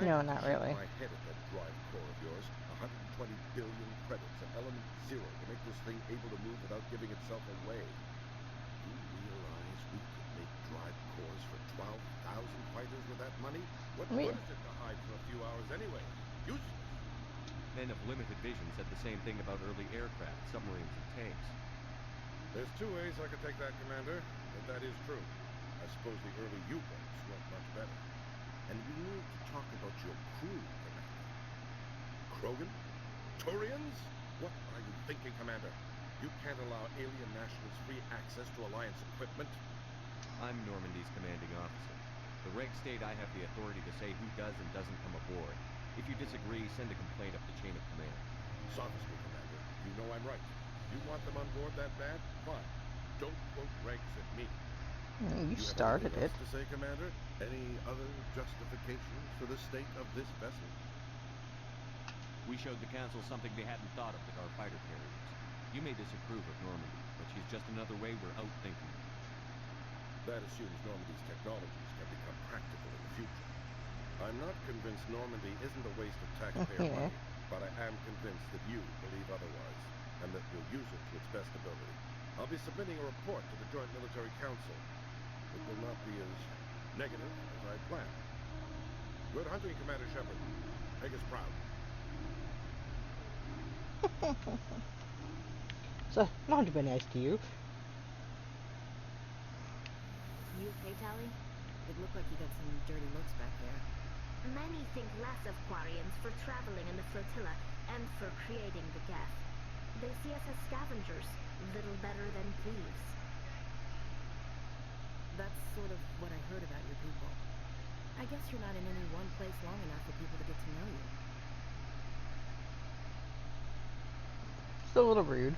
No, not really. My head at that drive core of yours. 120 billion credits at element 0 to make this thing able to move without giving itself away. You realize we could make drive cores for 12,000 fighters with that money? What good is it to hide for a few hours anyway? Useless. Men of limited vision said the same thing about early aircraft, submarines, and tanks. There's two ways I could take that, Commander, but that is true. I suppose the early U-boats weren't much better. And we need to talk about your crew, Commander. Krogan? Turians? What are you thinking, Commander? You can't allow alien nationals free access to Alliance equipment. I'm Normandy's commanding officer. The regs state I have the authority to say who does and doesn't come aboard. If you disagree, send a complaint up the chain of command. Sophistry, Commander. You know I'm right. You want them on board that bad? Fine. Don't quote regs at me. You started it. To say, Commander, any other justifications for the state of this vessel? We showed the Council something they hadn't thought of with our fighter carriers. You may disapprove of Normandy, but she's just another way we're outthinking her. That assumes Normandy's technologies can become practical in the future. I'm not convinced Normandy isn't a waste of taxpayer money, but I am convinced that you believe otherwise, and that you'll use it to its best ability. I'll be submitting a report to the Joint Military Council. It will not be as negative as I planned. Good hunting, Commander Shepard. Make us proud. So, not to be nice to you. You okay, Tally? It looked like you got some dirty looks back there. Many think less of Quarians for traveling in the flotilla and for creating the geth. They see us as scavengers, little better than thieves. That's sort of what I heard about your people. I guess you're not in any one place long enough for people to get to know you. It's a little rude.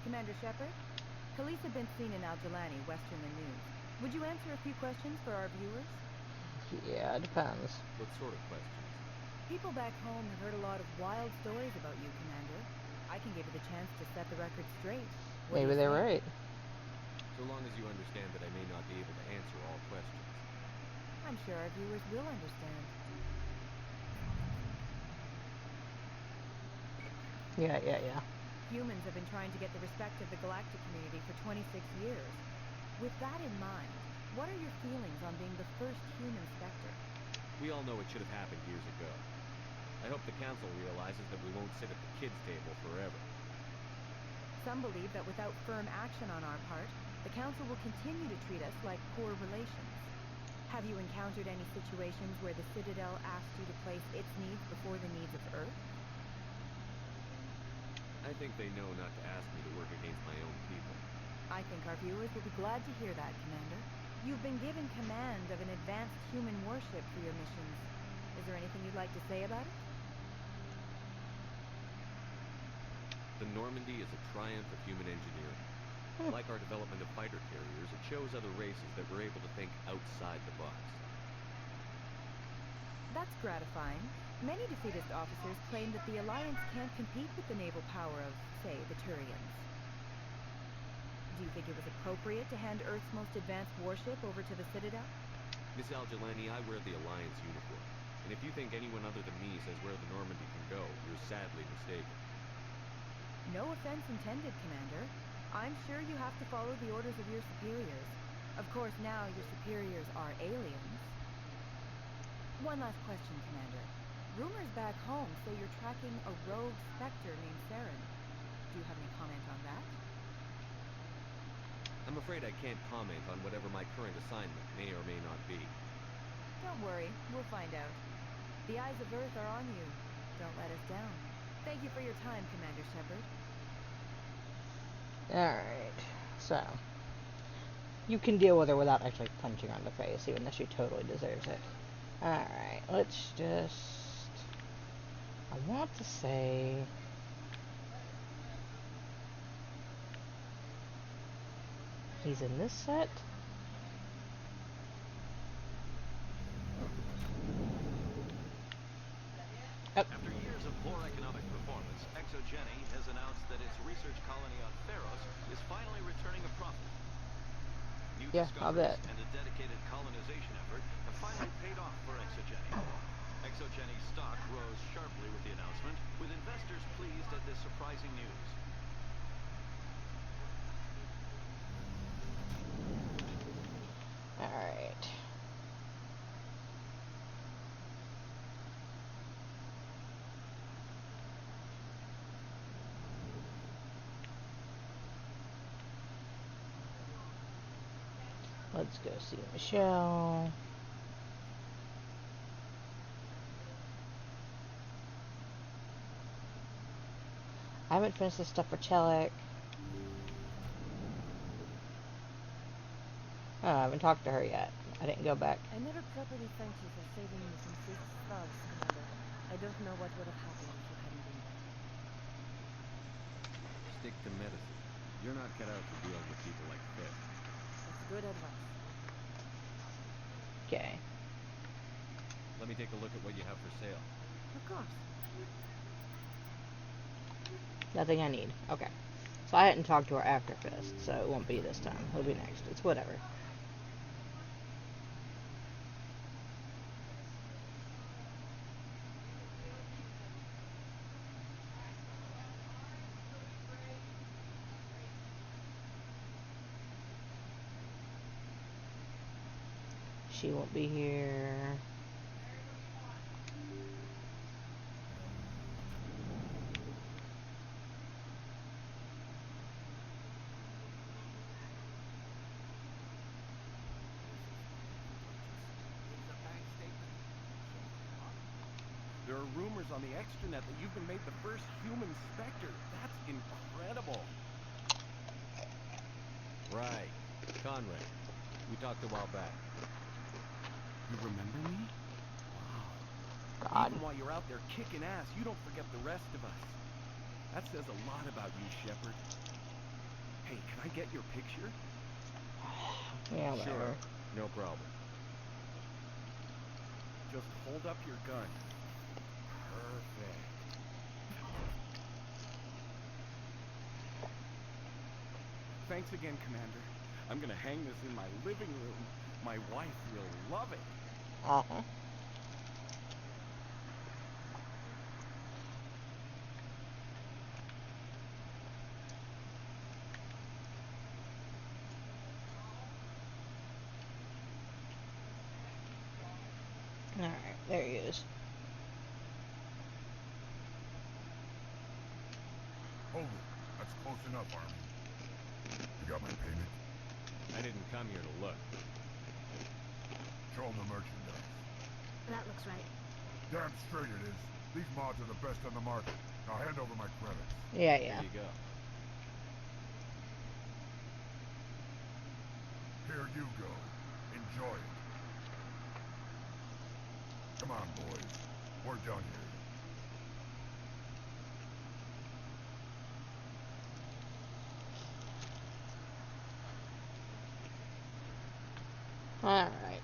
Commander Shepard? Khaleesa Benzine and Al-Jalani, Western the News. Would you answer a few questions for our viewers? Yeah, it depends. What sort of questions? People back home have heard a lot of wild stories about you, Commander. I can give you the chance to set the record straight. What do Maybe you they're say? right. So long as you understand that I may not be able to answer all questions. I'm sure our viewers will understand. Yeah. Humans have been trying to get the respect of the galactic community for 26 years. With that in mind, what are your feelings on being the first human Spectre? We all know it should have happened years ago. I hope the Council realizes that we won't sit at the kids' table forever. Some believe that without firm action on our part, the Council will continue to treat us like poor relations. Have you encountered any situations where the Citadel asked you to place its needs before the needs of Earth? I think they know not to ask me to work against my own people. I think our viewers will be glad to hear that, Commander. You've been given command of an advanced human warship for your missions. Is there anything you'd like to say about it? The Normandy is a triumph of human engineering. Like our development of fighter carriers, it shows other races that we're able to think outside the box. That's gratifying. Many defeatist officers claim that the Alliance can't compete with the naval power of, say, the Turians. Do you think it was appropriate to hand Earth's most advanced warship over to the Citadel? Miss Al-Jalani, I wear the Alliance uniform. And if you think anyone other than me says where the Normandy can go, you're sadly mistaken. No offense intended, Commander. I'm sure you have to follow the orders of your superiors. Of course, now your superiors are aliens. One last question, Commander. Rumors back home say you're tracking a rogue Spectre named Saren. Do you have any comment on that? I'm afraid I can't comment on whatever my current assignment may or may not be. Don't worry, we'll find out. The eyes of Earth are on you. Don't let us down. Thank you for your time, Commander Shepard. Alright, so. You can deal with her without actually punching her in the face, even though she totally deserves it. Alright, let's just... I want to say... He's in this set? Oh. After years of poor economic performance, ExoGeni has announced that its research colony on Theros is finally returning a profit. New discoveries and a dedicated colonization effort have finally paid off for ExoGeni. ExoGeni's stock rose sharply with the announcement, with investors pleased at this surprising news. Alright. Let's go see Michelle. I haven't finished the stuff for Chelik. Oh, I haven't talked to her yet. I didn't go back. I never properly thanked you for saving me from Fisk's thugs, Commander. I don't know what would have happened if you hadn't been there. Stick to medicine. You're not cut out for dealing with people like Fisk. That's good advice. Okay. Let me take a look at what you have for sale. Of course. Nothing I need. Okay. So I hadn't talked to her after Fist, so it won't be this time. It'll be next. It's whatever. She won't be here. There are rumors on the extranet that you've been made the first human Spectre. That's incredible. Right. Conrad. We talked a while back. You remember me? Wow. God. Even while you're out there kicking ass, you don't forget the rest of us. That says a lot about you, Shepard. Hey, can I get your picture? Yeah, Sure, whatever. no problem. Just hold up your gun. Perfect. Thanks again, Commander. I'm gonna hang this in my living room. My wife will love it. Uh-huh. Alright, there he is. Hold it. That's close enough, Army. You got my payment? I didn't come here to look. Show 'em the merchandise. That looks right. Damn straight it is. These mods are the best on the market. Now hand over my credits. Yeah, Here you go. Here you go. Enjoy it. Come on, boys. We're done here. Alright.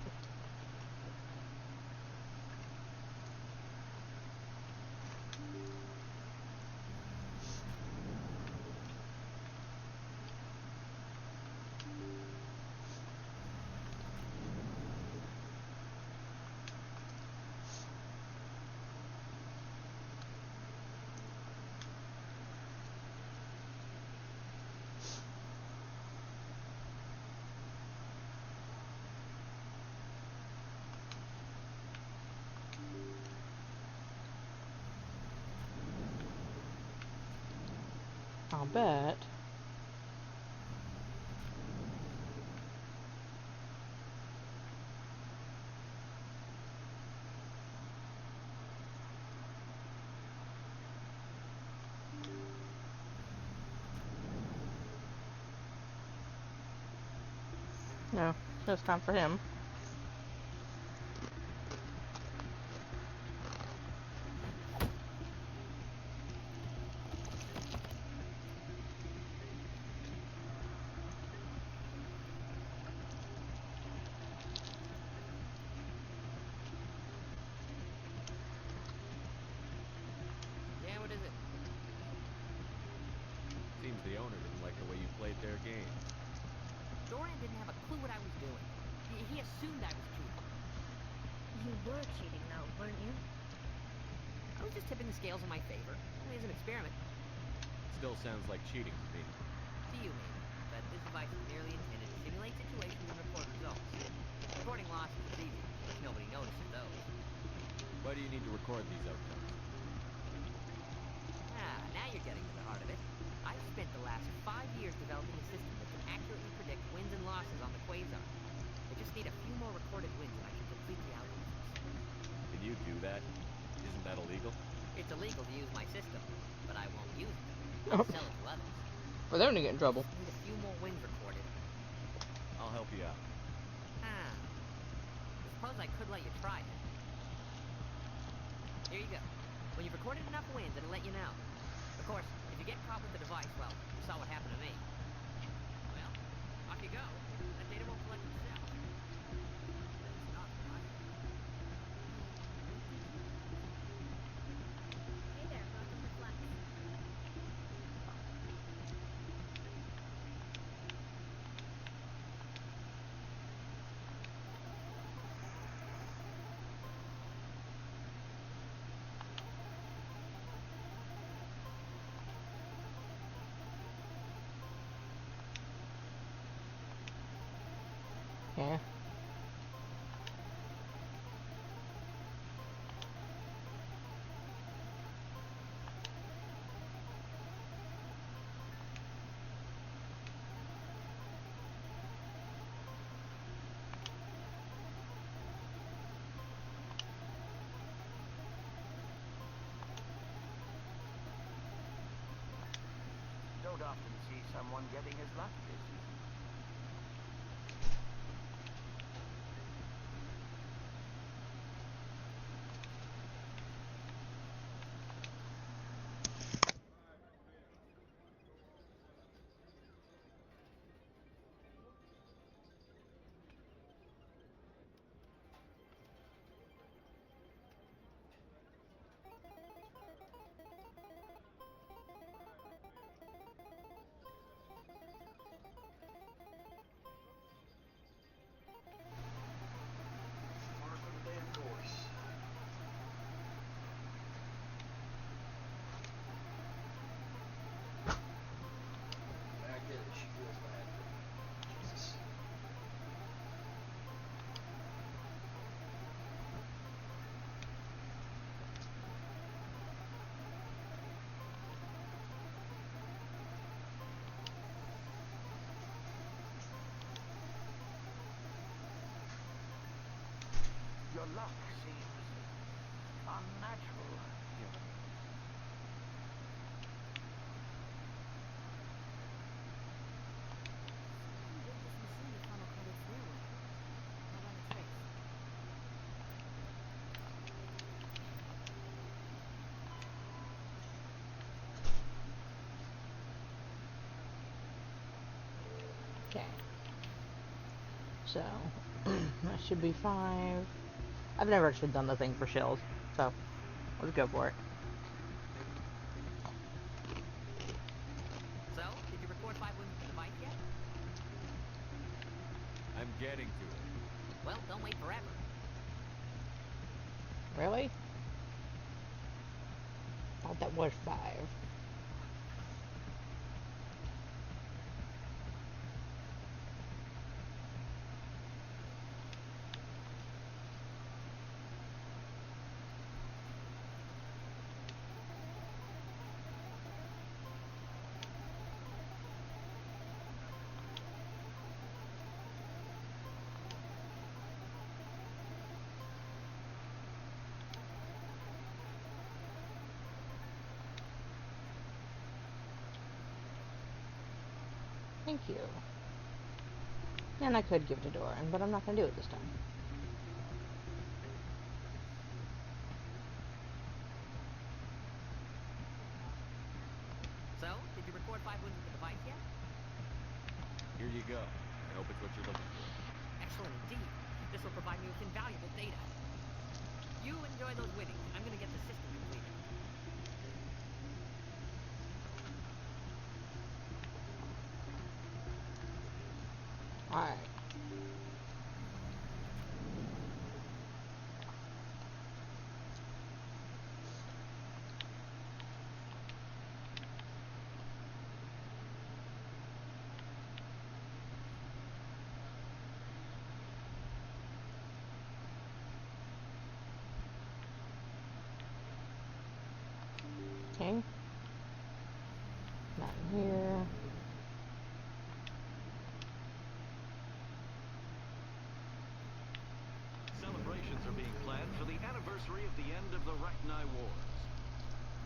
I'll bet. No, so it's time for him. Yeah, what is it? Seems the owner didn't like the way you played their game. Dorian didn't have a clue what I was doing. He assumed I was cheating. You were cheating, though, weren't you? I was just tipping the scales in my favor. Only as an experiment. Still sounds like cheating to me. To you, maybe. But this device is merely intended to simulate situations and record results. Recording losses is easy, because nobody notices those. Why do you need to record these outcomes? Now you're getting to the heart of it. I've spent the last 5 years developing a system that can accurately predict wins and losses on the quasar. I just need a few more recorded wins and I can complete the algorithms. Can you do that? Isn't that illegal? It's illegal to use my system, but I won't use it. I'll sell it to others. For them to get in trouble. Just need a few more wins recorded. I'll help you out. I suppose I could let you try it. Here you go. When you've recorded enough wins, it'll let you know. Of course, if you get caught with the device, well, you saw what happened to me. Well, off you go. That data won't collect itself. It's not right. Hey there, welcome to Flex. Yeah. Don't often see someone getting as lucky as you. luck seems unnatural. Yeah. Someone rigged this machine to funnel credits their way. I'll run a trace. Okay. So, that should be 5. I've never actually done the thing for shells, so let's go for it. So, did you record 5 wins with the device yet? I'm getting to it. Well, don't wait forever. Really? Thought that was 5. Thank you. And I could give it to Doran, but I'm not going to do it this time. So, did you record 5 wins with the device yet? Here you go. I hope it's what you're looking for. Excellent indeed. This will provide me with invaluable data. You enjoy those winnings. I'm going to get the system completed. Alright. Okay. Not in here. Celebrations are being planned for the anniversary of the end of the Rachni Wars.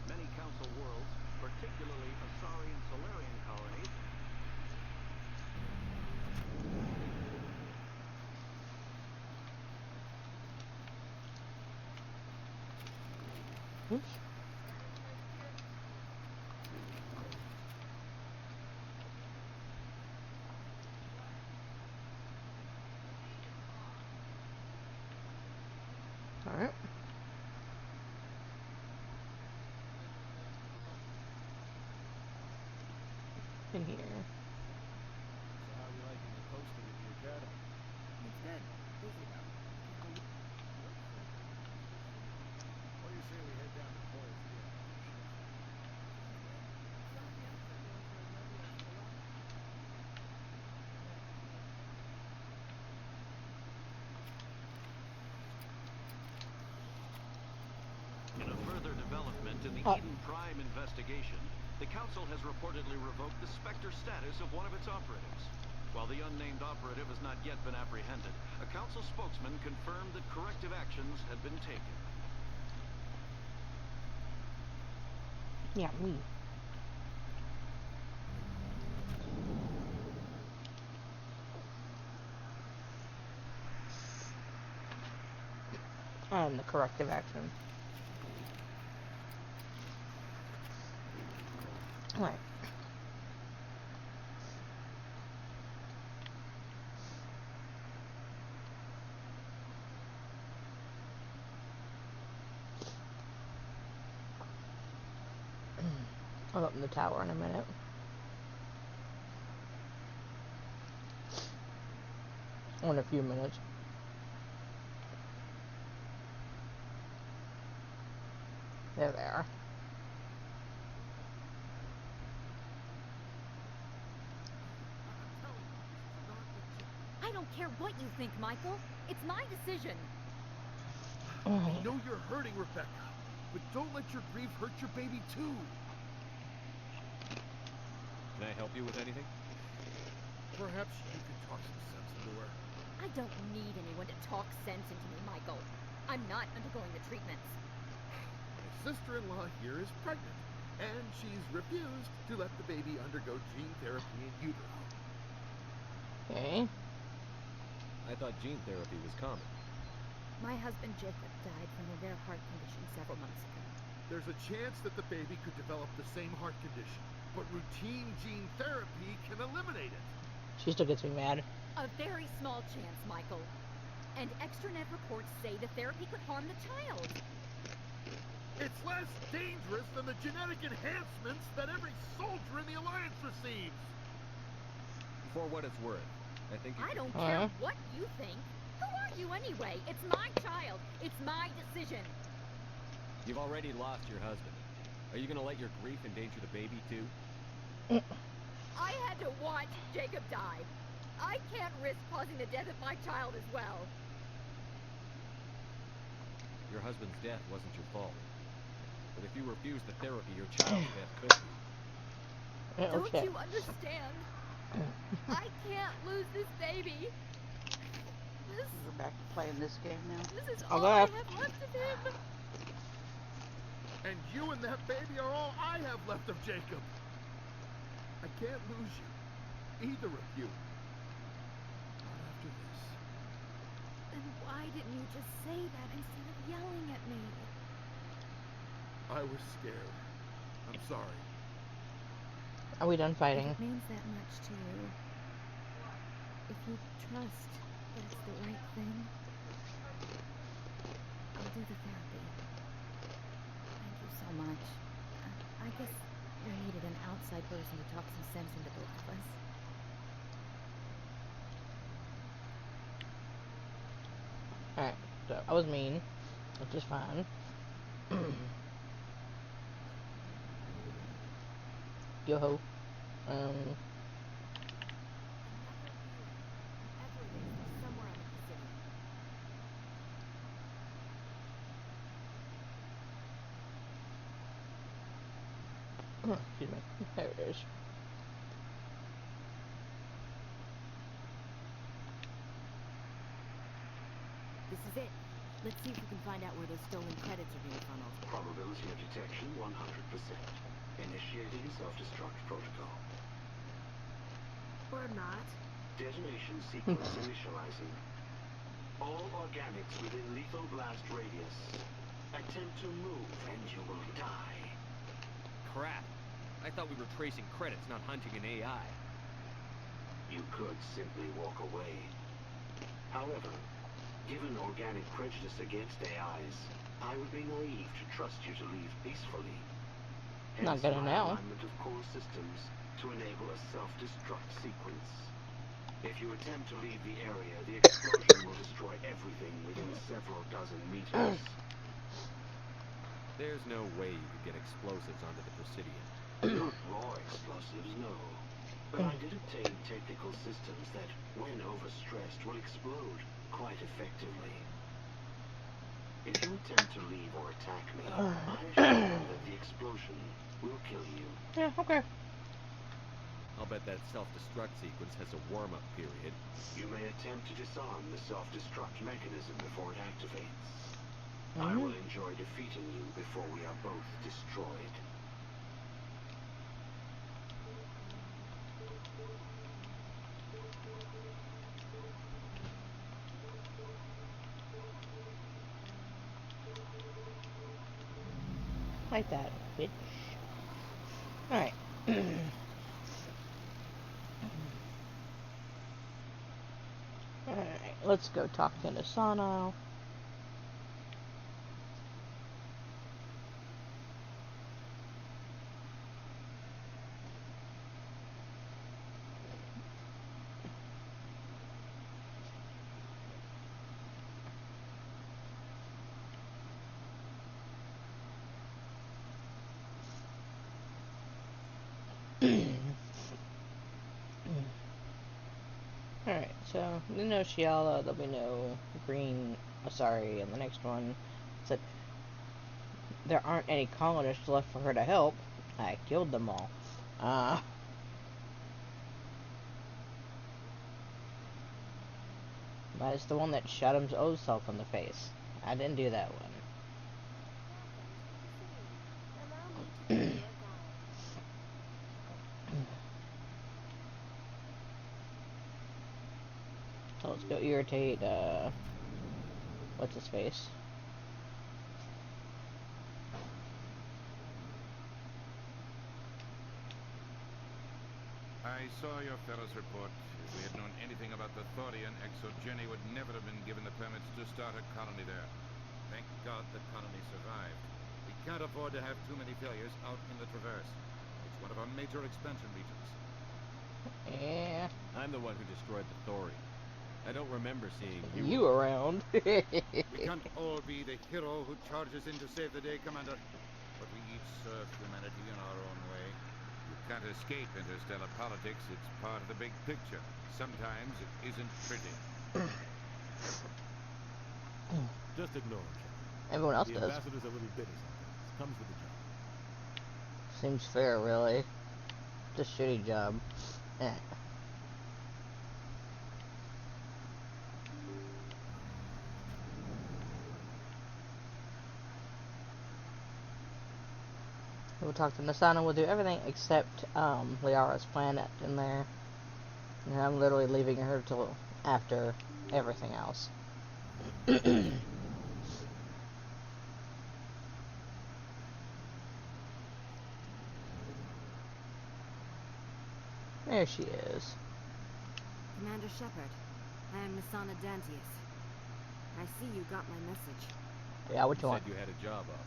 Many council worlds, particularly Asari and Solarian colonies, Oops. Alright. In here. So how are you liking the posting of the academy? It's good. Busy though. What do you say we head down to Coyle's Gate? in a further development in the Eden Prime investigation, the Council has reportedly revoked the Spectre status of one of its operatives. While the unnamed operative has not yet been apprehended, a Council spokesman confirmed that corrective actions had been taken. Yeah, me. And the corrective action. Alright. I'll open the tower in a minute. Or in a few minutes. There they are. I don't care what you think, Michael. It's my decision. I know you're hurting, Rebecca, but don't let your grief hurt your baby too. Can I help you with anything? Perhaps you could talk some sense into her. I don't need anyone to talk sense into me, Michael. I'm not undergoing the treatments. My sister-in-law here is pregnant, and she's refused to let the baby undergo gene therapy in utero. Okay. I thought gene therapy was common. My husband Jacob died from a rare heart condition several months ago. There's a chance that the baby could develop the same heart condition, but routine gene therapy can eliminate it. She still gets me mad. A very small chance, Michael. And extranet reports say the therapy could harm the child. It's less dangerous than the genetic enhancements that every soldier in the Alliance receives. For what it's worth, I think I don't care what you think. Who are you anyway? It's my child. It's my decision. You've already lost your husband. Are you gonna let your grief endanger the baby too? I had to watch Jacob die. I can't risk causing the death of my child as well. Your husband's death wasn't your fault. But if you refuse the therapy, your child's death could be. Don't you understand? I can't lose this baby. We're back to playing this game now. This is all I have left of him. And you and that baby are all I have left of Jacob. I can't lose you. Either of you. Not after this. Then why didn't you just say that instead of yelling at me? I was scared. I'm sorry. Are we done fighting? If it means that much to you, if you trust that it's the right thing, I'll do the therapy. Thank you so much. I guess we needed an outside person to talk some sense into both of us. Alright, so I was mean, which is fine. Yo-ho. Excuse me. There it is. This is it. Let's see if we can find out where those stolen credits are being funneled. Probability of detection 100%. Initiating self-destruct protocol. Or not. Detonation sequence initializing. All organics within lethal blast radius. Attempt to move and you will die. Crap. I thought we were tracing credits, not hunting an AI. You could simply walk away. However, given organic prejudice against AIs, I would be naive to trust you to leave peacefully. Not gonna know. Alignment of core systems to enable a self-destruct sequence. If you attempt to leave the area, the explosion will destroy everything within several dozen meters. There's no way you could get explosives onto the Presidium. Not raw explosives, no. But I did obtain technical systems that, when overstressed, will explode quite effectively. If you attempt to leave or attack me, I assure you that the explosion will kill you. Yeah, okay. I'll bet that self-destruct sequence has a warm-up period. You may attempt to disarm the self-destruct mechanism before it activates. I will enjoy defeating you before we are both destroyed. Like that, bitch. Alright. Alright, let's go talk to Nisano. Alright, so no Shiala, there'll be no green Asari in the next one. Said there aren't any colonists left for her to help. I killed them all. But it's the one that shot his own self in the face. I didn't do that one. Allow me to be your guide. So let's go irritate, what's his face? I saw your fellow's report. If we had known anything about the Thorian, Exogeny would never have been given the permits to start a colony there. Thank God the colony survived. We can't afford to have too many failures out in the Traverse. It's one of our major expansion regions. Yeah. I'm the one who destroyed the Thorian. I don't remember seeing you around. We can't all be the hero who charges in to save the day, Commander. But we each serve humanity in our own way. You can't escape interstellar politics. It's part of the big picture. Sometimes it isn't pretty. Just ignore him. Everyone else the does. ambassador's a little bitter sometimes. Comes with the job. Seems fair, really. It's a shitty job. Eh. We'll talk to Nasana. We'll do everything except Liara's planet in there. And I'm literally leaving her till after everything else. There she is. Commander Shepard, I am Nasana Dantius. I see you got my message. Yeah, what you want? You said you had a job offer.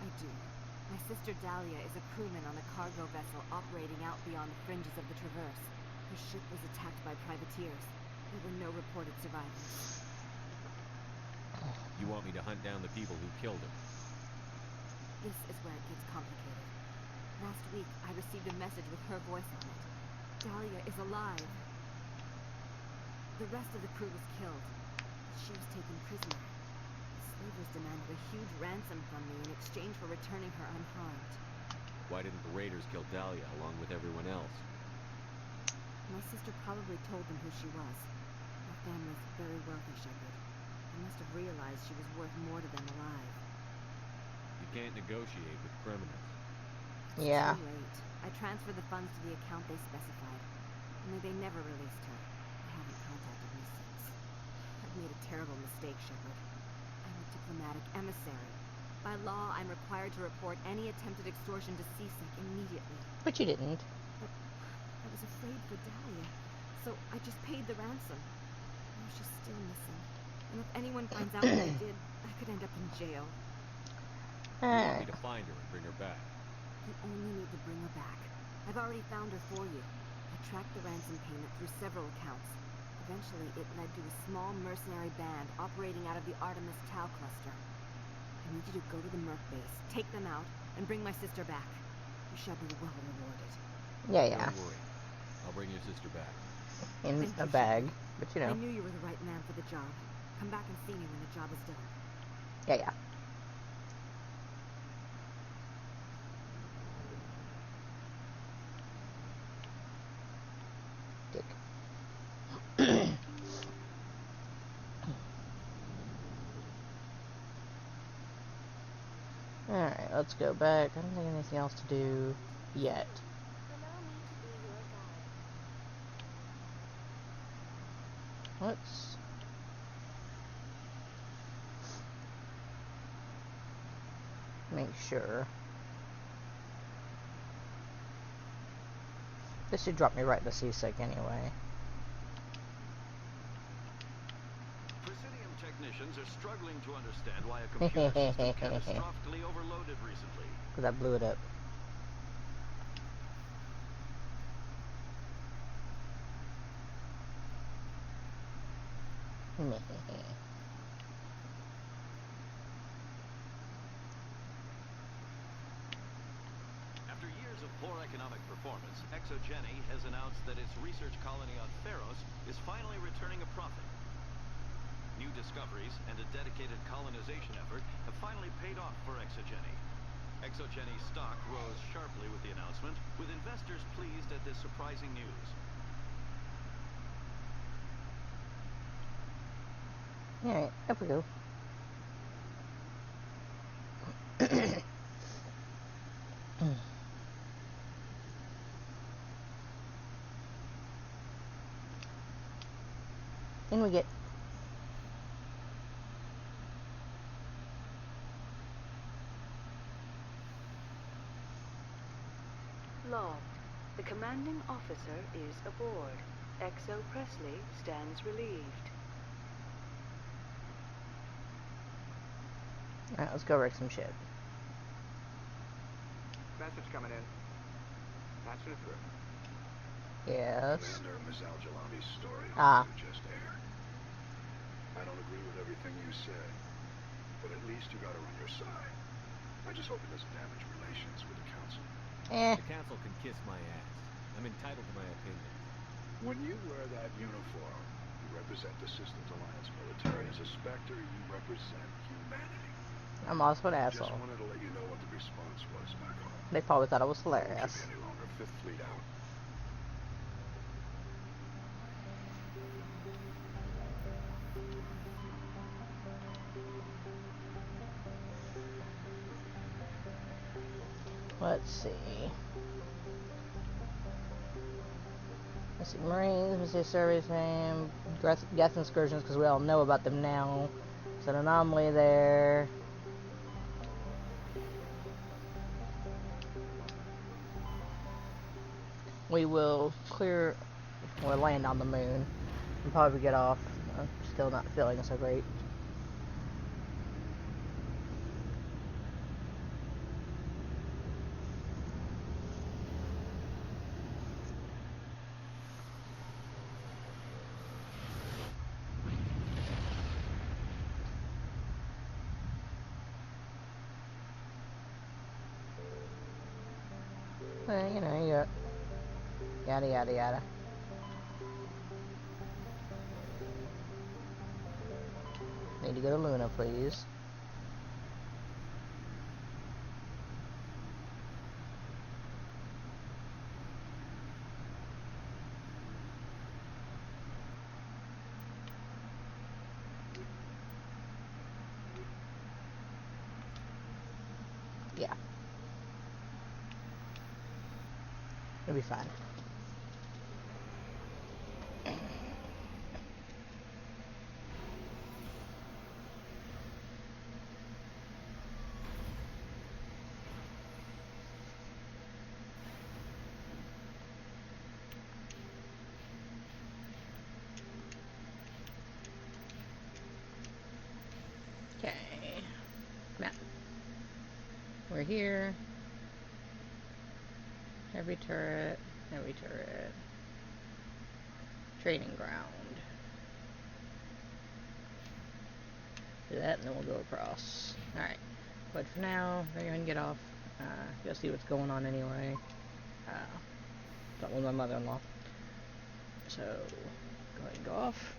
I do. My sister Dahlia is a crewman on a cargo vessel operating out beyond the fringes of the Traverse. Her ship was attacked by privateers. There were no reported survivors. You want me to hunt down the people who killed her? This is where it gets complicated. Last week, I received a message with her voice on it. Dahlia is alive. The rest of the crew was killed, but she was taken prisoner. The slavers demanded a huge ransom from me in exchange for returning her unharmed. Why didn't the raiders kill Dahlia along with everyone else? My sister probably told them who she was. My family's very wealthy, Shepard. They must have realized she was worth more to them alive. You can't negotiate with criminals. Yeah. Too late. I transferred the funds to the account they specified. Only they never released her. They haven't contacted me since. I've made a terrible mistake, Shepard. I'm a diplomatic emissary. By law, I'm required to report any attempted extortion to CSEC immediately. But you didn't. But I was afraid for Dahlia, so I just paid the ransom. Now she's still missing. And if anyone finds out what I did, I could end up in jail. You want me to find her and bring her back? You only need to bring her back. I've already found her for you. I tracked the ransom payment through several accounts. Eventually, it led to a small mercenary band operating out of the Artemis Tau cluster. I need you to go to the Merc base, take them out, and bring my sister back. You shall be well rewarded. Yeah. Don't worry. I'll bring your sister back. In a bag, but you know. I knew you were the right man for the job. Come back and see me when the job is done. Yeah. Dick. Alright, let's go back. I don't think anything else to do yet. Let's make sure. This should drop me right to CSEC anyway. Presidium technicians are struggling to understand why a computer system catastrophically overloaded recently. Because I blew it up. After years of poor economic performance, Exogeny has announced that its research colony on Pharos is finally returning a profit. New discoveries and a dedicated colonization effort have finally paid off for Exogeny. Exogeny's stock rose sharply with the announcement, with investors pleased at this surprising news. Alright, up we go. In we get. Logged. The commanding officer is aboard. XO Presley stands relieved. Alright, let's go wreck some shit. Message coming in. Patching it through. Yes. Commander, Ms. Al-Jalani's story you just aired. I don't agree with everything you said, but at least you got her on your side. I just hope it doesn't damage relations with the Council. The Council can kiss my ass. I'm entitled to my opinions. When you wear that uniform, you represent the Systems Alliance military. As a Spectre, you represent humanity. I'm also an Just asshole. wanted to let you know what the response was back home. They probably thought it was Won't hilarious. keep you any longer. Fifth Fleet out. Let's see. Let's see. Marines, let's see service name, gas excursions, because we all know about them now. There's an anomaly there. We will clear, or land on the moon, and probably get off. I'm still not feeling so great. You know, you got yada yada yada. Need to go to Luna, please. Yeah. It'll be fine. Okay. Map. We're here. Heavy turret. Heavy turret. Training ground. Do that and then we'll go across. Alright. But for now, we're going to get off. Go see what's going on anyway. Talk with my mother-in-law. So, go ahead and go off.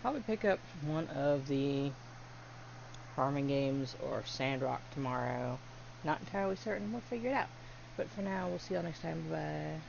Probably pick up one of the farming games or Sandrock tomorrow. Not entirely certain. We'll figure it out. But for now, we'll see y'all next time. Bye.